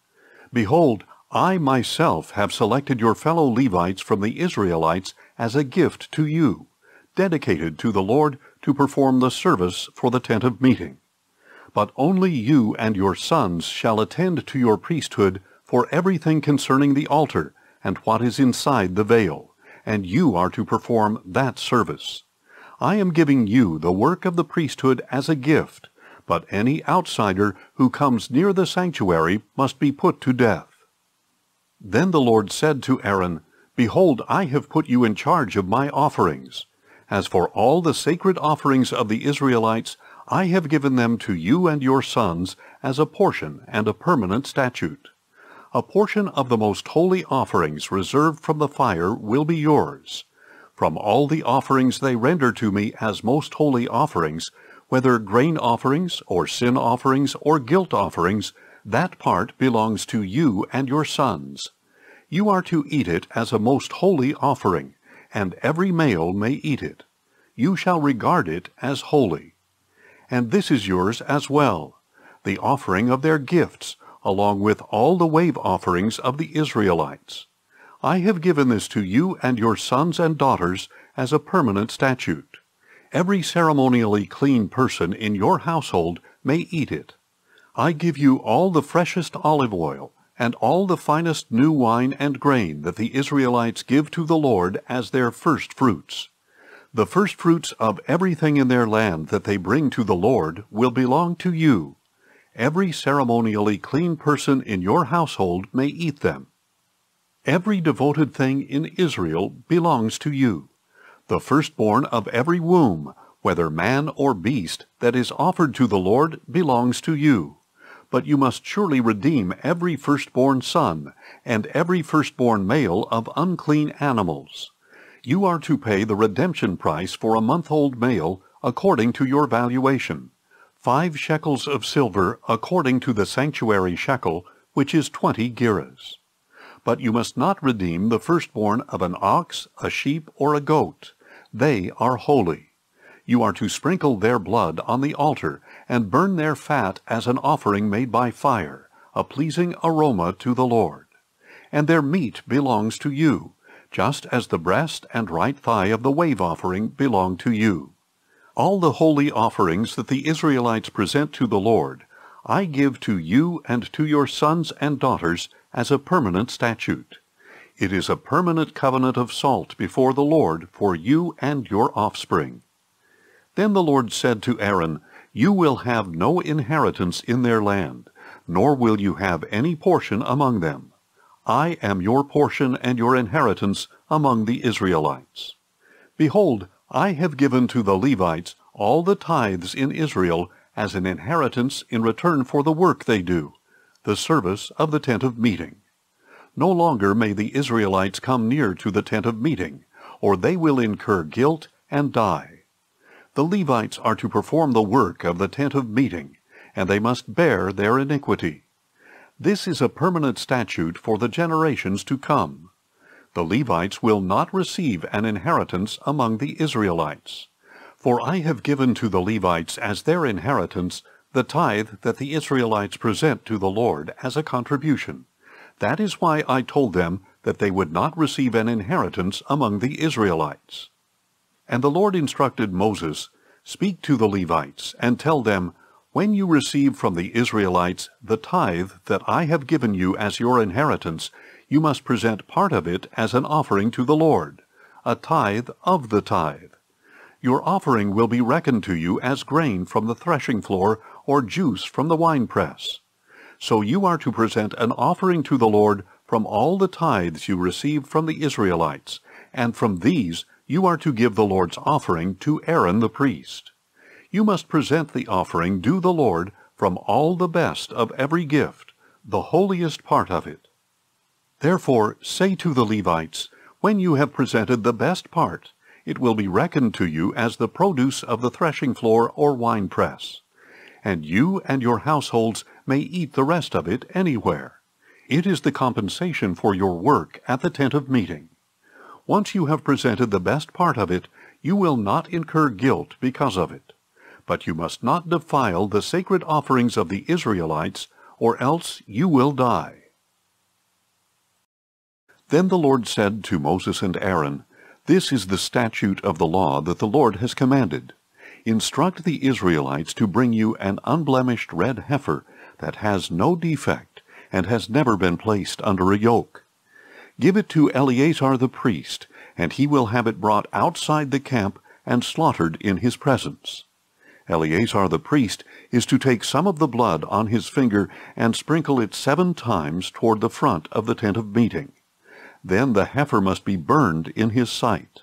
S1: Behold, I myself have selected your fellow Levites from the Israelites as a gift to you, dedicated to the Lord to perform the service for the tent of meeting. But only you and your sons shall attend to your priesthood for everything concerning the altar and what is inside the veil, and you are to perform that service. I am giving you the work of the priesthood as a gift, but any outsider who comes near the sanctuary must be put to death." Then the Lord said to Aaron, "Behold, I have put you in charge of my offerings. As for all the sacred offerings of the Israelites, I have given them to you and your sons as a portion and a permanent statute. A portion of the most holy offerings reserved from the fire will be yours. From all the offerings they render to me as most holy offerings, whether grain offerings or sin offerings or guilt offerings, that part belongs to you and your sons. You are to eat it as a most holy offering, and every male may eat it. You shall regard it as holy. And this is yours as well, the offering of their gifts, along with all the wave offerings of the Israelites. I have given this to you and your sons and daughters as a permanent statute. Every ceremonially clean person in your household may eat it. I give you all the freshest olive oil, and all the finest new wine and grain that the Israelites give to the Lord as their first fruits. The first fruits of everything in their land that they bring to the Lord will belong to you. Every ceremonially clean person in your household may eat them. Every devoted thing in Israel belongs to you. The firstborn of every womb, whether man or beast, that is offered to the Lord belongs to you. But you must surely redeem every firstborn son, and every firstborn male of unclean animals. You are to pay the redemption price for a month-old male according to your valuation, 5 shekels of silver according to the sanctuary shekel, which is 20 gerahs. But you must not redeem the firstborn of an ox, a sheep, or a goat. They are holy. You are to sprinkle their blood on the altar, and burn their fat as an offering made by fire, a pleasing aroma to the Lord. And their meat belongs to you, just as the breast and right thigh of the wave offering belong to you. All the holy offerings that the Israelites present to the Lord, I give to you and to your sons and daughters as a permanent statute. It is a permanent covenant of salt before the Lord for you and your offspring." Then the Lord said to Aaron, "You will have no inheritance in their land, nor will you have any portion among them. I am your portion and your inheritance among the Israelites. Behold, I have given to the Levites all the tithes in Israel as an inheritance in return for the work they do, the service of the tent of meeting. No longer may the Israelites come near to the tent of meeting, or they will incur guilt and die. The Levites are to perform the work of the tent of meeting, and they must bear their iniquity. This is a permanent statute for the generations to come. The Levites will not receive an inheritance among the Israelites. For I have given to the Levites as their inheritance the tithe that the Israelites present to the Lord as a contribution. That is why I told them that they would not receive an inheritance among the Israelites." And the Lord instructed Moses, "Speak to the Levites, and tell them, when you receive from the Israelites the tithe that I have given you as your inheritance, you must present part of it as an offering to the Lord, a tithe of the tithe. Your offering will be reckoned to you as grain from the threshing floor or juice from the winepress. So you are to present an offering to the Lord from all the tithes you received from the Israelites, and from these you are to give the Lord's offering to Aaron the priest. You must present the offering due the Lord from all the best of every gift, the holiest part of it. Therefore say to the Levites, when you have presented the best part, it will be reckoned to you as the produce of the threshing floor or winepress. And you and your households may eat the rest of it anywhere. It is the compensation for your work at the tent of meeting. Once you have presented the best part of it, you will not incur guilt because of it. But you must not defile the sacred offerings of the Israelites, or else you will die. Then the Lord said to Moses and Aaron, "This is the statute of the law that the Lord has commanded. Instruct the Israelites to bring you an unblemished red heifer that has no defect and has never been placed under a yoke. Give it to Eleazar the priest, and he will have it brought outside the camp and slaughtered in his presence. Eleazar the priest is to take some of the blood on his finger and sprinkle it 7 times toward the front of the tent of meeting. Then the heifer must be burned in his sight.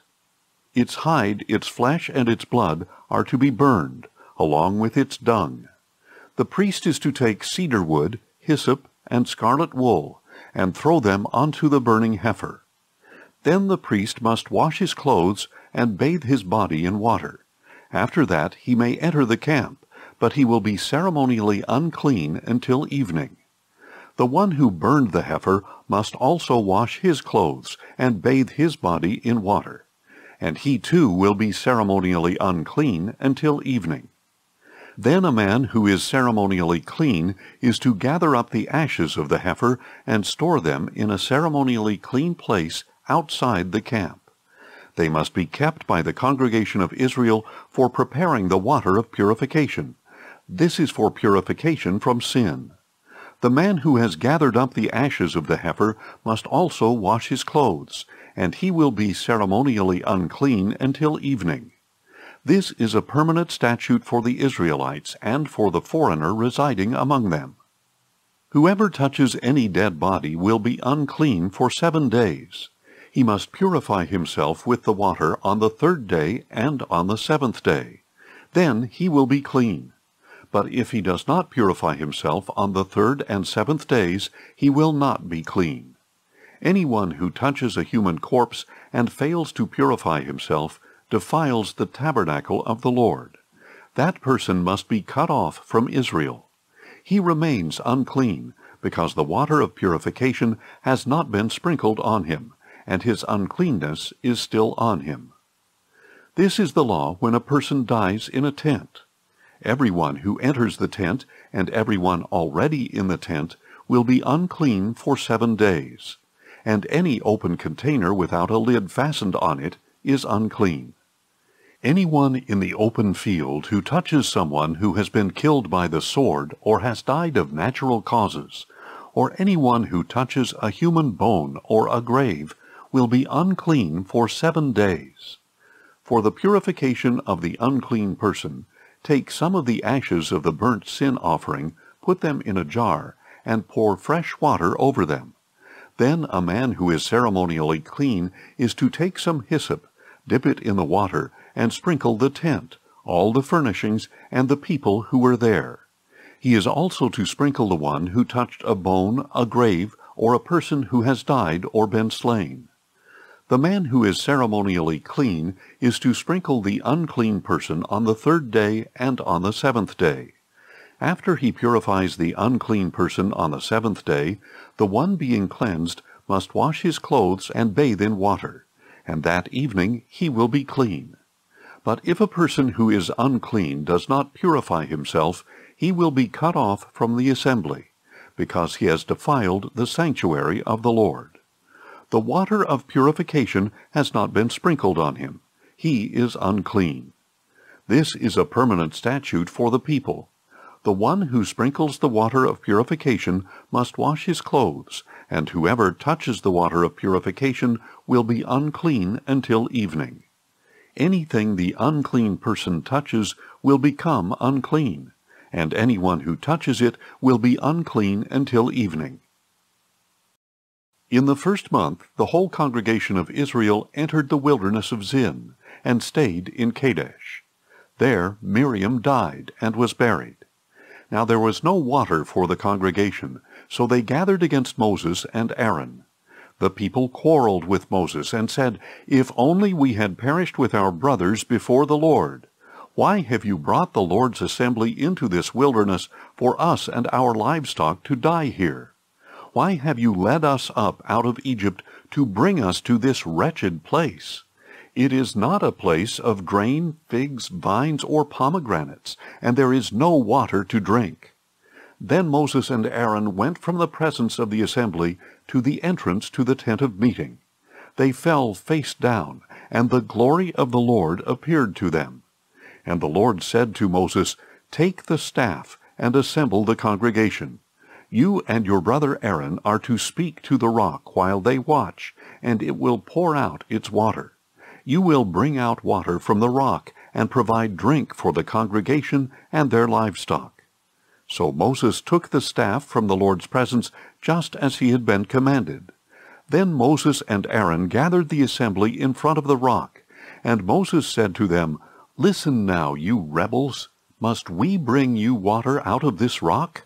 S1: Its hide, its flesh, and its blood are to be burned, along with its dung. The priest is to take cedar wood, hyssop, and scarlet wool, and throw them onto the burning heifer. Then the priest must wash his clothes and bathe his body in water. After that he may enter the camp, but he will be ceremonially unclean until evening. The one who burned the heifer must also wash his clothes and bathe his body in water, and he too will be ceremonially unclean until evening. Then a man who is ceremonially clean is to gather up the ashes of the heifer and store them in a ceremonially clean place outside the camp. They must be kept by the congregation of Israel for preparing the water of purification. This is for purification from sin. The man who has gathered up the ashes of the heifer must also wash his clothes, and he will be ceremonially unclean until evening. This is a permanent statute for the Israelites and for the foreigner residing among them. Whoever touches any dead body will be unclean for 7 days. He must purify himself with the water on the 3rd day and on the 7th day. Then he will be clean. But if he does not purify himself on the 3rd and 7th days, he will not be clean. Anyone who touches a human corpse and fails to purify himself defiles the tabernacle of the Lord. That person must be cut off from Israel. He remains unclean, because the water of purification has not been sprinkled on him, and his uncleanness is still on him. This is the law when a person dies in a tent. Everyone who enters the tent, and everyone already in the tent, will be unclean for 7 days, and any open container without a lid fastened on it is unclean. Anyone in the open field who touches someone who has been killed by the sword or has died of natural causes, or anyone who touches a human bone or a grave, will be unclean for 7 days. For the purification of the unclean person, take some of the ashes of the burnt sin offering, put them in a jar, and pour fresh water over them. Then a man who is ceremonially clean is to take some hyssop, dip it in the water, and sprinkle the tent, all the furnishings, and the people who were there. He is also to sprinkle the one who touched a bone, a grave, or a person who has died or been slain. The man who is ceremonially clean is to sprinkle the unclean person on the 3rd day and on the 7th day. After he purifies the unclean person on the 7th day, the one being cleansed must wash his clothes and bathe in water, and that evening he will be clean. But if a person who is unclean does not purify himself, he will be cut off from the assembly, because he has defiled the sanctuary of the Lord. The water of purification has not been sprinkled on him. He is unclean. This is a permanent statute for the people. The one who sprinkles the water of purification must wash his clothes, and whoever touches the water of purification will be unclean until evening. Anything the unclean person touches will become unclean, and anyone who touches it will be unclean until evening. In the 1st month, the whole congregation of Israel entered the wilderness of Zin, and stayed in Kadesh. There Miriam died and was buried. Now there was no water for the congregation, so they gathered against Moses and Aaron. The people quarreled with Moses and said, "If only we had perished with our brothers before the Lord! Why have you brought the Lord's assembly into this wilderness for us and our livestock to die here? Why have you led us up out of Egypt to bring us to this wretched place? It is not a place of grain, figs, vines, or pomegranates, and there is no water to drink." Then Moses and Aaron went from the presence of the assembly to the entrance to the tent of meeting. They fell face down, and the glory of the Lord appeared to them. And the Lord said to Moses, "Take the staff, and assemble the congregation. You and your brother Aaron are to speak to the rock while they watch, and it will pour out its water. You will bring out water from the rock, and provide drink for the congregation and their livestock." So Moses took the staff from the Lord's presence, just as he had been commanded. Then Moses and Aaron gathered the assembly in front of the rock, and Moses said to them, "Listen now, you rebels. Must we bring you water out of this rock?"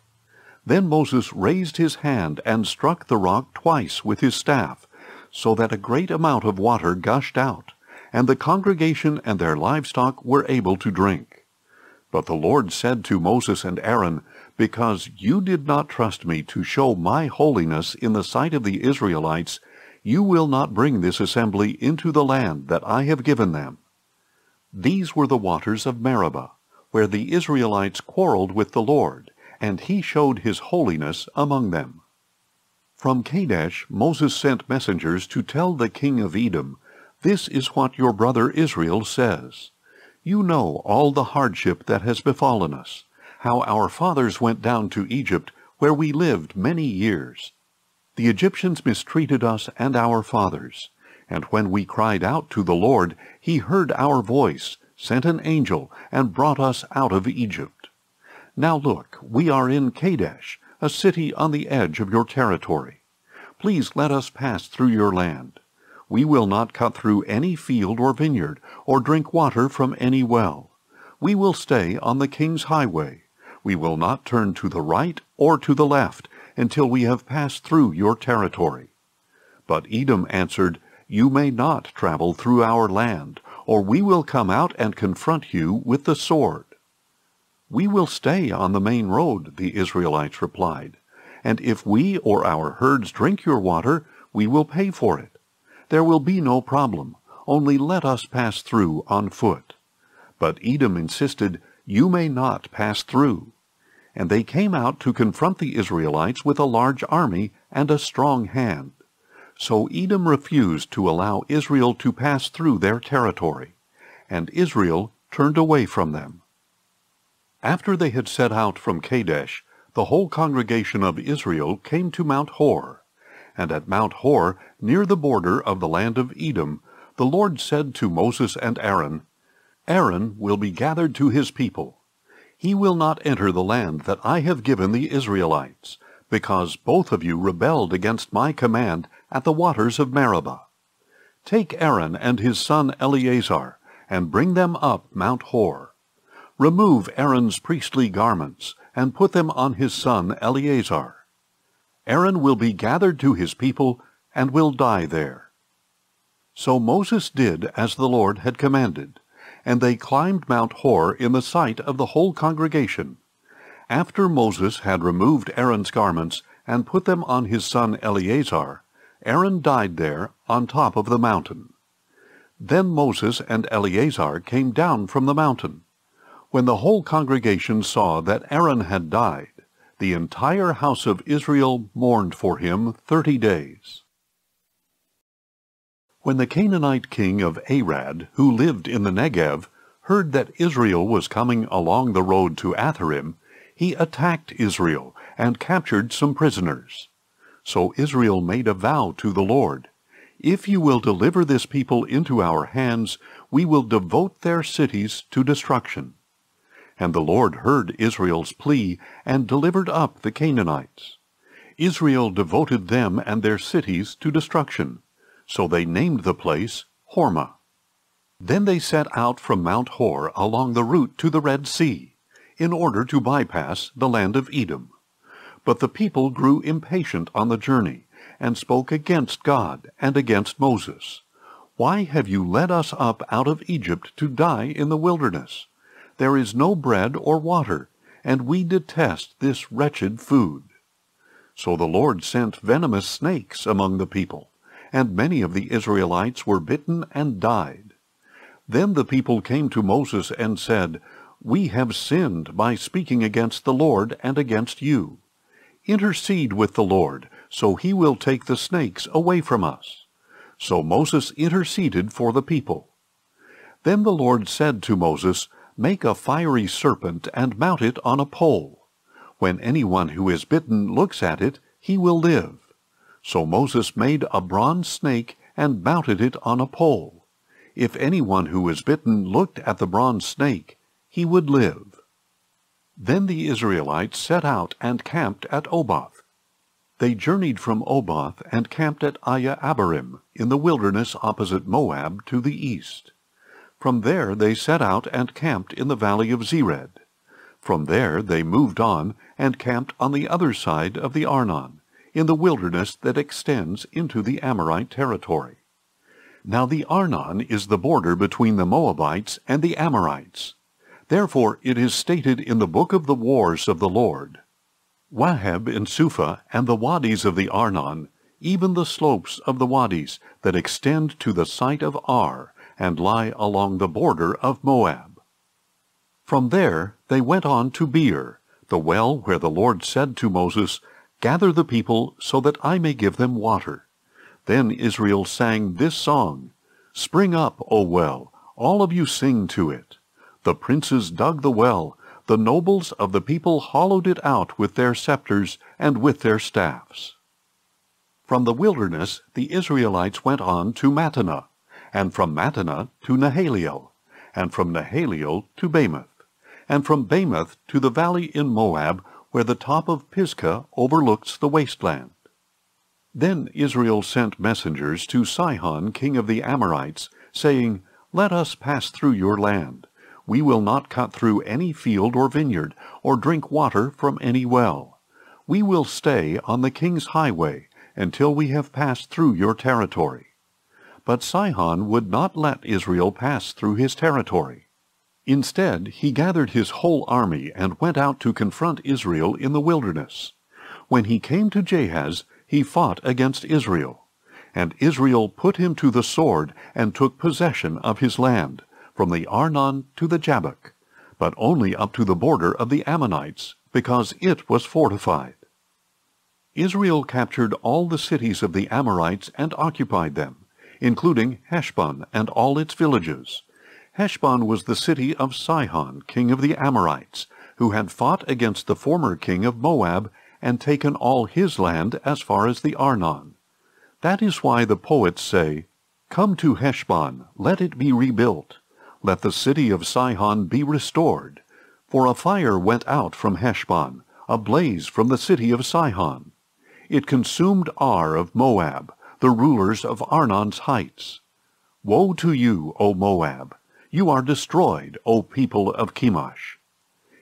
S1: Then Moses raised his hand and struck the rock twice with his staff, so that a great amount of water gushed out, and the congregation and their livestock were able to drink. But the Lord said to Moses and Aaron, "Because you did not trust me to show my holiness in the sight of the Israelites, you will not bring this assembly into the land that I have given them." These were the waters of Meribah, where the Israelites quarreled with the Lord, and he showed his holiness among them. From Kadesh Moses sent messengers to tell the king of Edom, "This is what your brother Israel says. You know all the hardship that has befallen us, how our fathers went down to Egypt, where we lived many years. The Egyptians mistreated us and our fathers, and when we cried out to the Lord, he heard our voice, sent an angel, and brought us out of Egypt. Now look, we are in Kadesh, a city on the edge of your territory. Please let us pass through your land. We will not cut through any field or vineyard, or drink water from any well. We will stay on the king's highway. We will not turn to the right or to the left until we have passed through your territory." But Edom answered, "You may not travel through our land, or we will come out and confront you with the sword." "We will stay on the main road," the Israelites replied, "and if we or our herds drink your water, we will pay for it. There will be no problem, only let us pass through on foot." But Edom insisted, "You may not pass through." And they came out to confront the Israelites with a large army and a strong hand. So Edom refused to allow Israel to pass through their territory, and Israel turned away from them. After they had set out from Kadesh, the whole congregation of Israel came to Mount Hor. And at Mount Hor, near the border of the land of Edom, the Lord said to Moses and Aaron, "Aaron will be gathered to his people. He will not enter the land that I have given the Israelites, because both of you rebelled against my command at the waters of Meribah. Take Aaron and his son Eleazar, and bring them up Mount Hor. Remove Aaron's priestly garments, and put them on his son Eleazar. Aaron will be gathered to his people, and will die there." So Moses did as the Lord had commanded, and they climbed Mount Hor in the sight of the whole congregation. After Moses had removed Aaron's garments and put them on his son Eleazar, Aaron died there on top of the mountain. Then Moses and Eleazar came down from the mountain. When the whole congregation saw that Aaron had died, the entire house of Israel mourned for him 30 days. When the Canaanite king of Arad, who lived in the Negev, heard that Israel was coming along the road to Atharim, he attacked Israel and captured some prisoners. So Israel made a vow to the Lord, "If you will deliver this people into our hands, we will devote their cities to destruction." And the Lord heard Israel's plea and delivered up the Canaanites. Israel devoted them and their cities to destruction, so they named the place Hormah. Then they set out from Mount Hor along the route to the Red Sea, in order to bypass the land of Edom. But the people grew impatient on the journey, and spoke against God and against Moses. "Why have you led us up out of Egypt to die in the wilderness? There is no bread or water, and we detest this wretched food." So the Lord sent venomous snakes among the people, and many of the Israelites were bitten and died. Then the people came to Moses and said, "We have sinned by speaking against the Lord and against you. Intercede with the Lord, so he will take the snakes away from us." So Moses interceded for the people. Then the Lord said to Moses, "Make a fiery serpent and mount it on a pole. When anyone who is bitten looks at it, he will live." So Moses made a bronze snake and mounted it on a pole. If anyone who was bitten looked at the bronze snake, he would live. Then the Israelites set out and camped at Oboth. They journeyed from Oboth and camped at Iye-Abarim, in the wilderness opposite Moab to the east. From there they set out and camped in the valley of Zered. From there they moved on and camped on the other side of the Arnon, in the wilderness that extends into the Amorite territory. Now the Arnon is the border between the Moabites and the Amorites. Therefore it is stated in the book of the wars of the Lord, "Waheb and Suphah and the wadis of the Arnon, even the slopes of the wadis that extend to the site of Ar, and lie along the border of Moab." From there they went on to Beer, the well where the Lord said to Moses, "Gather the people so that I may give them water." Then Israel sang this song, "Spring up, O well, all of you sing to it. The princes dug the well, the nobles of the people hollowed it out with their scepters and with their staffs." From the wilderness the Israelites went on to Mattanah, and from Mattanah to Nahaliel, and from Nahaliel to Bamoth, and from Bamoth to the valley in Moab, where the top of Pisgah overlooks the wasteland. Then Israel sent messengers to Sihon, king of the Amorites, saying, "Let us pass through your land. We will not cut through any field or vineyard, or drink water from any well. We will stay on the king's highway until we have passed through your territory." But Sihon would not let Israel pass through his territory. Instead, he gathered his whole army and went out to confront Israel in the wilderness. When he came to Jahaz, he fought against Israel. And Israel put him to the sword and took possession of his land, from the Arnon to the Jabbok, but only up to the border of the Ammonites, because it was fortified. Israel captured all the cities of the Amorites and occupied them, including Heshbon and all its villages. Heshbon was the city of Sihon, king of the Amorites, who had fought against the former king of Moab and taken all his land as far as the Arnon. That is why the poets say, "Come to Heshbon, let it be rebuilt. Let the city of Sihon be restored. For a fire went out from Heshbon, a blaze from the city of Sihon. It consumed Ar of Moab, the rulers of Arnon's heights. Woe to you, O Moab! You are destroyed, O people of Chemosh.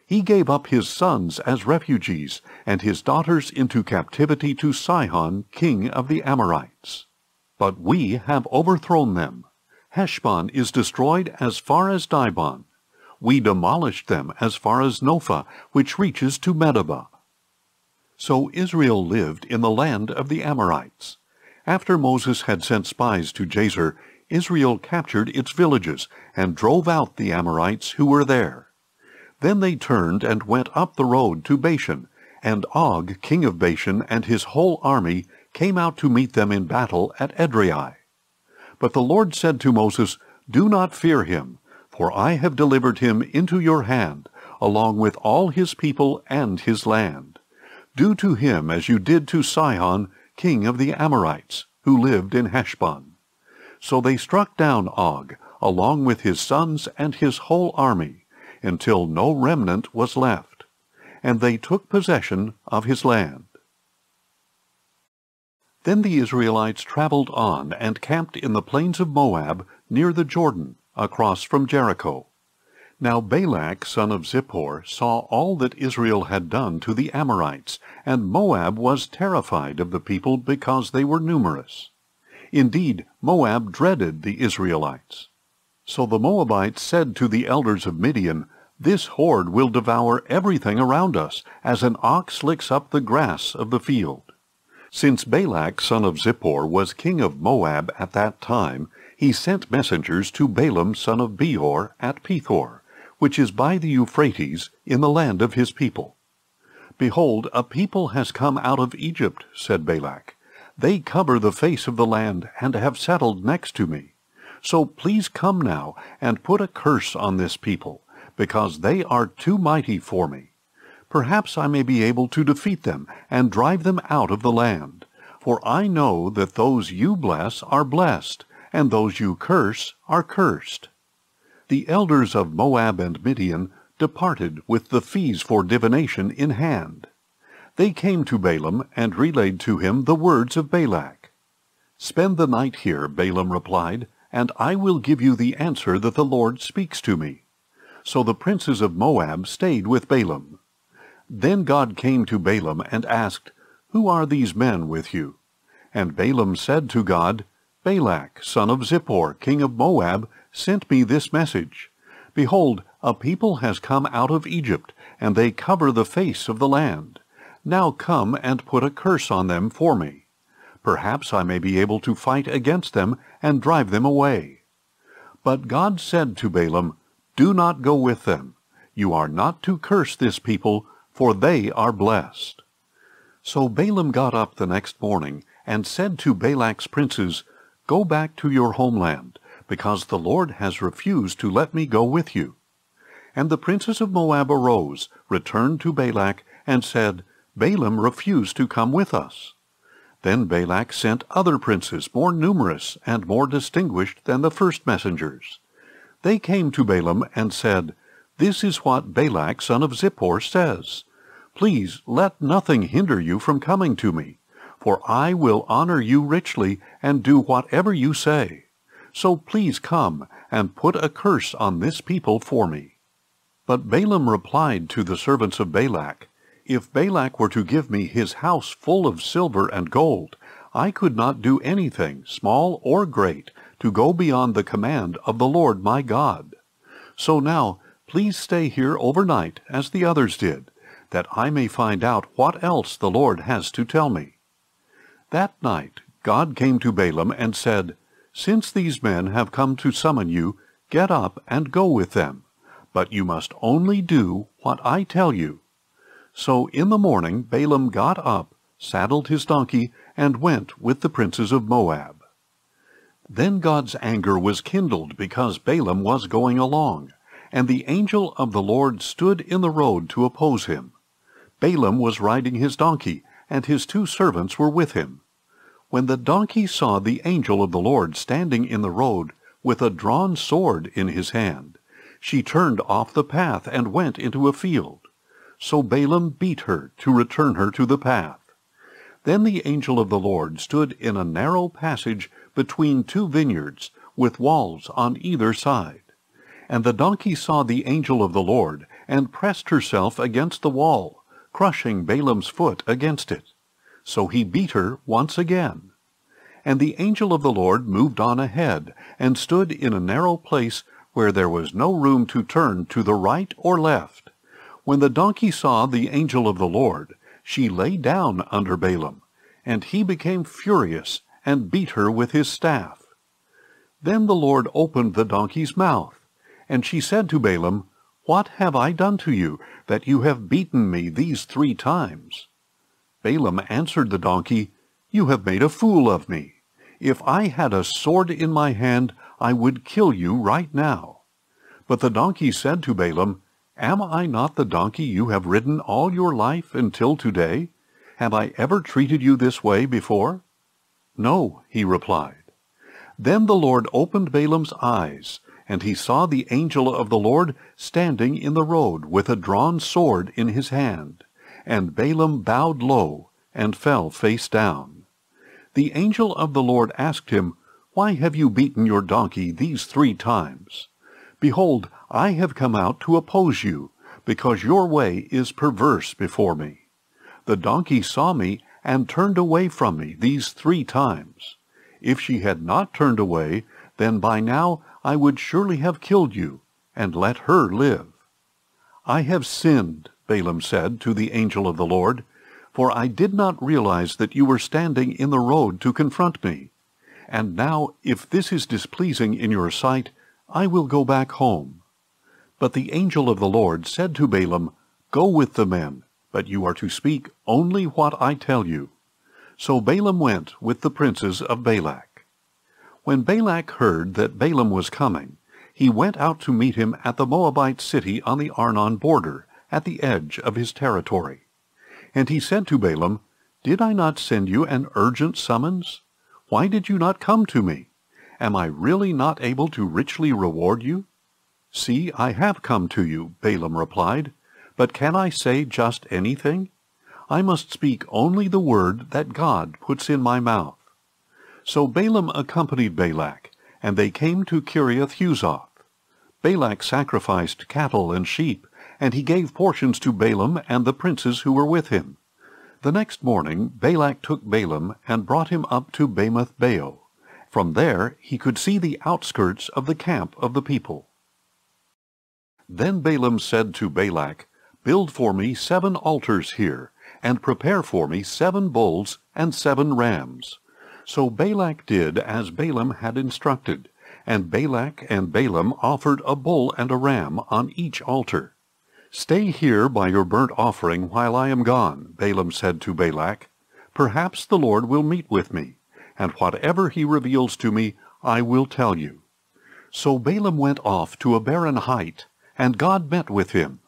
S1: He gave up his sons as refugees, and his daughters into captivity to Sihon, king of the Amorites. But we have overthrown them. Heshbon is destroyed as far as Dibon. We demolished them as far as Nophah, which reaches to Medeba." So Israel lived in the land of the Amorites. After Moses had sent spies to Jazer, Israel captured its villages and drove out the Amorites who were there. Then they turned and went up the road to Bashan, and Og, king of Bashan, and his whole army came out to meet them in battle at Edrei. But the Lord said to Moses, "Do not fear him, for I have delivered him into your hand, along with all his people and his land. Do to him as you did to Sihon, king of the Amorites, who lived in Heshbon." So they struck down Og, along with his sons and his whole army, until no remnant was left, and they took possession of his land. Then the Israelites traveled on and camped in the plains of Moab near the Jordan, across from Jericho. Now Balak son of Zippor saw all that Israel had done to the Amorites, and Moab was terrified of the people because they were numerous. Indeed, Moab dreaded the Israelites. So the Moabites said to the elders of Midian, "This horde will devour everything around us, as an ox licks up the grass of the field." Since Balak son of Zippor was king of Moab at that time, he sent messengers to Balaam son of Beor at Pethor, which is by the Euphrates, in the land of his people. Behold, a people has come out of Egypt, said Balak. They cover the face of the land, and have settled next to me. So please come now, and put a curse on this people, because they are too mighty for me. Perhaps I may be able to defeat them, and drive them out of the land. For I know that those you bless are blessed, and those you curse are cursed. The elders of Moab and Midian departed with the fees for divination in hand. They came to Balaam, and relayed to him the words of Balak. Spend the night here, Balaam replied, and I will give you the answer that the Lord speaks to me. So the princes of Moab stayed with Balaam. Then God came to Balaam and asked, Who are these men with you? And Balaam said to God, Balak, son of Zippor, king of Moab, sent me this message. Behold, a people has come out of Egypt, and they cover the face of the land. Now come and put a curse on them for me. Perhaps I may be able to fight against them and drive them away. But God said to Balaam, Do not go with them. You are not to curse this people, for they are blessed. So Balaam got up the next morning, and said to Balak's princes, Go back to your homeland, because the Lord has refused to let me go with you. And the princes of Moab arose, returned to Balak, and said, Balaam refused to come with us. Then Balak sent other princes, more numerous and more distinguished than the first messengers. They came to Balaam and said, This is what Balak son of Zippor says. Please let nothing hinder you from coming to me, for I will honor you richly and do whatever you say. So please come and put a curse on this people for me. But Balaam replied to the servants of Balak, If Balak were to give me his house full of silver and gold, I could not do anything, small or great, to go beyond the command of the Lord my God. So now, please stay here overnight, as the others did, that I may find out what else the Lord has to tell me. That night God came to Balaam and said, Since these men have come to summon you, get up and go with them. But you must only do what I tell you. So in the morning Balaam got up, saddled his donkey, and went with the princes of Moab. Then God's anger was kindled because Balaam was going along, and the angel of the Lord stood in the road to oppose him. Balaam was riding his donkey, and his 2 servants were with him. When the donkey saw the angel of the Lord standing in the road with a drawn sword in his hand, she turned off the path and went into a field. So Balaam beat her to return her to the path. Then the angel of the Lord stood in a narrow passage between 2 vineyards, with walls on either side. And the donkey saw the angel of the Lord, and pressed herself against the wall, crushing Balaam's foot against it. So he beat her once again. And the angel of the Lord moved on ahead, and stood in a narrow place where there was no room to turn to the right or left. When the donkey saw the angel of the Lord, she lay down under Balaam, and he became furious, and beat her with his staff. Then the Lord opened the donkey's mouth, and she said to Balaam, What have I done to you, that you have beaten me these 3 times? Balaam answered the donkey, You have made a fool of me. If I had a sword in my hand, I would kill you right now. But the donkey said to Balaam, Am I not the donkey you have ridden all your life until today? Have I ever treated you this way before? No, he replied. Then the Lord opened Balaam's eyes, and he saw the angel of the Lord standing in the road with a drawn sword in his hand. And Balaam bowed low and fell face down. The angel of the Lord asked him, Why have you beaten your donkey these 3 times? Behold, I have come out to oppose you, because your way is perverse before me. The donkey saw me and turned away from me these 3 times. If she had not turned away, then by now I would surely have killed you, and let her live. I have sinned, Balaam said to the angel of the Lord, for I did not realize that you were standing in the road to confront me. And now, if this is displeasing in your sight, I will go back home. But the angel of the Lord said to Balaam, Go with the men, but you are to speak only what I tell you. So Balaam went with the princes of Balak. When Balak heard that Balaam was coming, he went out to meet him at the Moabite city on the Arnon border, at the edge of his territory. And he said to Balaam, Did I not send you an urgent summons? Why did you not come to me? Am I really not able to richly reward you? See, I have come to you, Balaam replied. But can I say just anything? I must speak only the word that God puts in my mouth. So Balaam accompanied Balak, and they came to Kiriath-Huzoth. Balak sacrificed cattle and sheep, and he gave portions to Balaam and the princes who were with him. The next morning Balak took Balaam and brought him up to Bamoth-baal. From there he could see the outskirts of the camp of the people. Then Balaam said to Balak, Build for me 7 altars here, and prepare for me 7 bulls and 7 rams. So Balak did as Balaam had instructed, and Balak and Balaam offered a bull and a ram on each altar. Stay here by your burnt offering while I am gone, Balaam said to Balak. Perhaps the Lord will meet with me, and whatever he reveals to me I will tell you. So Balaam went off to a barren height, and God met with him.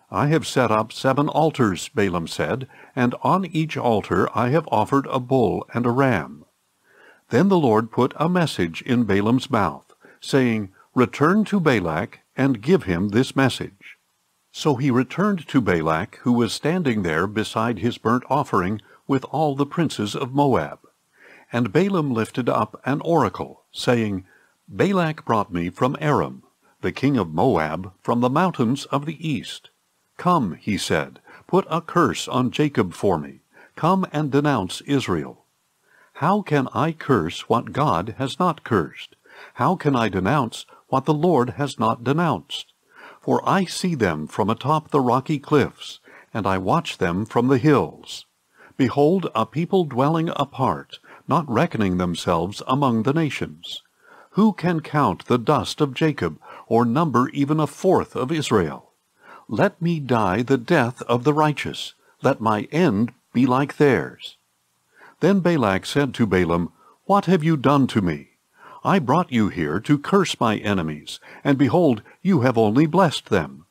S1: I have set up 7 altars, Balaam said, and on each altar I have offered a bull and a ram. Then the Lord put a message in Balaam's mouth, saying, Return to Balak, and give him this message. So he returned to Balak, who was standing there beside his burnt offering with all the princes of Moab. And Balaam lifted up an oracle, saying, Balak brought me from Aram, the king of Moab, from the mountains of the east. Come, he said, put a curse on Jacob for me. Come and denounce Israel. How can I curse what God has not cursed? How can I denounce what the Lord has not denounced? For I see them from atop the rocky cliffs, and I watch them from the hills. Behold, a people dwelling apart, not reckoning themselves among the nations. Who can count the dust of Jacob, or number even 1/4 of Israel? Let me die the death of the righteous. Let my end be like theirs. Then Balak said to Balaam, What have you done to me? I brought you here to curse my enemies, and behold, you have only blessed them.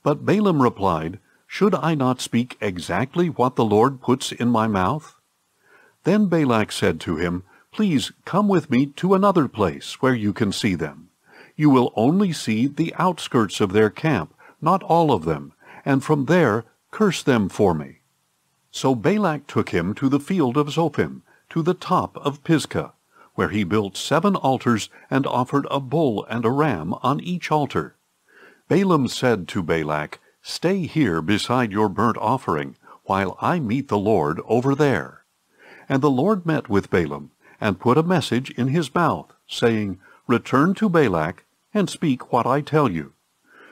S1: But Balaam replied, Should I not speak exactly what the Lord puts in my mouth? Then Balak said to him, Please come with me to another place where you can see them. You will only see the outskirts of their camp, not all of them, and from there curse them for me. So Balak took him to the field of Zophim, to the top of Pisgah, where he built 7 altars and offered a bull and a ram on each altar. Balaam said to Balak, Stay here beside your burnt offering, while I meet the Lord over there. And the Lord met with Balaam, and put a message in his mouth, saying, Return to Balak, and speak what I tell you.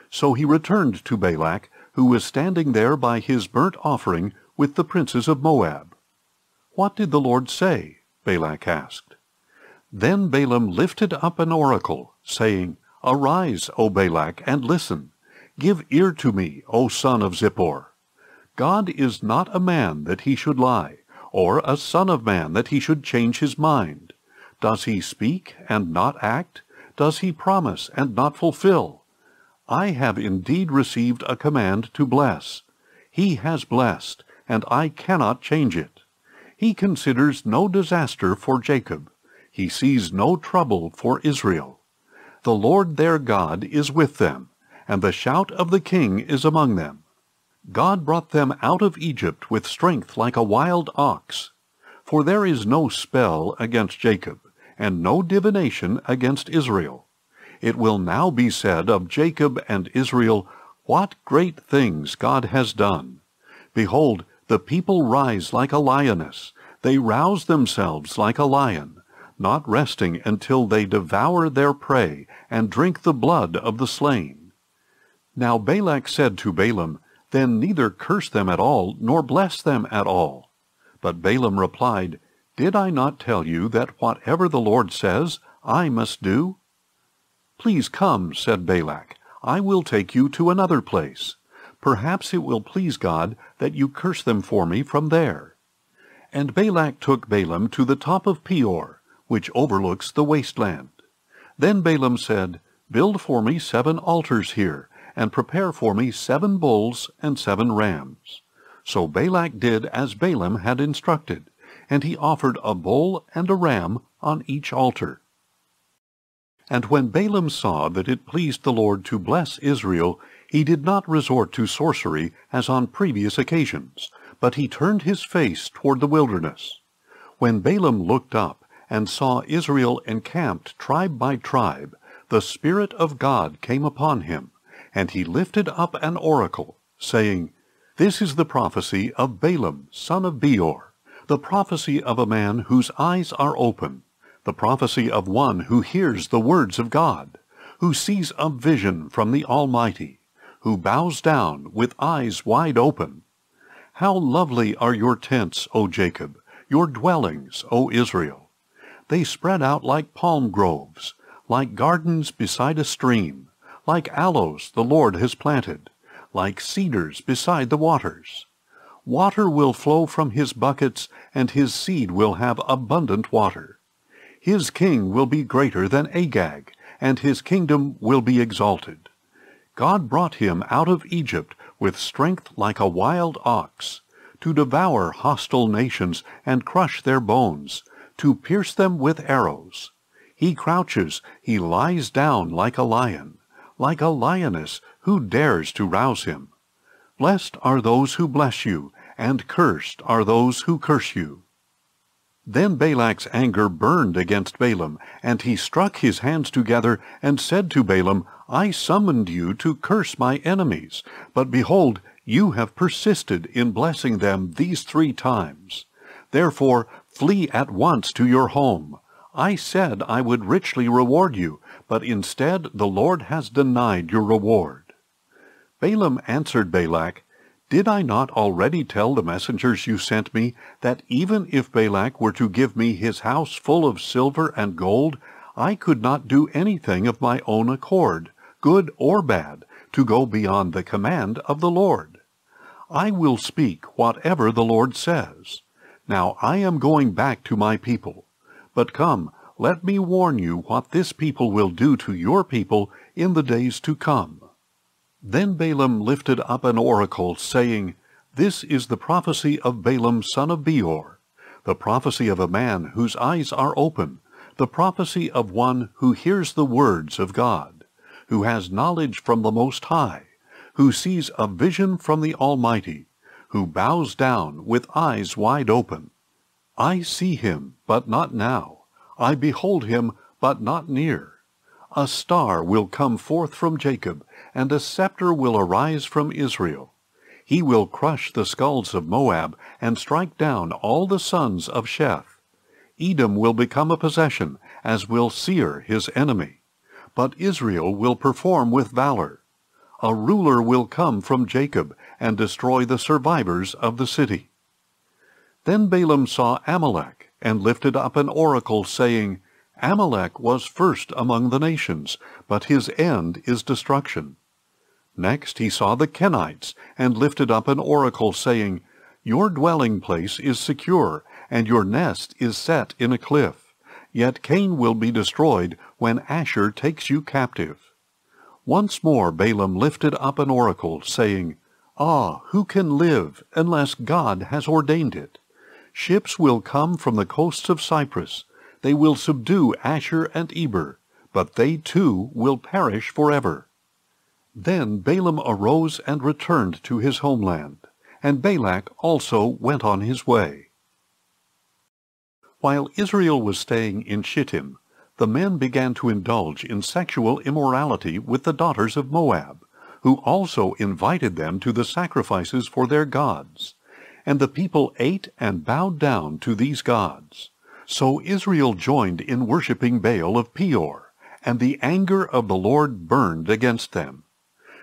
S1: So he returned to Balak, who was standing there by his burnt offering with the princes of Moab. What did the Lord say? Balak asked. Then Balaam lifted up an oracle, saying, Arise, O Balak, and listen. Give ear to me, O son of Zippor. God is not a man that he should lie, or a son of man that he should change his mind. Does he speak and not act? Does he promise and not fulfill? I have indeed received a command to bless. He has blessed, and I cannot change it. He considers no disaster for Jacob. He sees no trouble for Israel. The Lord their God is with them, and the shout of the king is among them. God brought them out of Egypt with strength like a wild ox. For there is no spell against Jacob, and no divination against Israel. It will now be said of Jacob and Israel, What great things God has done! Behold, the people rise like a lioness. They rouse themselves like a lion, not resting until they devour their prey and drink the blood of the slain. Now Balak said to Balaam, Then neither curse them at all, nor bless them at all. But Balaam replied, Did I not tell you that whatever the Lord says, I must do? Please come, said Balak. I will take you to another place. Perhaps it will please God that you curse them for me from there." And Balak took Balaam to the top of Peor, which overlooks the wasteland. Then Balaam said, "Build for me 7 altars here, and prepare for me 7 bulls and 7 rams." So Balak did as Balaam had instructed, and he offered a bull and a ram on each altar. And when Balaam saw that it pleased the Lord to bless Israel, he did not resort to sorcery as on previous occasions, but he turned his face toward the wilderness. When Balaam looked up and saw Israel encamped tribe by tribe, the Spirit of God came upon him, and he lifted up an oracle, saying, "This is the prophecy of Balaam, son of Beor, the prophecy of a man whose eyes are open, the prophecy of one who hears the words of God, who sees a vision from the Almighty, who bows down with eyes wide open. How lovely are your tents, O Jacob, your dwellings, O Israel! They spread out like palm groves, like gardens beside a stream, like aloes the Lord has planted, like cedars beside the waters. Water will flow from his buckets, and his seed will have abundant water. His king will be greater than Agag, and his kingdom will be exalted. God brought him out of Egypt with strength like a wild ox, to devour hostile nations and crush their bones, to pierce them with arrows. He crouches, he lies down like a lioness, who dares to rouse him? Blessed are those who bless you, and cursed are those who curse you." Then Balak's anger burned against Balaam, and he struck his hands together and said to Balaam, "I summoned you to curse my enemies, but behold, you have persisted in blessing them these 3 times. Therefore flee at once to your home. I said I would richly reward you, but instead the Lord has denied your reward." Balaam answered Balak, "Did I not already tell the messengers you sent me that even if Balak were to give me his house full of silver and gold, I could not do anything of my own accord, good or bad, to go beyond the command of the Lord? I will speak whatever the Lord says. Now I am going back to my people. But come, let me warn you what this people will do to your people in the days to come." Then Balaam lifted up an oracle, saying, "This is the prophecy of Balaam son of Beor, the prophecy of a man whose eyes are open, the prophecy of one who hears the words of God, who has knowledge from the Most High, who sees a vision from the Almighty, who bows down with eyes wide open. I see him, but not now. I behold him, but not near. A star will come forth from Jacob, and a scepter will arise from Israel. He will crush the skulls of Moab, and strike down all the sons of Sheth. Edom will become a possession, as will Seir his enemy. But Israel will perform with valor. A ruler will come from Jacob, and destroy the survivors of the city." Then Balaam saw Amalek, and lifted up an oracle, saying, "Amalek was first among the nations, but his end is destruction." Next he saw the Kenites, and lifted up an oracle, saying, "Your dwelling place is secure, and your nest is set in a cliff. Yet Cain will be destroyed when Asher takes you captive." Once more Balaam lifted up an oracle, saying, "Ah, who can live unless God has ordained it? Ships will come from the coasts of Cyprus. They will subdue Asher and Eber, but they too will perish forever." Then Balaam arose and returned to his homeland, and Balak also went on his way. While Israel was staying in Shittim, the men began to indulge in sexual immorality with the daughters of Moab, who also invited them to the sacrifices for their gods. And the people ate and bowed down to these gods. So Israel joined in worshipping Baal of Peor, and the anger of the Lord burned against them.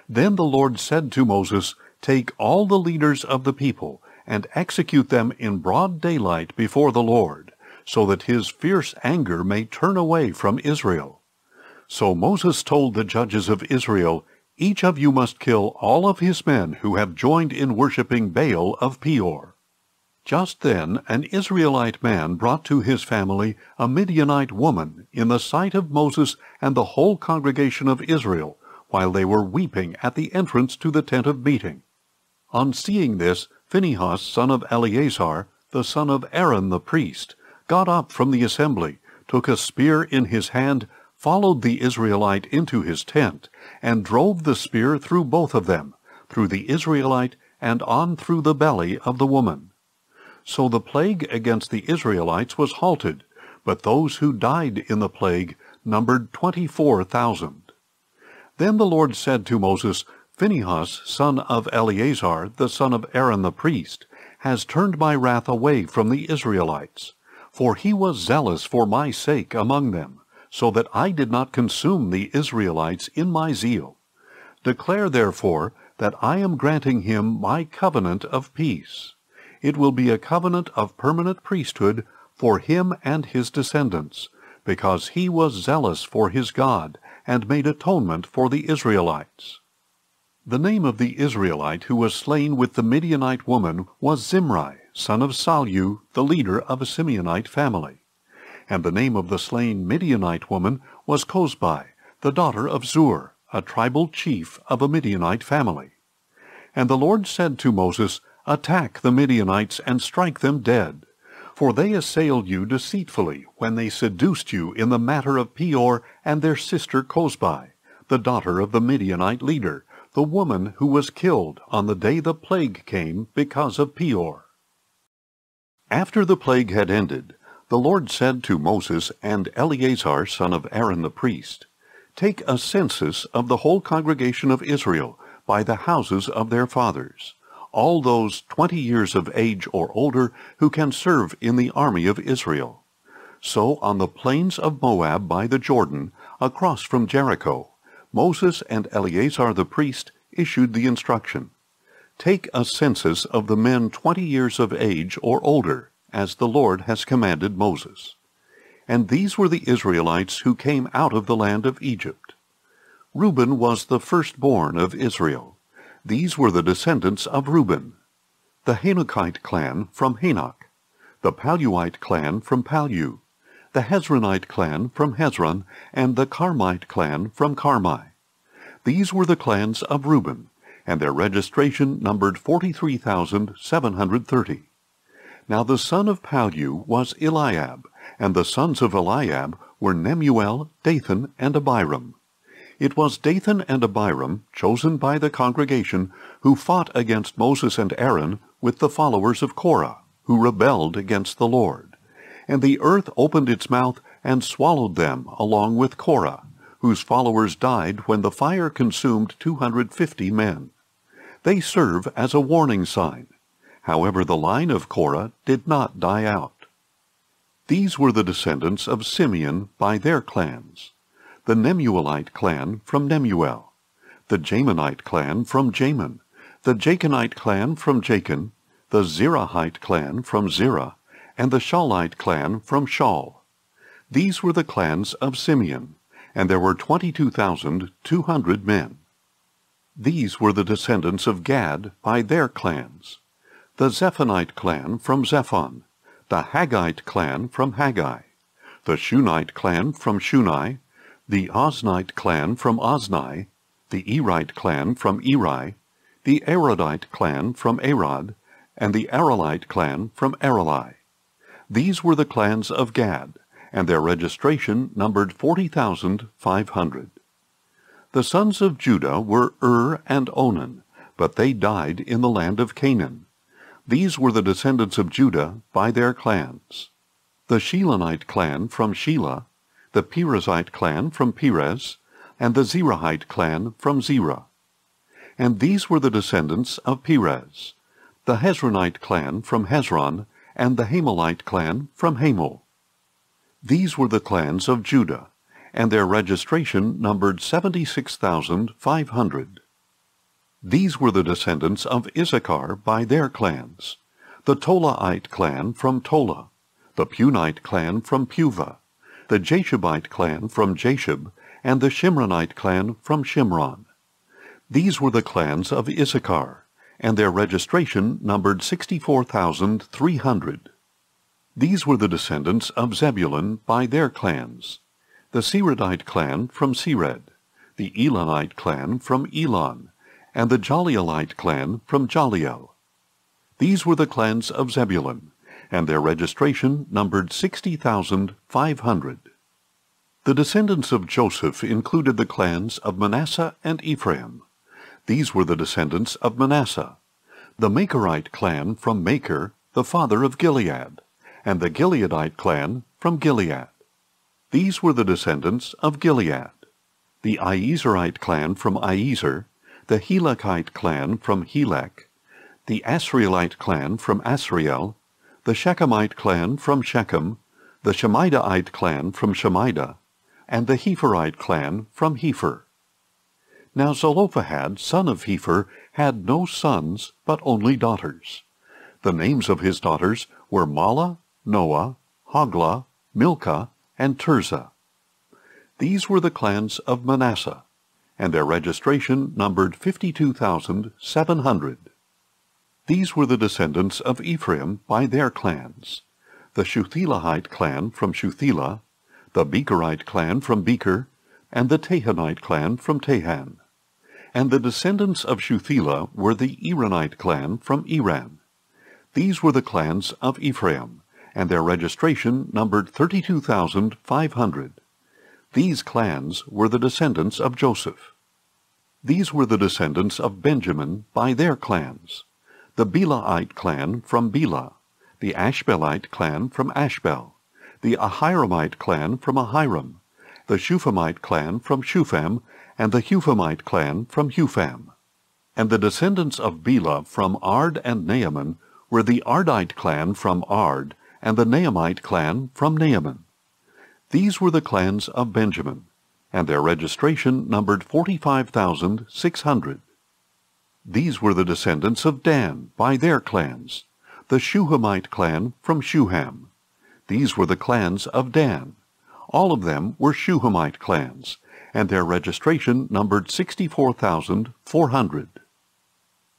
S1: Then the Lord said to Moses, "Take all the leaders of the people, and execute them in broad daylight before the Lord, so that his fierce anger may turn away from Israel." So Moses told the judges of Israel, Each of you must kill all of his men who have joined in worshipping Baal of Peor." Just then an Israelite man brought to his family a Midianite woman in the sight of Moses and the whole congregation of Israel, while they were weeping at the entrance to the tent of meeting. On seeing this, Phinehas, son of Eleazar, the son of Aaron the priest, got up from the assembly, took a spear in his hand, followed the Israelite into his tent, and drove the spear through both of them, through the Israelite and on through the belly of the woman. So the plague against the Israelites was halted, but those who died in the plague numbered 24,000. Then the Lord said to Moses, "Phinehas, son of Eleazar, the son of Aaron the priest, has turned my wrath away from the Israelites, for he was zealous for my sake among them, so that I did not consume the Israelites in my zeal. Declare therefore that I am granting him my covenant of peace. It will be a covenant of permanent priesthood for him and his descendants, because he was zealous for his God, and made atonement for the Israelites." The name of the Israelite who was slain with the Midianite woman was Zimri, son of Salu, the leader of a Simeonite family. And the name of the slain Midianite woman was Cozbi, the daughter of Zur, a tribal chief of a Midianite family. And the Lord said to Moses, "Attack the Midianites and strike them dead. For they assailed you deceitfully when they seduced you in the matter of Peor and their sister Cozbi, the daughter of the Midianite leader, the woman who was killed on the day the plague came because of Peor." After the plague had ended, the Lord said to Moses and Eleazar, son of Aaron the priest, "Take a census of the whole congregation of Israel by the houses of their fathers, all those 20 years of age or older who can serve in the army of Israel." So on the plains of Moab by the Jordan, across from Jericho, Moses and Eleazar the priest issued the instruction, "Take a census of the men 20 years of age or older, as the Lord has commanded Moses." And these were the Israelites who came out of the land of Egypt. Reuben was the firstborn of Israel. These were the descendants of Reuben: the Hanokite clan from Hanok, the Paluite clan from Palu, the Hezronite clan from Hezron, and the Carmite clan from Carmi. These were the clans of Reuben, and their registration numbered 43,730. Now the son of Palu was Eliab, and the sons of Eliab were Nemuel, Dathan, and Abiram. It was Dathan and Abiram, chosen by the congregation, who fought against Moses and Aaron with the followers of Korah, who rebelled against the Lord. And the earth opened its mouth and swallowed them along with Korah, whose followers died when the fire consumed 250 men. They serve as a warning sign. However, the line of Korah did not die out. These were the descendants of Simeon by their clans: the Nemuelite clan from Nemuel, the Jaminite clan from Jamin, the Jachinite clan from Jachin, the Zerahite clan from Zerah, and the Shaulite clan from Shaul. These were the clans of Simeon, and there were 22,200 men. These were the descendants of Gad by their clans: the Zephonite clan from Zephon, the Haggite clan from Haggai, the Shunite clan from Shuni, the Oznite clan from Ozni, the Erite clan from Eri, the Arodite clan from Arod, and the Aralite clan from Arali. These were the clans of Gad, and their registration numbered 40,500. The sons of Judah were and Onan, but they died in the land of Canaan. These were the descendants of Judah by their clans: the Shilonite clan from Shelah, the Perezite clan from Perez, and the Zerahite clan from Zerah. And these were the descendants of Perez: the Hezronite clan from Hezron, and the Hamelite clan from Hamel. These were the clans of Judah, and their registration numbered 76,500. These were the descendants of Issachar by their clans: the Tolaite clan from Tola, the Punite clan from Puvah, the Jashubite clan from Jashub, and the Shimronite clan from Shimron. These were the clans of Issachar, and their registration numbered 64,300. These were the descendants of Zebulun by their clans: the Seredite clan from Sered, the Elonite clan from Elon, and the Jalielite clan from Jaliel. These were the clans of Zebulun, and their registration numbered 60,500. The descendants of Joseph included the clans of Manasseh and Ephraim. These were the descendants of Manasseh: the Macherite clan from Macher, the father of Gilead, and the Gileadite clan from Gilead. These were the descendants of Gilead: the Iezerite clan from Iezer, the Helekite clan from Helek, the Asrielite clan from Asriel, the Shechemite clan from Shechem, the Shemidaite clan from Shemida, and the Hepherite clan from Hepher. Now Zelophehad, son of Hepher, had no sons, but only daughters. The names of his daughters were Mahlah, Noah, Hoglah, Milcah, and Tirzah. These were the clans of Manasseh, and their registration numbered 52,700. These were the descendants of Ephraim by their clans: the Shuthelahite clan from Shuthelah, the Becherite clan from Becher, and the Tahanite clan from Tahan. And the descendants of Shuthelah were the Iranite clan from Iran. These were the clans of Ephraim, and their registration numbered 32,500. These clans were the descendants of Joseph. These were the descendants of Benjamin by their clans: the Belahite clan from Bela, the Ashbelite clan from Ashbel, the Ahiramite clan from Ahiram, the Shuphamite clan from Shupham, and the Huphamite clan from Hupham. And the descendants of Bela from Ard and Naaman were the Ardite clan from Ard, and the Naamite clan from Naaman. These were the clans of Benjamin, and their registration numbered 45,600. These were the descendants of Dan by their clans: the Shuhamite clan from Shuham. These were the clans of Dan. All of them were Shuhamite clans, and their registration numbered 64,400.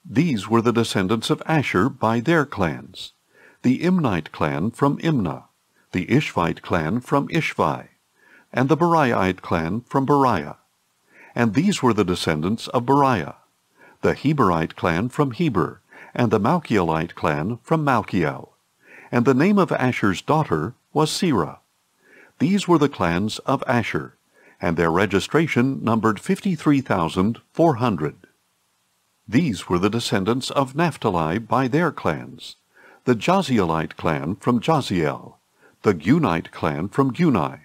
S1: These were the descendants of Asher by their clans: the Imnite clan from Imnah, the Ishvite clan from Ishvi, and the Beriahite clan from Beriah. And these were the descendants of Beriah: the Heberite clan from Heber, and the Malchielite clan from Malchiel. And the name of Asher's daughter was Serah. These were the clans of Asher, and their registration numbered 53,400. These were the descendants of Naphtali by their clans: the Jazielite clan from Jaziel, the Gunite clan from Guni,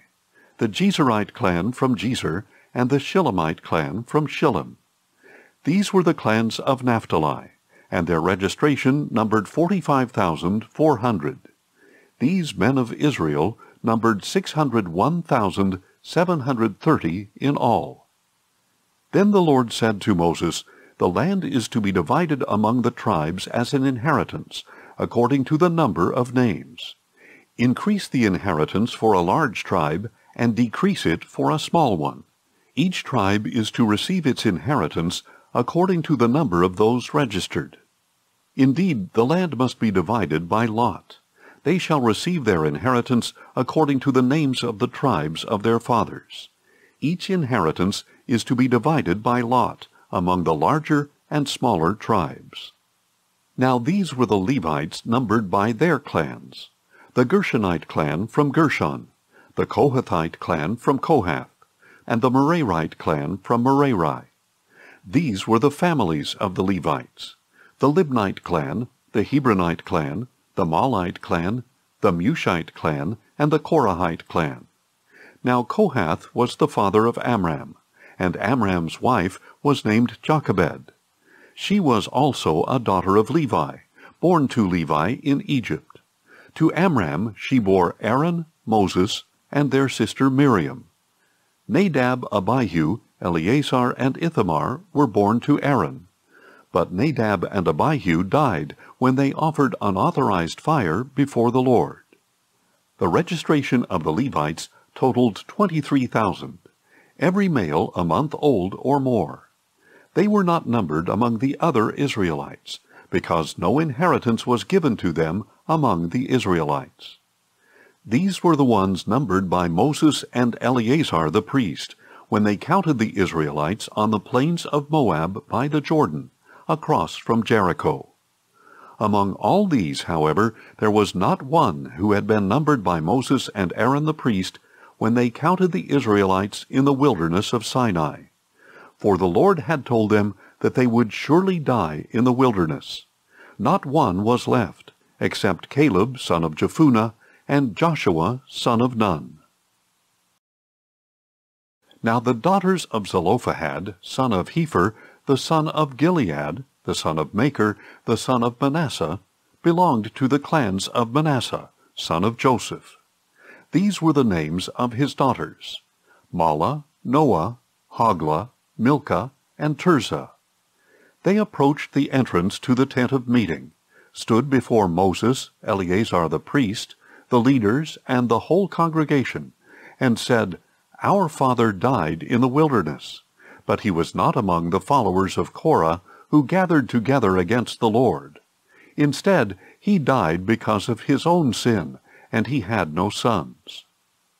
S1: the Jezerite clan from Jezer, and the Shilemite clan from Shilem. These were the clans of Naphtali, and their registration numbered 45,400. These men of Israel numbered 601,730 in all. Then the Lord said to Moses, "The land is to be divided among the tribes as an inheritance, according to the number of names. Increase the inheritance for a large tribe, and decrease it for a small one. Each tribe is to receive its inheritance according to the number of those registered. Indeed, the land must be divided by lot. They shall receive their inheritance according to the names of the tribes of their fathers. Each inheritance is to be divided by lot among the larger and smaller tribes." Now these were the Levites numbered by their clans: the Gershonite clan from Gershon, the Kohathite clan from Kohath, and the Merarite clan from Merari. These were the families of the Levites: the Libnite clan, the Hebronite clan, the Malite clan, the Mushite clan, and the Korahite clan. Now Kohath was the father of Amram, and Amram's wife was named Jochebed. She was also a daughter of Levi, born to Levi in Egypt. To Amram she bore Aaron, Moses, and their sister Miriam. Nadab, Abihu, Eleazar, and Ithamar were born to Aaron. But Nadab and Abihu died when they offered unauthorized fire before the Lord. The registration of the Levites totaled 23,000, every male a month old or more. They were not numbered among the other Israelites, because no inheritance was given to them among the Israelites. These were the ones numbered by Moses and Eleazar the priest, when they counted the Israelites on the plains of Moab by the Jordan, across from Jericho. Among all these, however, there was not one who had been numbered by Moses and Aaron the priest when they counted the Israelites in the wilderness of Sinai. For the Lord had told them that they would surely die in the wilderness. Not one was left, except Caleb son of Jephunneh and Joshua son of Nun. Now the daughters of Zelophehad, son of Hepher, the son of Gilead, the son of Machir, the son of Manasseh, belonged to the clans of Manasseh, son of Joseph. These were the names of his daughters: Mahlah, Noah, Hoglah, Milcah, and Tirzah. They approached the entrance to the tent of meeting, stood before Moses, Eleazar the priest, the leaders, and the whole congregation, and said, "Our father died in the wilderness, but he was not among the followers of Korah, who gathered together against the Lord. Instead, he died because of his own sin, and he had no sons.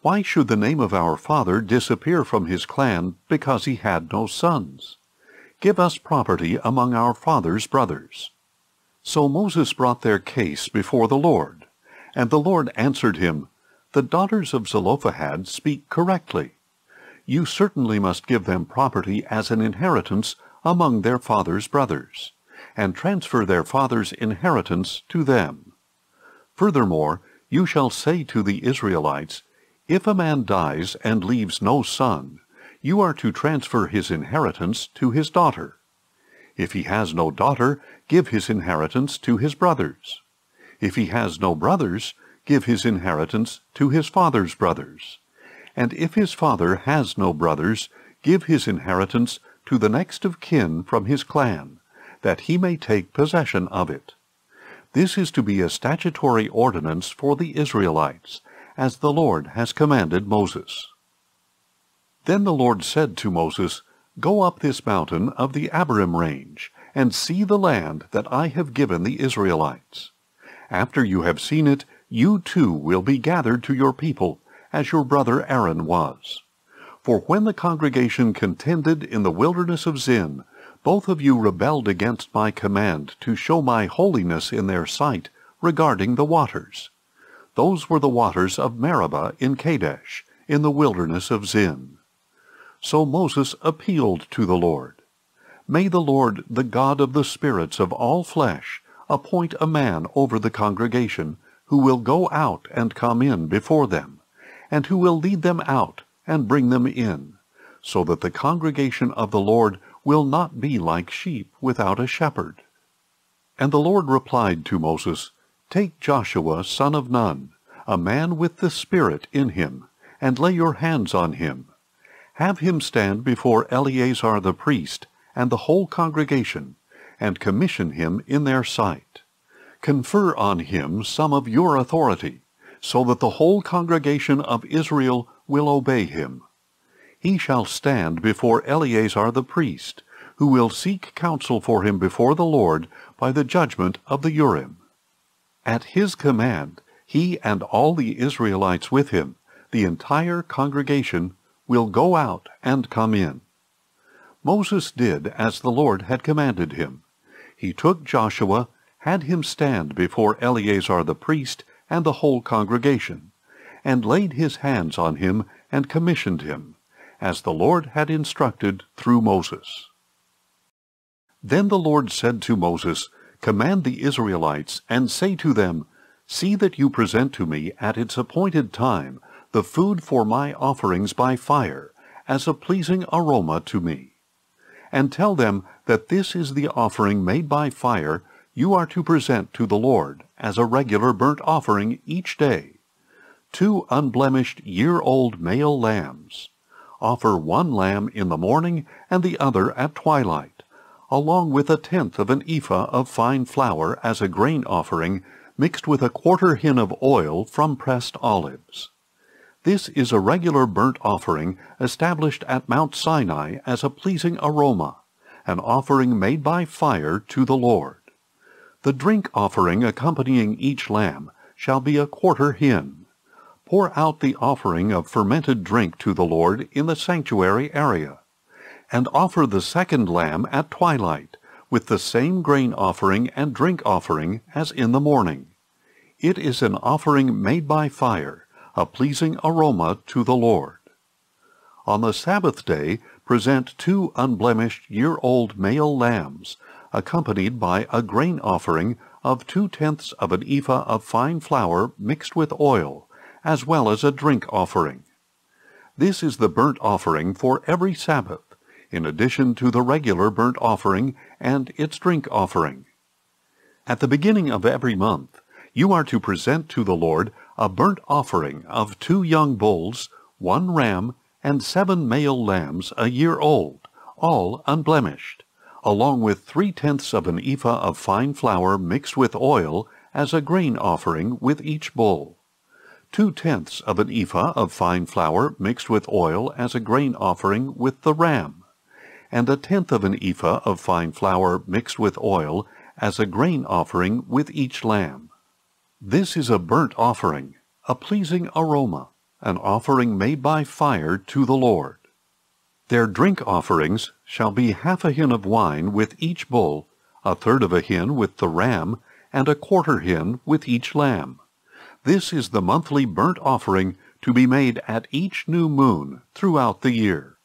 S1: Why should the name of our father disappear from his clan because he had no sons? Give us property among our father's brothers." So Moses brought their case before the Lord, and the Lord answered him, "The daughters of Zelophehad speak correctly. You certainly must give them property as an inheritance among their father's brothers, and transfer their father's inheritance to them. Furthermore, you shall say to the Israelites, if a man dies and leaves no son, you are to transfer his inheritance to his daughter. If he has no daughter, give his inheritance to his brothers. If he has no brothers, give his inheritance to his father's brothers. And if his father has no brothers, give his inheritance to the next of kin from his clan, that he may take possession of it. This is to be a statutory ordinance for the Israelites, as the Lord has commanded Moses." Then the Lord said to Moses, "Go up this mountain of the Abarim range, and see the land that I have given the Israelites. After you have seen it, you too will be gathered to your people, as your brother Aaron was. For when the congregation contended in the wilderness of Zin, both of you rebelled against my command to show my holiness in their sight regarding the waters. Those were the waters of Meribah in Kadesh, in the wilderness of Zin." So Moses appealed to the Lord. "May the Lord, the God of the spirits of all flesh, appoint a man over the congregation, who will go out and come in before them, and who will lead them out and bring them in, so that the congregation of the Lord will not be like sheep without a shepherd." And the Lord replied to Moses, "Take Joshua son of Nun, a man with the Spirit in him, and lay your hands on him. Have him stand before Eleazar the priest and the whole congregation, and commission him in their sight. Confer on him some of your authority, so that the whole congregation of Israel will obey him. He shall stand before Eleazar the priest, who will seek counsel for him before the Lord by the judgment of the Urim. At his command, he and all the Israelites with him, the entire congregation, will go out and come in." Moses did as the Lord had commanded him. He took Joshua, had him stand before Eleazar the priest and the whole congregation, and laid his hands on him and commissioned him, as the Lord had instructed through Moses. Then the Lord said to Moses, "Command the Israelites, and say to them, See that you present to me at its appointed time the food for my offerings by fire, as a pleasing aroma to me. And tell them that this is the offering made by fire you are to present to the Lord as a regular burnt offering each day: 2 unblemished year-old male lambs. Offer 1 lamb in the morning and the other at twilight, along with 1/10 of an ephah of fine flour as a grain offering, mixed with 1/4 hin of oil from pressed olives. This is a regular burnt offering established at Mount Sinai as a pleasing aroma, an offering made by fire to the Lord. The drink offering accompanying each lamb shall be a quarter hin. Pour out the offering of fermented drink to the Lord in the sanctuary area, and offer the second lamb at twilight, with the same grain offering and drink offering as in the morning. It is an offering made by fire, a pleasing aroma to the Lord. On the Sabbath day, present 2 unblemished year-old male lambs, accompanied by a grain offering of 2/10 of an ephah of fine flour mixed with oil, as well as a drink offering. This is the burnt offering for every Sabbath, in addition to the regular burnt offering and its drink offering. At the beginning of every month, you are to present to the Lord a burnt offering of 2 young bulls, 1 ram, and 7 male lambs a year old, all unblemished, along with 3/10 of an ephah of fine flour mixed with oil as a grain offering with each bull, 2/10 of an ephah of fine flour mixed with oil as a grain offering with the ram, and 1/10 of an ephah of fine flour mixed with oil as a grain offering with each lamb. This is a burnt offering, a pleasing aroma, an offering made by fire to the Lord. Their drink offerings shall be 1/2 hin of wine with each bull, 1/3 of a hin with the ram, and 1/4 hin with each lamb. This is the monthly burnt offering to be made at each new moon throughout the year.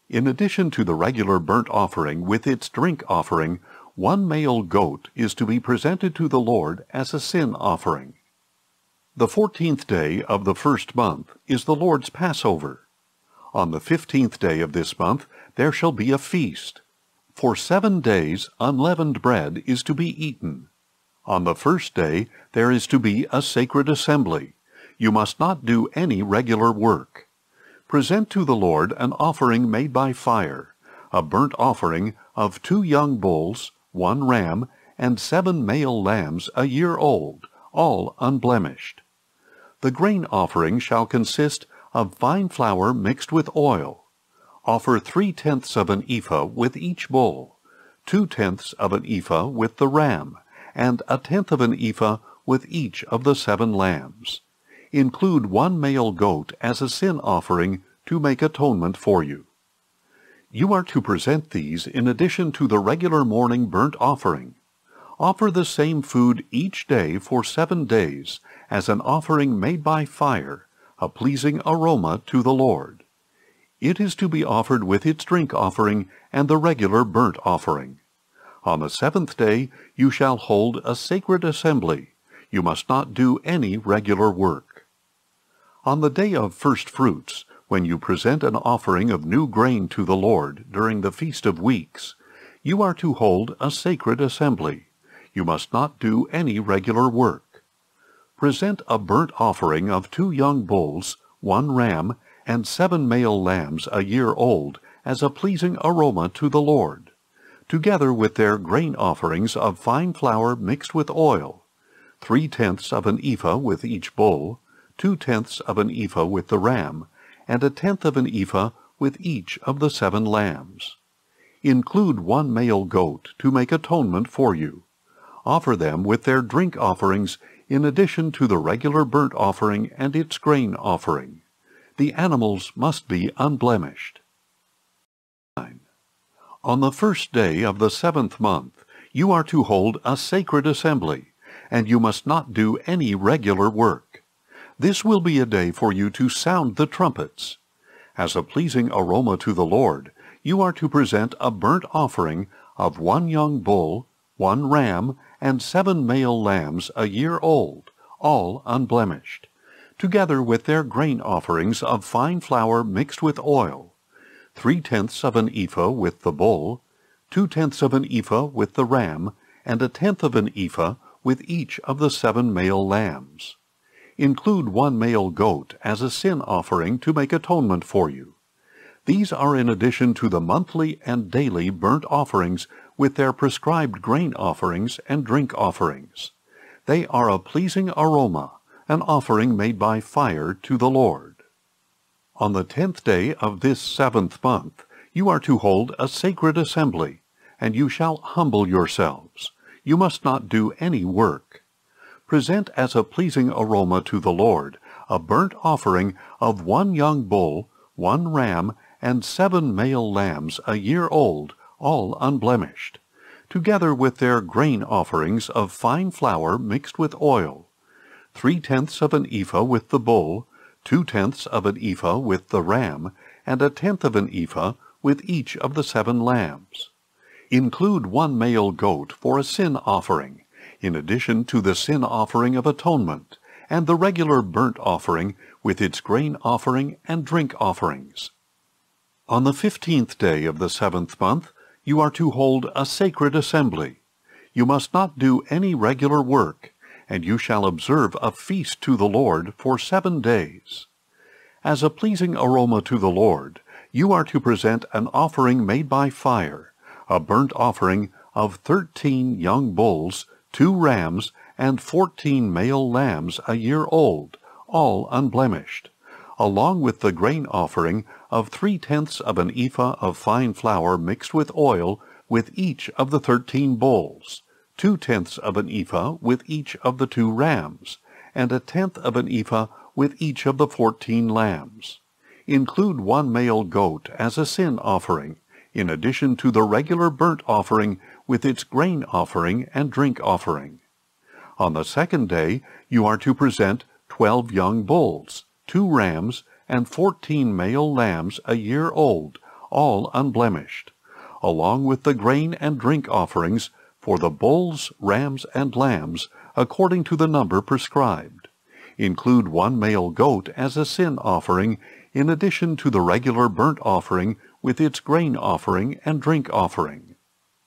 S1: In addition to the regular burnt offering with its drink offering, 1 male goat is to be presented to the Lord as a sin offering. The 14th day of the first month is the Lord's Passover. On the 15th day of this month there shall be a feast. For 7 days unleavened bread is to be eaten. On the first day there is to be a sacred assembly. You must not do any regular work. Present to the Lord an offering made by fire, a burnt offering of 2 young bulls, 1 ram, and 7 male lambs a year old, all unblemished. The grain offering shall consist of fine flour mixed with oil. Offer 3/10 of an ephah with each bull, 2/10 of an ephah with the ram, and 1/10 of an ephah with each of the 7 lambs. Include 1 male goat as a sin offering to make atonement for you. You are to present these in addition to the regular morning burnt offering. Offer the same food each day for 7 days as an offering made by fire, a pleasing aroma to the Lord. It is to be offered with its drink offering and the regular burnt offering. On the 7th day you shall hold a sacred assembly. You must not do any regular work. On the day of first fruits, when you present an offering of new grain to the Lord during the Feast of Weeks, you are to hold a sacred assembly. You must not do any regular work. Present a burnt offering of 2 young bulls, 1 ram, and 7 male lambs a year old as a pleasing aroma to the Lord, together with their grain offerings of fine flour mixed with oil, 3/10 of an ephah with each bull, 2/10 of an ephah with the ram, and 1/10 of an ephah with each of the 7 lambs. Include 1 male goat to make atonement for you. Offer them with their drink offerings in addition to the regular burnt offering and its grain offering. The animals must be unblemished. On the first day of the 7th month, you are to hold a sacred assembly, and you must not do any regular work. This will be a day for you to sound the trumpets. As a pleasing aroma to the Lord, you are to present a burnt offering of 1 young bull, 1 ram, and 7 male lambs a year old, all unblemished, together with their grain offerings of fine flour mixed with oil, 3/10 of an ephah with the bull, 2/10 of an ephah with the ram, and 1/10 of an ephah with each of the 7 male lambs. Include 1 male goat as a sin offering to make atonement for you. These are in addition to the monthly and daily burnt offerings with their prescribed grain offerings and drink offerings. They are a pleasing aroma, an offering made by fire to the Lord. On the 10th day of this 7th month, you are to hold a sacred assembly, and you shall humble yourselves. You must not do any work. Present as a pleasing aroma to the Lord a burnt offering of 1 young bull, 1 ram, and 7 male lambs a year old, all unblemished, together with their grain offerings of fine flour mixed with oil, 3/10 of an ephah with the bull, 2/10 of an ephah with the ram, and 1/10 of an ephah with each of the 7 lambs. Include 1 male goat for a sin offering, in addition to the sin offering of atonement, and the regular burnt offering with its grain offering and drink offerings. On the 15th day of the 7th month, you are to hold a sacred assembly. You must not do any regular work, and you shall observe a feast to the Lord for 7 days. As a pleasing aroma to the Lord, you are to present an offering made by fire, a burnt offering of 13 young bulls, 2 rams, and 14 male lambs a year old, all unblemished, along with the grain offering of 3/10 of an ephah of fine flour mixed with oil with each of the 13 bulls, 2/10 of an ephah with each of the 2 rams, and 1/10 of an ephah with each of the 14 lambs. Include 1 male goat as a sin offering, in addition to the regular burnt offering with its grain offering and drink offering. On the 2nd day you are to present 12 young bulls, 2 rams, and 14 male lambs a year old, all unblemished, along with the grain and drink offerings for the bulls, rams, and lambs, according to the number prescribed. Include 1 male goat as a sin offering, in addition to the regular burnt offering with its grain offering and drink offering.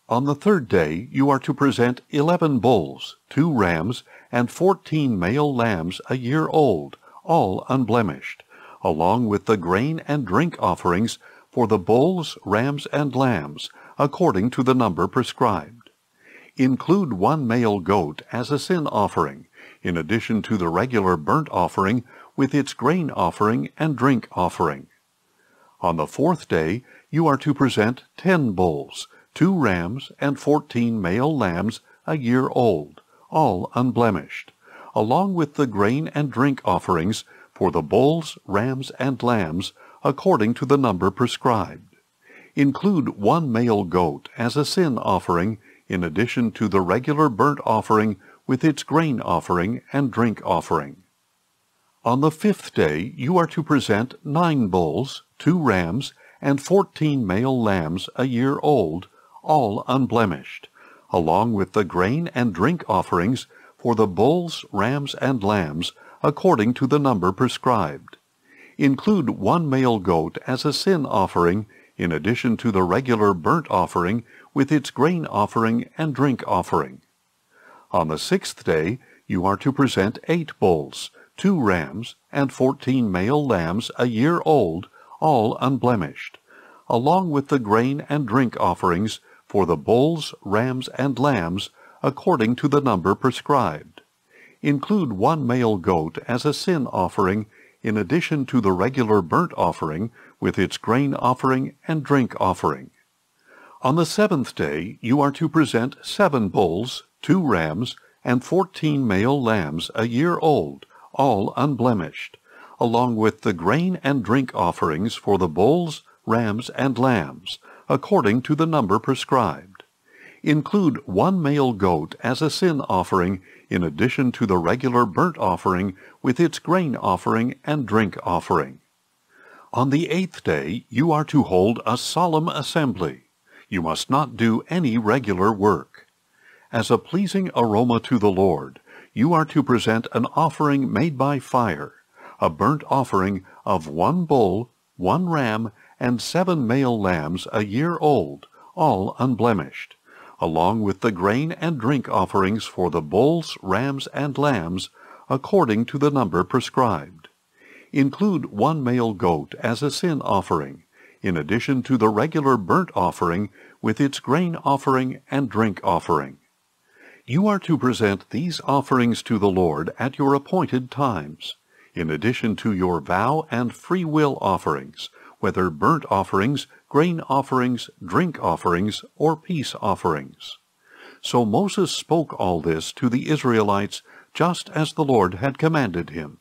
S1: On the 3rd day you are to present 11 bulls, 2 rams, and 14 male lambs a year old, all unblemished, along with the grain and drink offerings for the bulls, rams, and lambs, according to the number prescribed. Include 1 male goat as a sin offering, in addition to the regular burnt offering with its grain offering and drink offering. On the 4th day you are to present 10 bulls, 2 rams, and 14 male lambs a year old, all unblemished, along with the grain and drink offerings for the bulls, rams, and lambs, according to the number prescribed. Include 1 male goat as a sin offering, in addition to the regular burnt offering with its grain offering and drink offering. On the 5th day you are to present 9 bulls, 2 rams, and 14 male lambs a year old, all unblemished, along with the grain and drink offerings for the bulls, rams, and lambs, according to the number prescribed. Include 1 male goat as a sin offering, in addition to the regular burnt offering with its grain offering and drink offering. On the 6th day you are to present 8 bulls, 2 rams, and 14 male lambs a year old, all unblemished, along with the grain and drink offerings for the bulls, rams, and lambs, according to the number prescribed. Include 1 male goat as a sin offering, in addition to the regular burnt offering with its grain offering and drink offering. On the 7th day you are to present 7 bulls, 2 rams, and 14 male lambs a year old, all unblemished, along with the grain and drink offerings for the bulls, rams, and lambs, according to the number prescribed. Include 1 male goat as a sin offering, in addition to the regular burnt offering with its grain offering and drink offering. On the 8th day you are to hold a solemn assembly. You must not do any regular work. As a pleasing aroma to the Lord, you are to present an offering made by fire, a burnt offering of 1 bull, 1 ram, and 7 male lambs a year old, all unblemished, along with the grain and drink offerings for the bulls, rams, and lambs, according to the number prescribed. Include 1 male goat as a sin offering, in addition to the regular burnt offering with its grain offering and drink offering. You are to present these offerings to the Lord at your appointed times, in addition to your vow and free will offerings, whether burnt offerings, grain offerings, drink offerings, or peace offerings. So Moses spoke all this to the Israelites, just as the Lord had commanded him.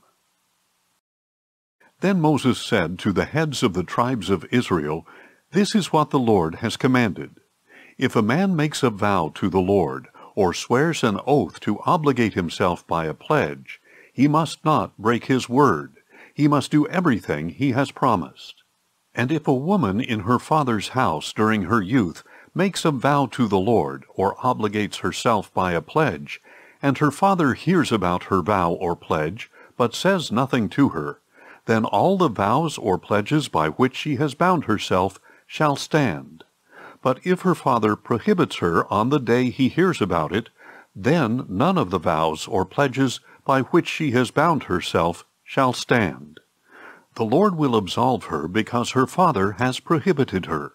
S1: Then Moses said to the heads of the tribes of Israel, "This is what the Lord has commanded. If a man makes a vow to the Lord, or swears an oath to obligate himself by a pledge, he must not break his word. He must do everything he has promised. And if a woman in her father's house during her youth makes a vow to the Lord, or obligates herself by a pledge, and her father hears about her vow or pledge, but says nothing to her, then all the vows or pledges by which she has bound herself shall stand. But if her father prohibits her on the day he hears about it, then none of the vows or pledges by which she has bound herself shall stand. The Lord will absolve her because her father has prohibited her.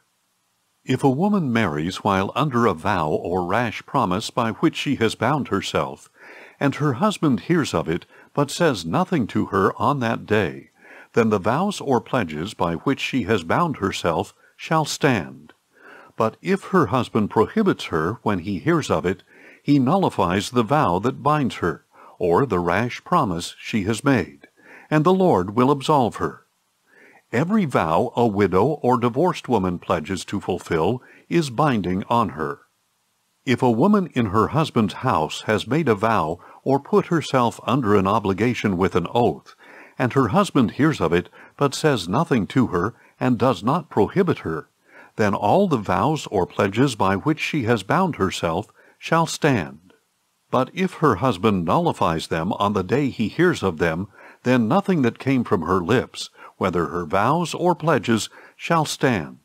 S1: If a woman marries while under a vow or rash promise by which she has bound herself, and her husband hears of it, but says nothing to her on that day, then the vows or pledges by which she has bound herself shall stand. But if her husband prohibits her when he hears of it, he nullifies the vow that binds her, or the rash promise she has made, and the Lord will absolve her. Every vow a widow or divorced woman pledges to fulfill is binding on her. If a woman in her husband's house has made a vow or put herself under an obligation with an oath, and her husband hears of it but says nothing to her and does not prohibit her, then all the vows or pledges by which she has bound herself shall stand. But if her husband nullifies them on the day he hears of them, then nothing that came from her lips, whether her vows or pledges, shall stand.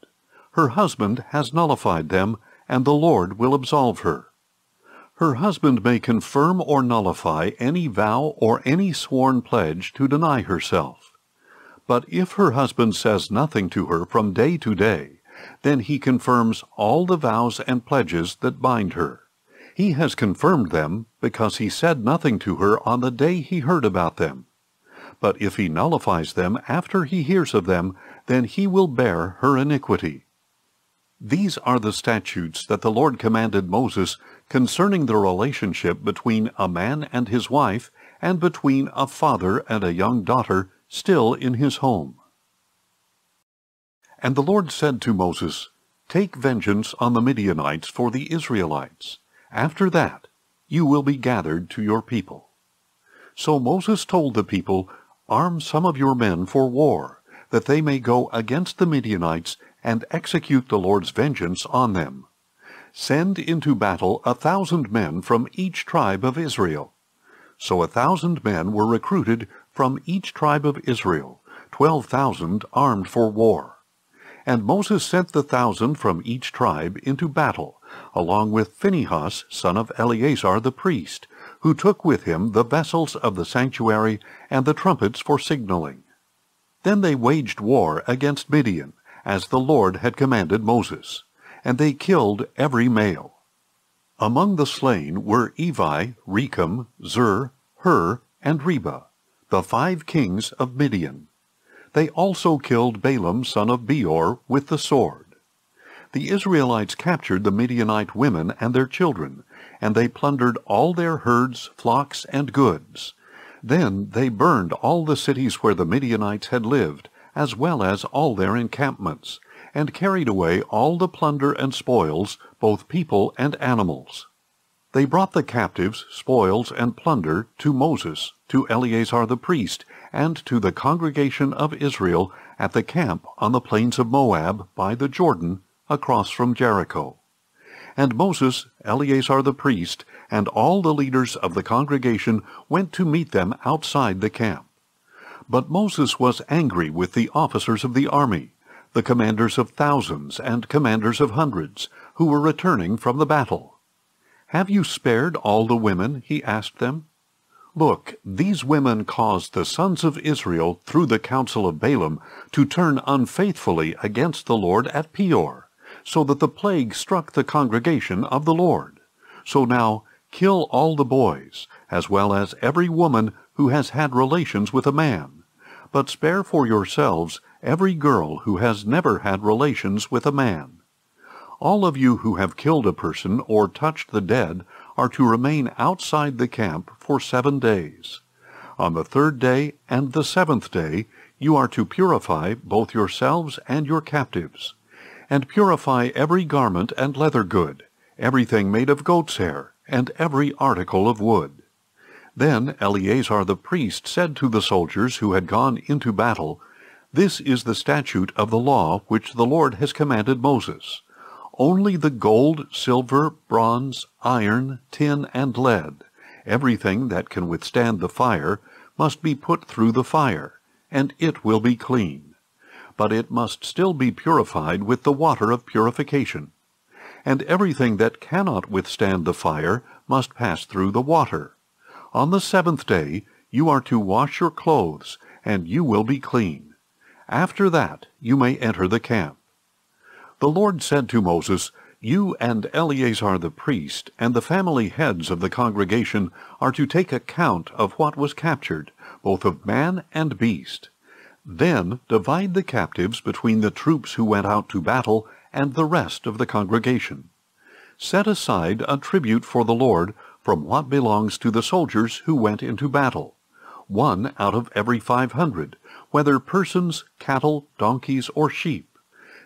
S1: Her husband has nullified them, and the Lord will absolve her. Her husband may confirm or nullify any vow or any sworn pledge to deny herself. But if her husband says nothing to her from day to day, then he confirms all the vows and pledges that bind her. He has confirmed them because he said nothing to her on the day he heard about them. But if he nullifies them after he hears of them, then he will bear her iniquity. These are the statutes that the Lord commanded Moses concerning the relationship between a man and his wife, and between a father and a young daughter still in his home. And the Lord said to Moses, "Take vengeance on the Midianites for the Israelites. After that, you will be gathered to your people." So Moses told the people, "Arm some of your men for war, that they may go against the Midianites and execute the Lord's vengeance on them. Send into battle 1,000 men from each tribe of Israel." So 1,000 men were recruited from each tribe of Israel, 12,000 armed for war. And Moses sent the 1,000 from each tribe into battle, along with Phinehas, son of Eleazar the priest, who took with him the vessels of the sanctuary and the trumpets for signaling. Then they waged war against Midian, as the Lord had commanded Moses, and they killed every male. Among the slain were Evi, Rechem, Zur, Hur, and Reba, the 5 kings of Midian. They also killed Balaam son of Beor with the sword. The Israelites captured the Midianite women and their children, and they plundered all their herds, flocks, and goods. Then they burned all the cities where the Midianites had lived, as well as all their encampments, and carried away all the plunder and spoils, both people and animals. They brought the captives, spoils, and plunder to Moses, to Eleazar the priest, and to the congregation of Israel at the camp on the plains of Moab by the Jordan, across from Jericho. And Moses, Eleazar the priest, and all the leaders of the congregation went to meet them outside the camp. But Moses was angry with the officers of the army, the commanders of thousands and commanders of hundreds, who were returning from the battle. "Have you spared all the women?" he asked them. "Look, these women caused the sons of Israel, through the counsel of Balaam, to turn unfaithfully against the Lord at Peor, so that the plague struck the congregation of the Lord. So now kill all the boys, as well as every woman who has had relations with a man, but spare for yourselves every girl who has never had relations with a man. All of you who have killed a person or touched the dead are to remain outside the camp for 7 days. On the 3rd day and the 7th day you are to purify both yourselves and your captives, and purify every garment and leather good, everything made of goat's hair, and every article of wood. Then Eleazar the priest said to the soldiers who had gone into battle, "This is the statute of the law which the Lord has commanded Moses. Only the gold, silver, bronze, iron, tin, and lead, everything that can withstand the fire, must be put through the fire, and it will be clean. But it must still be purified with the water of purification. And everything that cannot withstand the fire must pass through the water. On the 7th day you are to wash your clothes, and you will be clean. After that you may enter the camp." The Lord said to Moses, "You and Eleazar the priest and the family heads of the congregation are to take account of what was captured, both of man and beast. Then divide the captives between the troops who went out to battle and the rest of the congregation. Set aside a tribute for the Lord from what belongs to the soldiers who went into battle, 1 out of every 500, whether persons, cattle, donkeys, or sheep.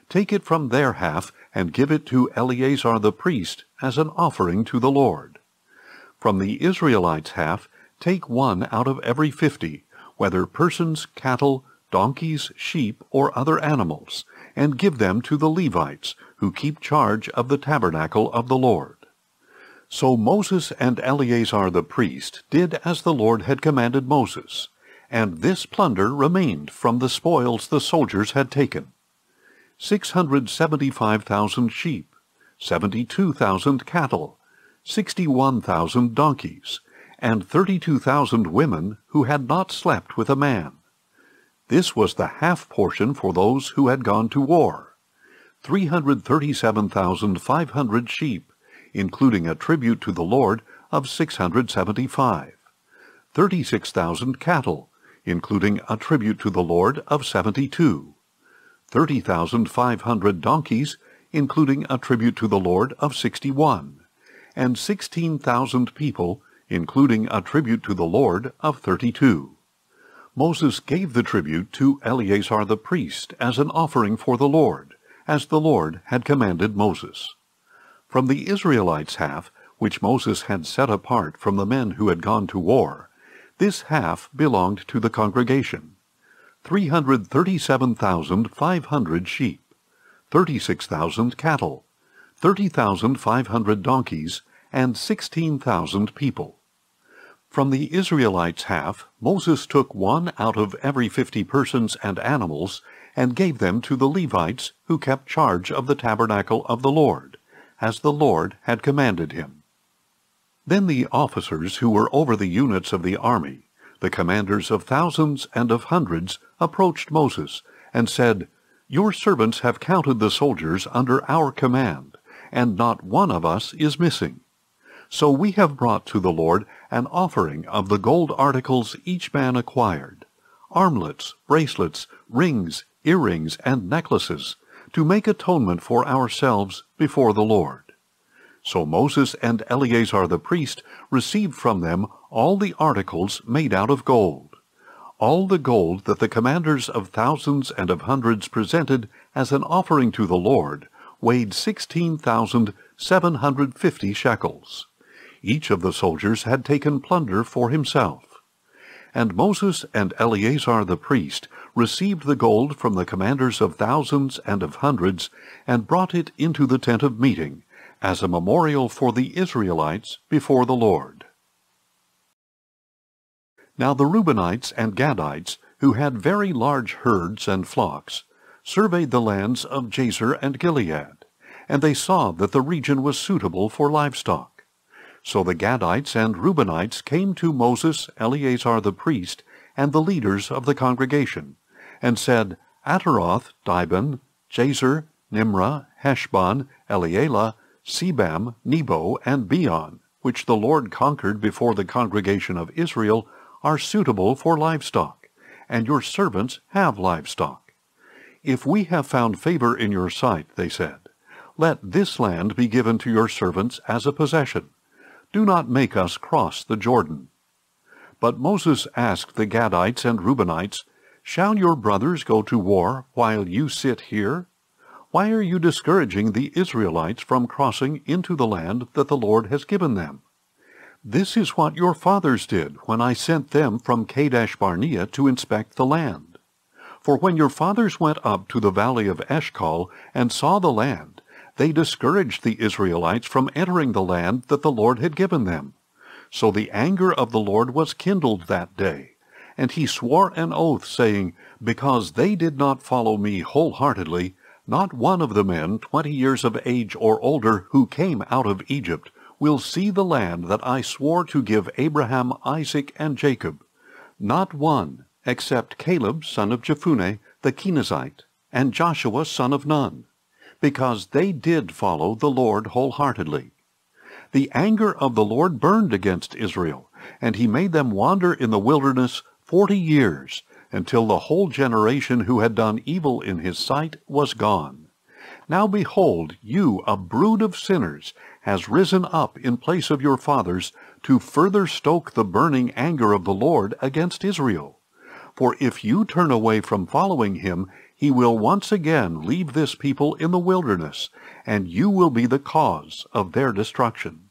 S1: Take it from their half and give it to Eleazar the priest as an offering to the Lord. From the Israelites' half, take 1 out of every 50, whether persons, cattle, donkeys, sheep, or other animals, and give them to the Levites, who keep charge of the tabernacle of the Lord." So Moses and Eleazar the priest did as the Lord had commanded Moses, and this plunder remained from the spoils the soldiers had taken: 675,000 sheep, 72,000 cattle, 61,000 donkeys, and 32,000 women who had not slept with a man. This was the half portion for those who had gone to war: 337,500 sheep, including a tribute to the Lord of 675, 36,000 cattle, including a tribute to the Lord of 72, 30,500 donkeys, including a tribute to the Lord of 61, and 16,000 people, including a tribute to the Lord of 32. Moses gave the tribute to Eleazar the priest as an offering for the Lord, as the Lord had commanded Moses. From the Israelites' half, which Moses had set apart from the men who had gone to war, this half belonged to the congregation: 337,500 sheep, 36,000 cattle, 30,500 donkeys, and 16,000 people. From the Israelites' half, Moses took 1 out of every 50 persons and animals, and gave them to the Levites who kept charge of the tabernacle of the Lord, as the Lord had commanded him. Then the officers who were over the units of the army, the commanders of thousands and of hundreds, approached Moses, and said, "Your servants have counted the soldiers under our command, and not one of us is missing. So we have brought to the Lord an offering of the gold articles each man acquired, armlets, bracelets, rings, earrings, and necklaces, to make atonement for ourselves before the Lord." So Moses and Eleazar the priest received from them all the articles made out of gold, all the gold that the commanders of thousands and of hundreds presented as an offering to the Lord weighed 16,750 shekels. Each of the soldiers had taken plunder for himself. And Moses and Eleazar the priest received the gold from the commanders of thousands and of hundreds, and brought it into the tent of meeting, as a memorial for the Israelites before the Lord. Now the Reubenites and Gadites, who had very large herds and flocks, surveyed the lands of Jazer and Gilead, and they saw that the region was suitable for livestock. So the Gadites and Reubenites came to Moses, Eleazar the priest, and the leaders of the congregation, and said, "Ataroth, Dibon, Jazer, Nimrah, Heshbon, Elealeh, Sebam, Nebo, and Beon, which the Lord conquered before the congregation of Israel, are suitable for livestock, and your servants have livestock. "If we have found favor in your sight," they said, "let this land be given to your servants as a possession. Do not make us cross the Jordan." But Moses asked the Gadites and Reubenites, "Shall your brothers go to war while you sit here? Why are you discouraging the Israelites from crossing into the land that the Lord has given them? This is what your fathers did when I sent them from Kadesh Barnea to inspect the land. For when your fathers went up to the valley of Eshcol and saw the land, they discouraged the Israelites from entering the land that the Lord had given them. So the anger of the Lord was kindled that day, and he swore an oath, saying, Because they did not follow me wholeheartedly, not one of the men 20 years of age or older who came out of Egypt will see the land that I swore to give Abraham, Isaac, and Jacob, not one, except Caleb son of Jephunneh the Kenizzite, and Joshua son of Nun, because they did follow the Lord wholeheartedly. The anger of the Lord burned against Israel, and he made them wander in the wilderness 40 years, until the whole generation who had done evil in his sight was gone. Now behold, you, a brood of sinners, has risen up in place of your fathers to further stoke the burning anger of the Lord against Israel. For if you turn away from following him, he will once again leave this people in the wilderness, and you will be the cause of their destruction."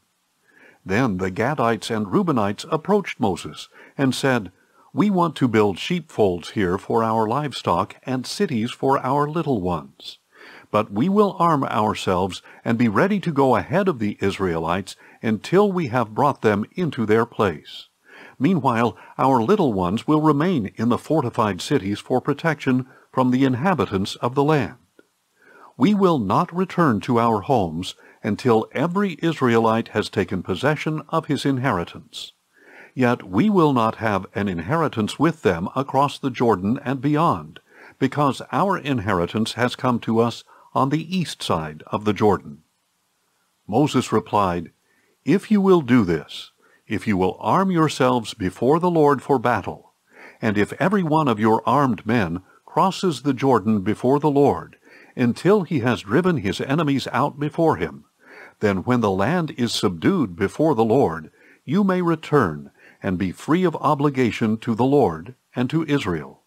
S1: Then the Gadites and Reubenites approached Moses and said, "We want to build sheepfolds here for our livestock and cities for our little ones. But we will arm ourselves and be ready to go ahead of the Israelites until we have brought them into their place. Meanwhile, our little ones will remain in the fortified cities for protection from the inhabitants of the land. We will not return to our homes until every Israelite has taken possession of his inheritance. Yet we will not have an inheritance with them across the Jordan and beyond, because our inheritance has come to us on the east side of the Jordan." Moses replied, "If you will do this, if you will arm yourselves before the Lord for battle, and if every one of your armed men crosses the Jordan before the Lord, until he has driven his enemies out before him, then when the land is subdued before the Lord, you may return and be free of obligation to the Lord and to Israel.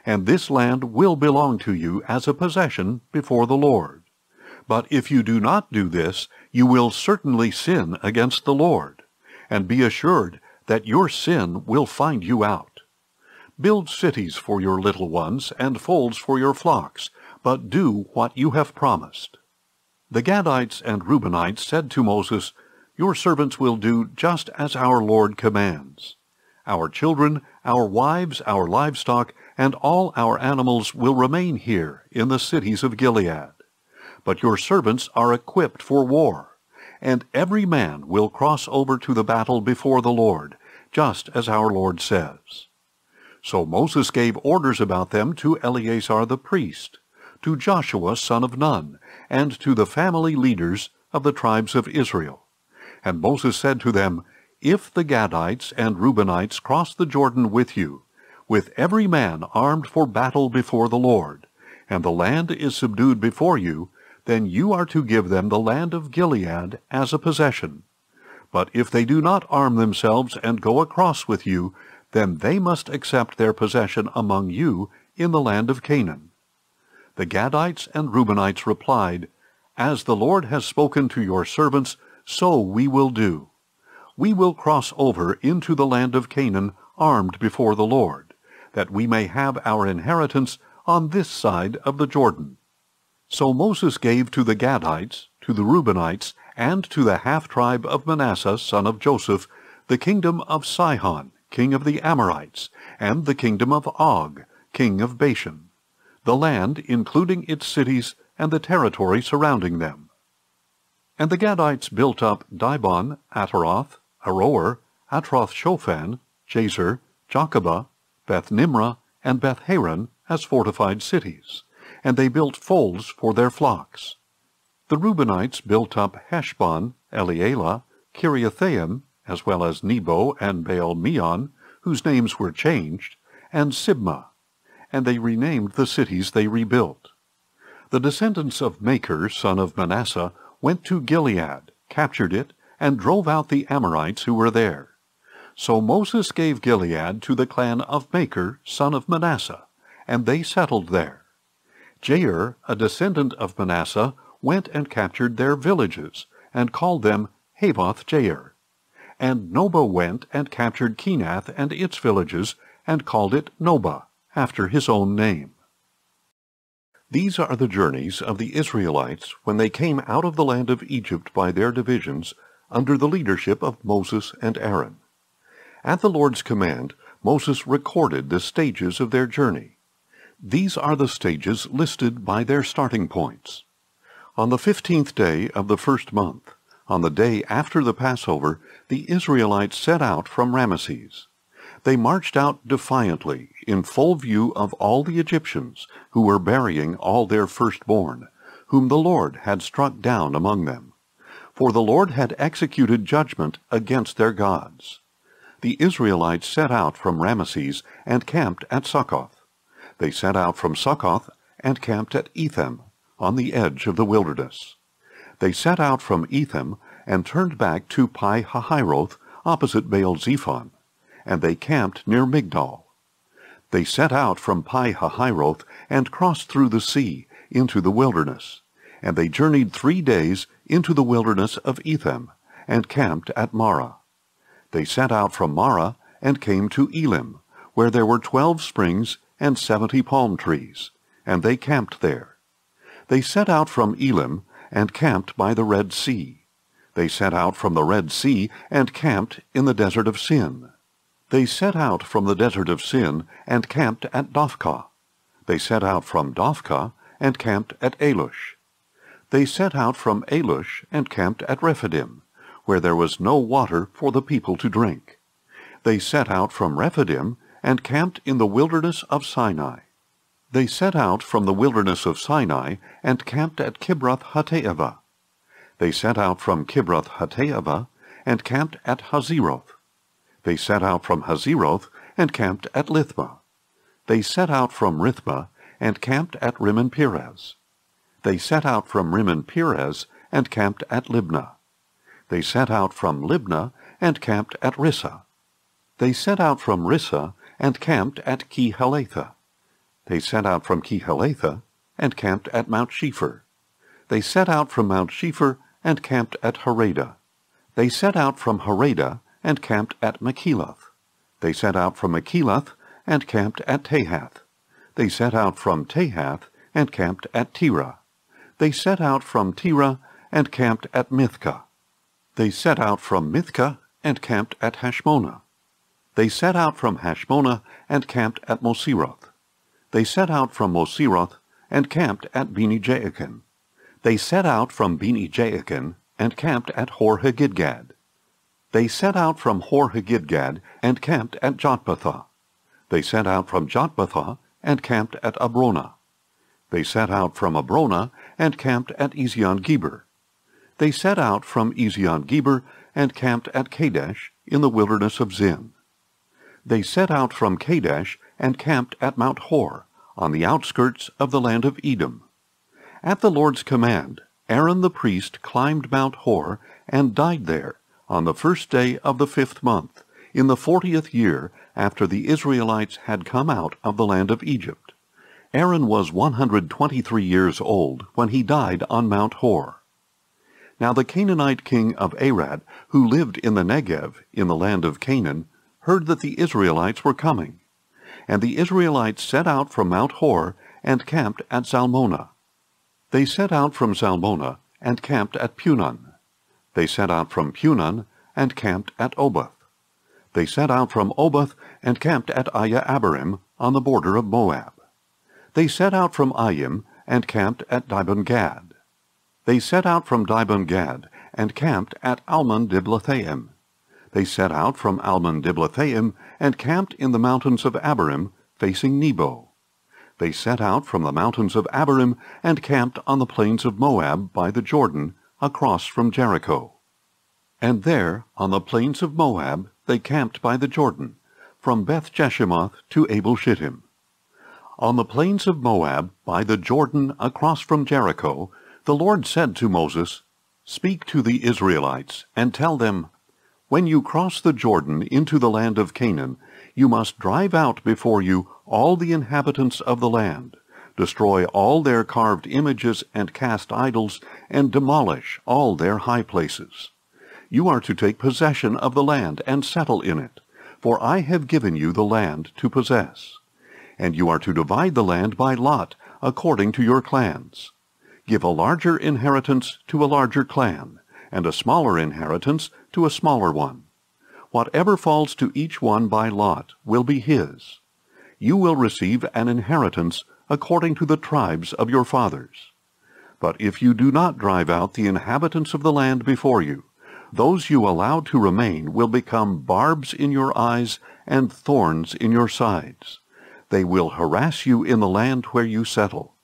S1: And this land will belong to you as a possession before the Lord. But if you do not do this, you will certainly sin against the Lord, and be assured that your sin will find you out. Build cities for your little ones and folds for your flocks, but do what you have promised." The Gadites and Reubenites said to Moses, "Your servants will do just as our Lord commands. Our children, our wives, our livestock, and all our animals will remain here in the cities of Gilead. But your servants are equipped for war, and every man will cross over to the battle before the Lord, just as our Lord says." So Moses gave orders about them to Eleazar the priest, to Joshua son of Nun, and to the family leaders of the tribes of Israel. And Moses said to them, "If the Gadites and Reubenites cross the Jordan with you, with every man armed for battle before the Lord, and the land is subdued before you, then you are to give them the land of Gilead as a possession. But if they do not arm themselves and go across with you, then they must accept their possession among you in the land of Canaan." The Gadites and Reubenites replied, "As the Lord has spoken to your servants, so we will do. We will cross over into the land of Canaan armed before the Lord, that we may have our inheritance on this side of the Jordan." So Moses gave to the Gadites, to the Reubenites, and to the half-tribe of Manasseh son of Joseph, the kingdom of Sihon, king of the Amorites, and the kingdom of Og, king of Bashan, the land including its cities and the territory surrounding them. And the Gadites built up Dibon, Ataroth, Aroer, Atroth-Shophan, Jazer, Jochebah, Beth-Nimrah, and Beth-Haran as fortified cities, and they built folds for their flocks. The Reubenites built up Heshbon, Elealeh, Kiriathaim, as well as Nebo and Baal-Meon, whose names were changed, and Sibmah. and they renamed the cities they rebuilt. The descendants of Machir, son of Manasseh, went to Gilead, captured it, and drove out the Amorites who were there. So Moses gave Gilead to the clan of Machir, son of Manasseh, and they settled there. Jair, a descendant of Manasseh, went and captured their villages, and called them Havoth-Jair. And Noba went and captured Kenath and its villages, and called it Noba, after his own name. These are the journeys of the Israelites when they came out of the land of Egypt by their divisions, under the leadership of Moses and Aaron. At the Lord's command, Moses recorded the stages of their journey. These are the stages listed by their starting points. On the 15th day of the first month, on the day after the Passover, the Israelites set out from Ramesses. They marched out defiantly, in full view of all the Egyptians, who were burying all their firstborn, whom the Lord had struck down among them. For the Lord had executed judgment against their gods. The Israelites set out from Ramesses and camped at Succoth. They set out from Succoth and camped at Etham, on the edge of the wilderness. They set out from Etham and turned back to Pi-hahiroth, opposite Baal-zephon, and they camped near Migdol. They set out from Pi-hahiroth and crossed through the sea into the wilderness, and they journeyed 3 days into the wilderness of Etham, and camped at Marah. They set out from Marah and came to Elim, where there were 12 springs and 70 palm trees, and they camped there. They set out from Elim and camped by the Red Sea. They set out from the Red Sea and camped in the desert of Sin. They set out from the desert of Sin and camped at Dophkah. They set out from Dophkah and camped at Alush. They set out from Alush and camped at Rephidim, where there was no water for the people to drink. They set out from Rephidim and camped in the wilderness of Sinai. They set out from the wilderness of Sinai and camped at Kibroth-Hattaavah. They set out from Kibroth-Hattaavah and camped at Hazeroth. They set out from Hazeroth and camped at Lithmah. They set out from Rithmah and camped at Rimmon-Perez. They set out from Rimmon-Perez and camped at Libnah. They set out from Libnah and camped at Rissah. They set out from Rissah and camped at Kehelatha. They set out from Kehelatha and camped at Mount Shepher. They set out from Mount Shepher and camped at Harada. They set out from Harada and camped at Makheloth. They set out from Makheloth and camped at Tahath. They set out from Tahath and camped at Terah. They set out from Terah and camped at Mithkah. They set out from Mithkah and camped at Hashmonah. They set out from Hashmonah and camped at Moseroth. They set out from Moseroth and camped at Bene-Jaakan. They set out from Bene-Jaakan and camped at Hor-Haggidgad. They set out from Hor-Haggidgad and camped at Jotbathah. They set out from Jotbathah and camped at Abrona. They set out from Abrona and camped at Ezion-Geber. They set out from Ezion-Geber and camped at Kadesh in the wilderness of Zin. They set out from Kadesh and camped at Mount Hor, on the outskirts of the land of Edom. At the Lord's command, Aaron the priest climbed Mount Hor and died there on the first day of the 5th month, in the 40th year after the Israelites had come out of the land of Egypt. Aaron was 123 years old when he died on Mount Hor. Now the Canaanite king of Arad, who lived in the Negev, in the land of Canaan, heard that the Israelites were coming. And the Israelites set out from Mount Hor and camped at Zalmonah. They set out from Zalmonah and camped at Punon. They set out from Punon and camped at Oboth. They set out from Oboth and camped at Iye-Abarim on the border of Moab. They set out from Ayim and camped at Dibon-Gad. They set out from Dibon-Gad and camped at Almon-Diblathaim. They set out from Almon-Diblathaim and camped in the mountains of Abarim, facing Nebo. They set out from the mountains of Abarim and camped on the plains of Moab by the Jordan, across from Jericho. And there, on the plains of Moab, they camped by the Jordan, from Beth-Jeshimoth to Abel-Shittim. On the plains of Moab, by the Jordan across from Jericho, the Lord said to Moses, "Speak to the Israelites, and tell them, when you cross the Jordan into the land of Canaan, you must drive out before you all the inhabitants of the land, destroy all their carved images and cast idols, and demolish all their high places. You are to take possession of the land and settle in it, for I have given you the land to possess. And you are to divide the land by lot, according to your clans. Give a larger inheritance to a larger clan, and a smaller inheritance to a smaller one. Whatever falls to each one by lot will be his. You will receive an inheritance according to the tribes of your fathers. But if you do not drive out the inhabitants of the land before you, those you allow to remain will become barbs in your eyes and thorns in your sides. They will harass you in the land where you settle,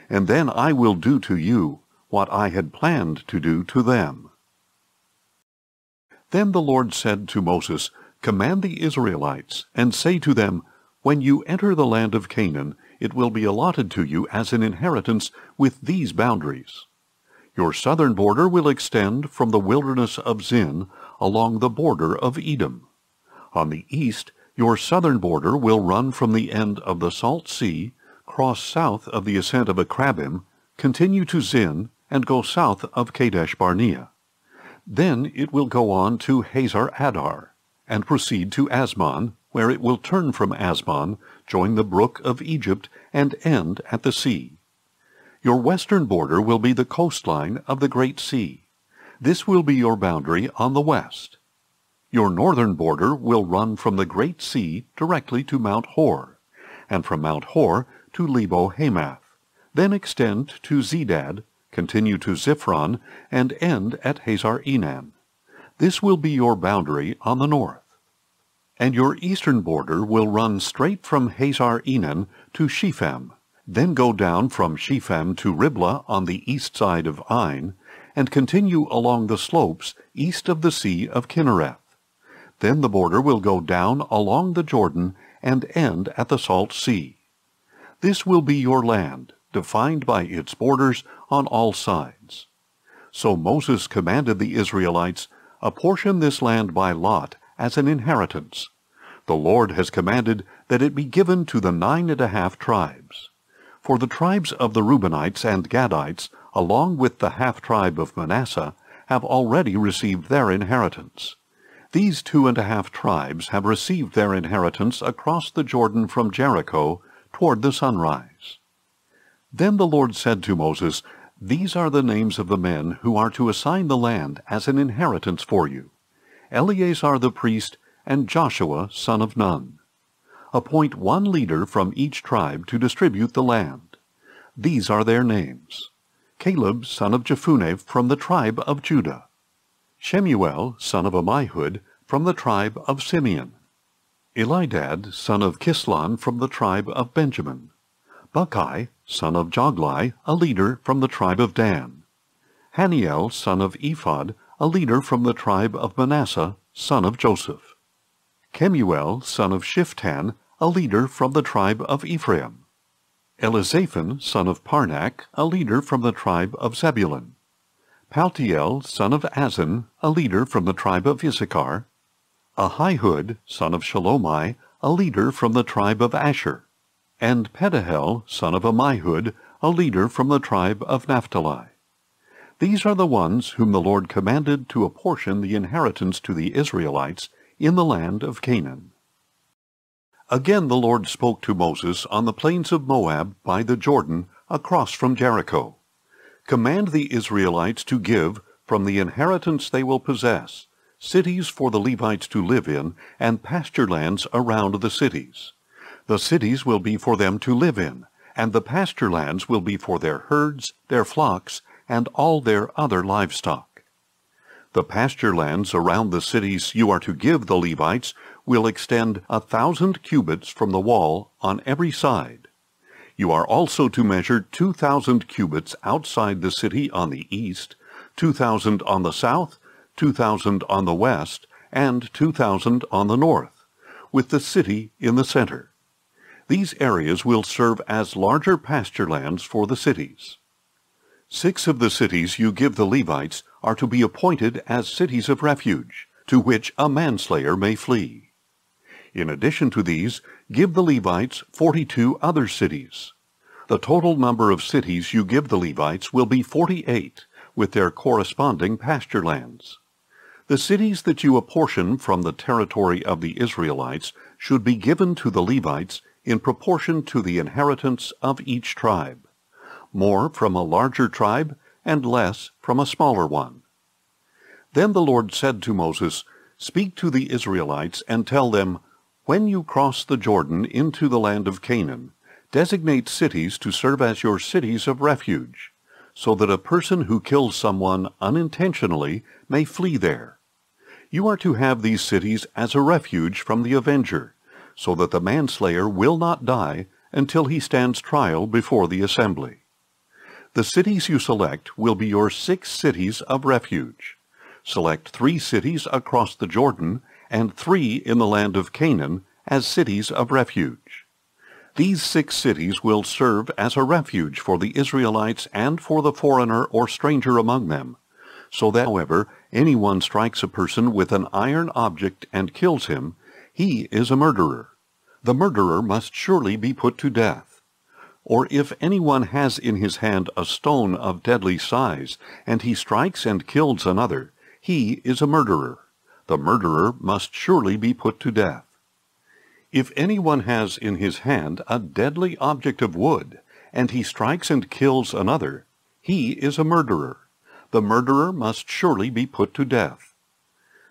S1: and then I will do to you what I had planned to do to them." Then the Lord said to Moses, "Command the Israelites, and say to them, when you enter the land of Canaan, it will be allotted to you as an inheritance with these boundaries. Your southern border will extend from the wilderness of Zin along the border of Edom. On the east, your southern border will run from the end of the Salt Sea, cross south of the ascent of Akrabim, continue to Zin, and go south of Kadesh Barnea. Then it will go on to Hazar Adar, and proceed to Asmon, where it will turn from Asmon, join the brook of Egypt, and end at the sea. Your western border will be the coastline of the Great Sea. This will be your boundary on the west. Your northern border will run from the Great Sea directly to Mount Hor, and from Mount Hor to Lebo Hamath, then extend to Zedad, continue to Ziphron, and end at Hazar Enan. This will be your boundary on the north. And your eastern border will run straight from Hazar Enan to Shephem, then go down from Shephem to Riblah on the east side of Ain, and continue along the slopes east of the Sea of Kinnereth. Then the border will go down along the Jordan and end at the Salt Sea. This will be your land, defined by its borders on all sides. So Moses commanded the Israelites, "Apportion this land by lot as an inheritance. The Lord has commanded that it be given to the 9½ tribes. For the tribes of the Reubenites and Gadites, along with the half-tribe of Manasseh, have already received their inheritance. These 2½ tribes have received their inheritance across the Jordan from Jericho toward the sunrise." Then the Lord said to Moses, "These are the names of the men who are to assign the land as an inheritance for you: Eleazar the priest and Joshua son of Nun. Appoint one leader from each tribe to distribute the land. These are their names: Caleb son of Jephunneh from the tribe of Judah, Shemuel son of Ammihud from the tribe of Simeon, Elidad son of Kislon from the tribe of Benjamin, Buckai son of Joglai, a leader from the tribe of Dan, Haniel son of Ephod, a leader from the tribe of Manasseh, son of Joseph, Kemuel son of Shiftan, a leader from the tribe of Ephraim, Elizaphan son of Parnak, a leader from the tribe of Zebulun, Paltiel son of Azan, a leader from the tribe of Issachar, Ahihud son of Shalomai, a leader from the tribe of Asher, and Pedahel son of Ammihud, a leader from the tribe of Naphtali. These are the ones whom the Lord commanded to apportion the inheritance to the Israelites in the land of Canaan. Again the Lord spoke to Moses on the plains of Moab by the Jordan across from Jericho. "Command the Israelites to give, from the inheritance they will possess, cities for the Levites to live in, and pasture lands around the cities. The cities will be for them to live in, and the pasture lands will be for their herds, their flocks, and all their other livestock. The pasture lands around the cities you are to give the Levites will extend 1,000 cubits from the wall on every side. You are also to measure 2,000 cubits outside the city on the east, 2,000 on the south, 2,000 on the west, and 2,000 on the north, with the city in the center. These areas will serve as larger pasture lands for the cities. 6 of the cities you give the Levites are to be appointed as cities of refuge, to which a manslayer may flee. In addition to these, give the Levites 42 other cities. The total number of cities you give the Levites will be 48, with their corresponding pasture lands. The cities that you apportion from the territory of the Israelites should be given to the Levites in proportion to the inheritance of each tribe, more from a larger tribe and less from a smaller one. Then the Lord said to Moses, "Speak to the Israelites and tell them, when you cross the Jordan into the land of Canaan, designate cities to serve as your cities of refuge, so that a person who kills someone unintentionally may flee there. You are to have these cities as a refuge from the avenger, so that the manslayer will not die until he stands trial before the assembly. The cities you select will be your 6 cities of refuge. Select 3 cities across the Jordan and 3 in the land of Canaan as cities of refuge. These 6 cities will serve as a refuge for the Israelites and for the foreigner or stranger among them, so that, however, anyone strikes a person with an iron object and kills him, he is a murderer. The murderer must surely be put to death. Or if anyone has in his hand a stone of deadly size, and he strikes and kills another, he is a murderer. The murderer must surely be put to death. If anyone has in his hand a deadly object of wood, and he strikes and kills another, he is a murderer. The murderer must surely be put to death.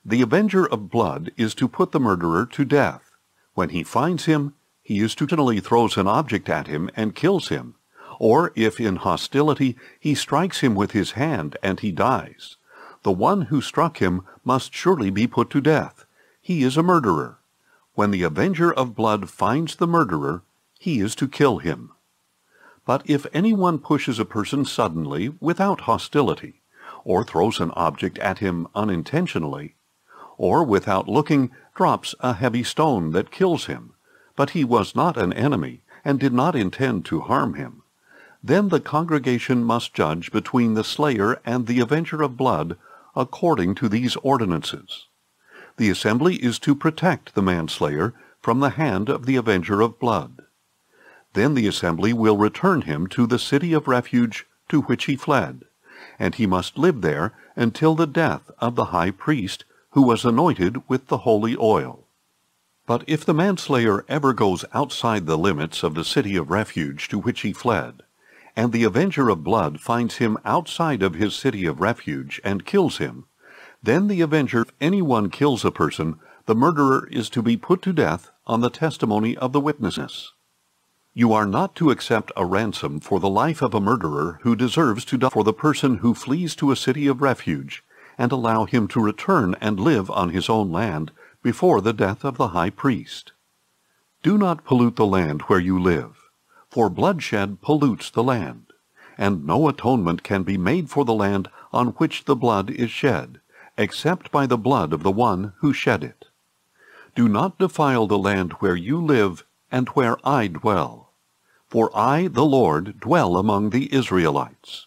S1: The avenger of blood is to put the murderer to death. When he finds him, he is to intentionally throws an object at him and kills him, or if in hostility he strikes him with his hand and he dies. The one who struck him must surely be put to death. He is a murderer. When the avenger of blood finds the murderer, he is to kill him. But if anyone pushes a person suddenly without hostility, or throws an object at him unintentionally, or without looking drops a heavy stone that kills him, but he was not an enemy and did not intend to harm him, then the congregation must judge between the slayer and the avenger of blood according to these ordinances. The assembly is to protect the manslayer from the hand of the avenger of blood. Then the assembly will return him to the city of refuge to which he fled, and he must live there until the death of the high priest, who was anointed with the holy oil. But if the manslayer ever goes outside the limits of the city of refuge to which he fled, and the avenger of blood finds him outside of his city of refuge and kills him, then the avenger, if anyone kills a person, the murderer is to be put to death on the testimony of the witnesses. You are not to accept a ransom for the life of a murderer who deserves to die for the person who flees to a city of refuge, and allow him to return and live on his own land before the death of the high priest. Do not pollute the land where you live, for bloodshed pollutes the land, and no atonement can be made for the land on which the blood is shed, except by the blood of the one who shed it. Do not defile the land where you live and where I dwell, for I, the Lord, dwell among the Israelites.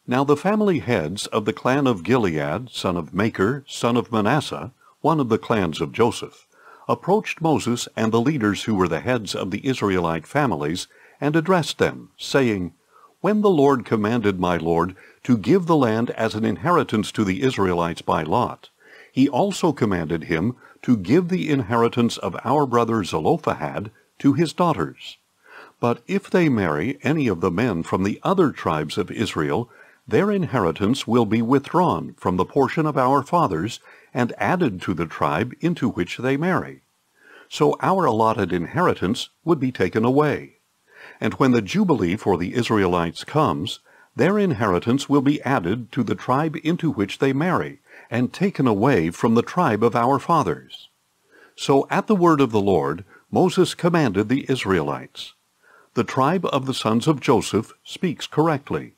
S1: Now the family heads of the clan of Gilead, son of Machir, son of Manasseh, one of the clans of Joseph, approached Moses and the leaders who were the heads of the Israelite families, and addressed them, saying, When the Lord commanded my Lord to give the land as an inheritance to the Israelites by lot, he also commanded him to give the inheritance of our brother Zelophehad to his daughters. But if they marry any of the men from the other tribes of Israel, their inheritance will be withdrawn from the portion of our fathers and added to the tribe into which they marry. So our allotted inheritance would be taken away. And when the Jubilee for the Israelites comes, their inheritance will be added to the tribe into which they marry, and taken away from the tribe of our fathers. So at the word of the Lord, Moses commanded the Israelites. The tribe of the sons of Joseph speaks correctly.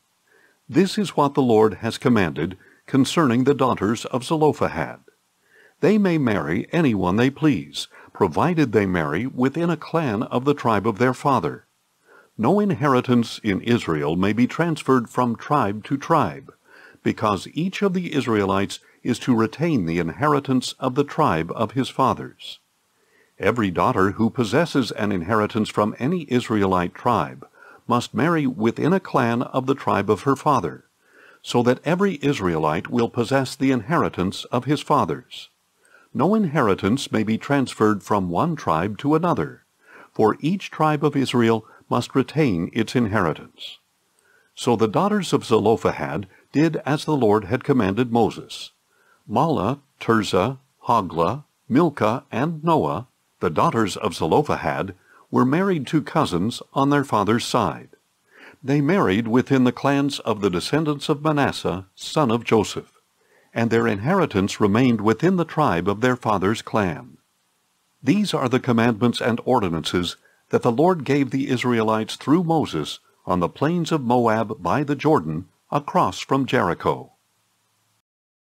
S1: This is what the Lord has commanded concerning the daughters of Zelophehad. They may marry anyone they please, provided they marry within a clan of the tribe of their father. No inheritance in Israel may be transferred from tribe to tribe, because each of the Israelites is to retain the inheritance of the tribe of his fathers. Every daughter who possesses an inheritance from any Israelite tribe must marry within a clan of the tribe of her father, so that every Israelite will possess the inheritance of his fathers. No inheritance may be transferred from one tribe to another, for each tribe of Israel must retain its inheritance. So the daughters of Zelophehad did as the Lord had commanded Moses. Mahlah, Tirzah, Hoglah, Milcah, and Noah, the daughters of Zelophehad, were married to cousins on their father's side. They married within the clans of the descendants of Manasseh, son of Joseph, and their inheritance remained within the tribe of their father's clan. These are the commandments and ordinances that the Lord gave the Israelites through Moses on the plains of Moab by the Jordan, across from Jericho.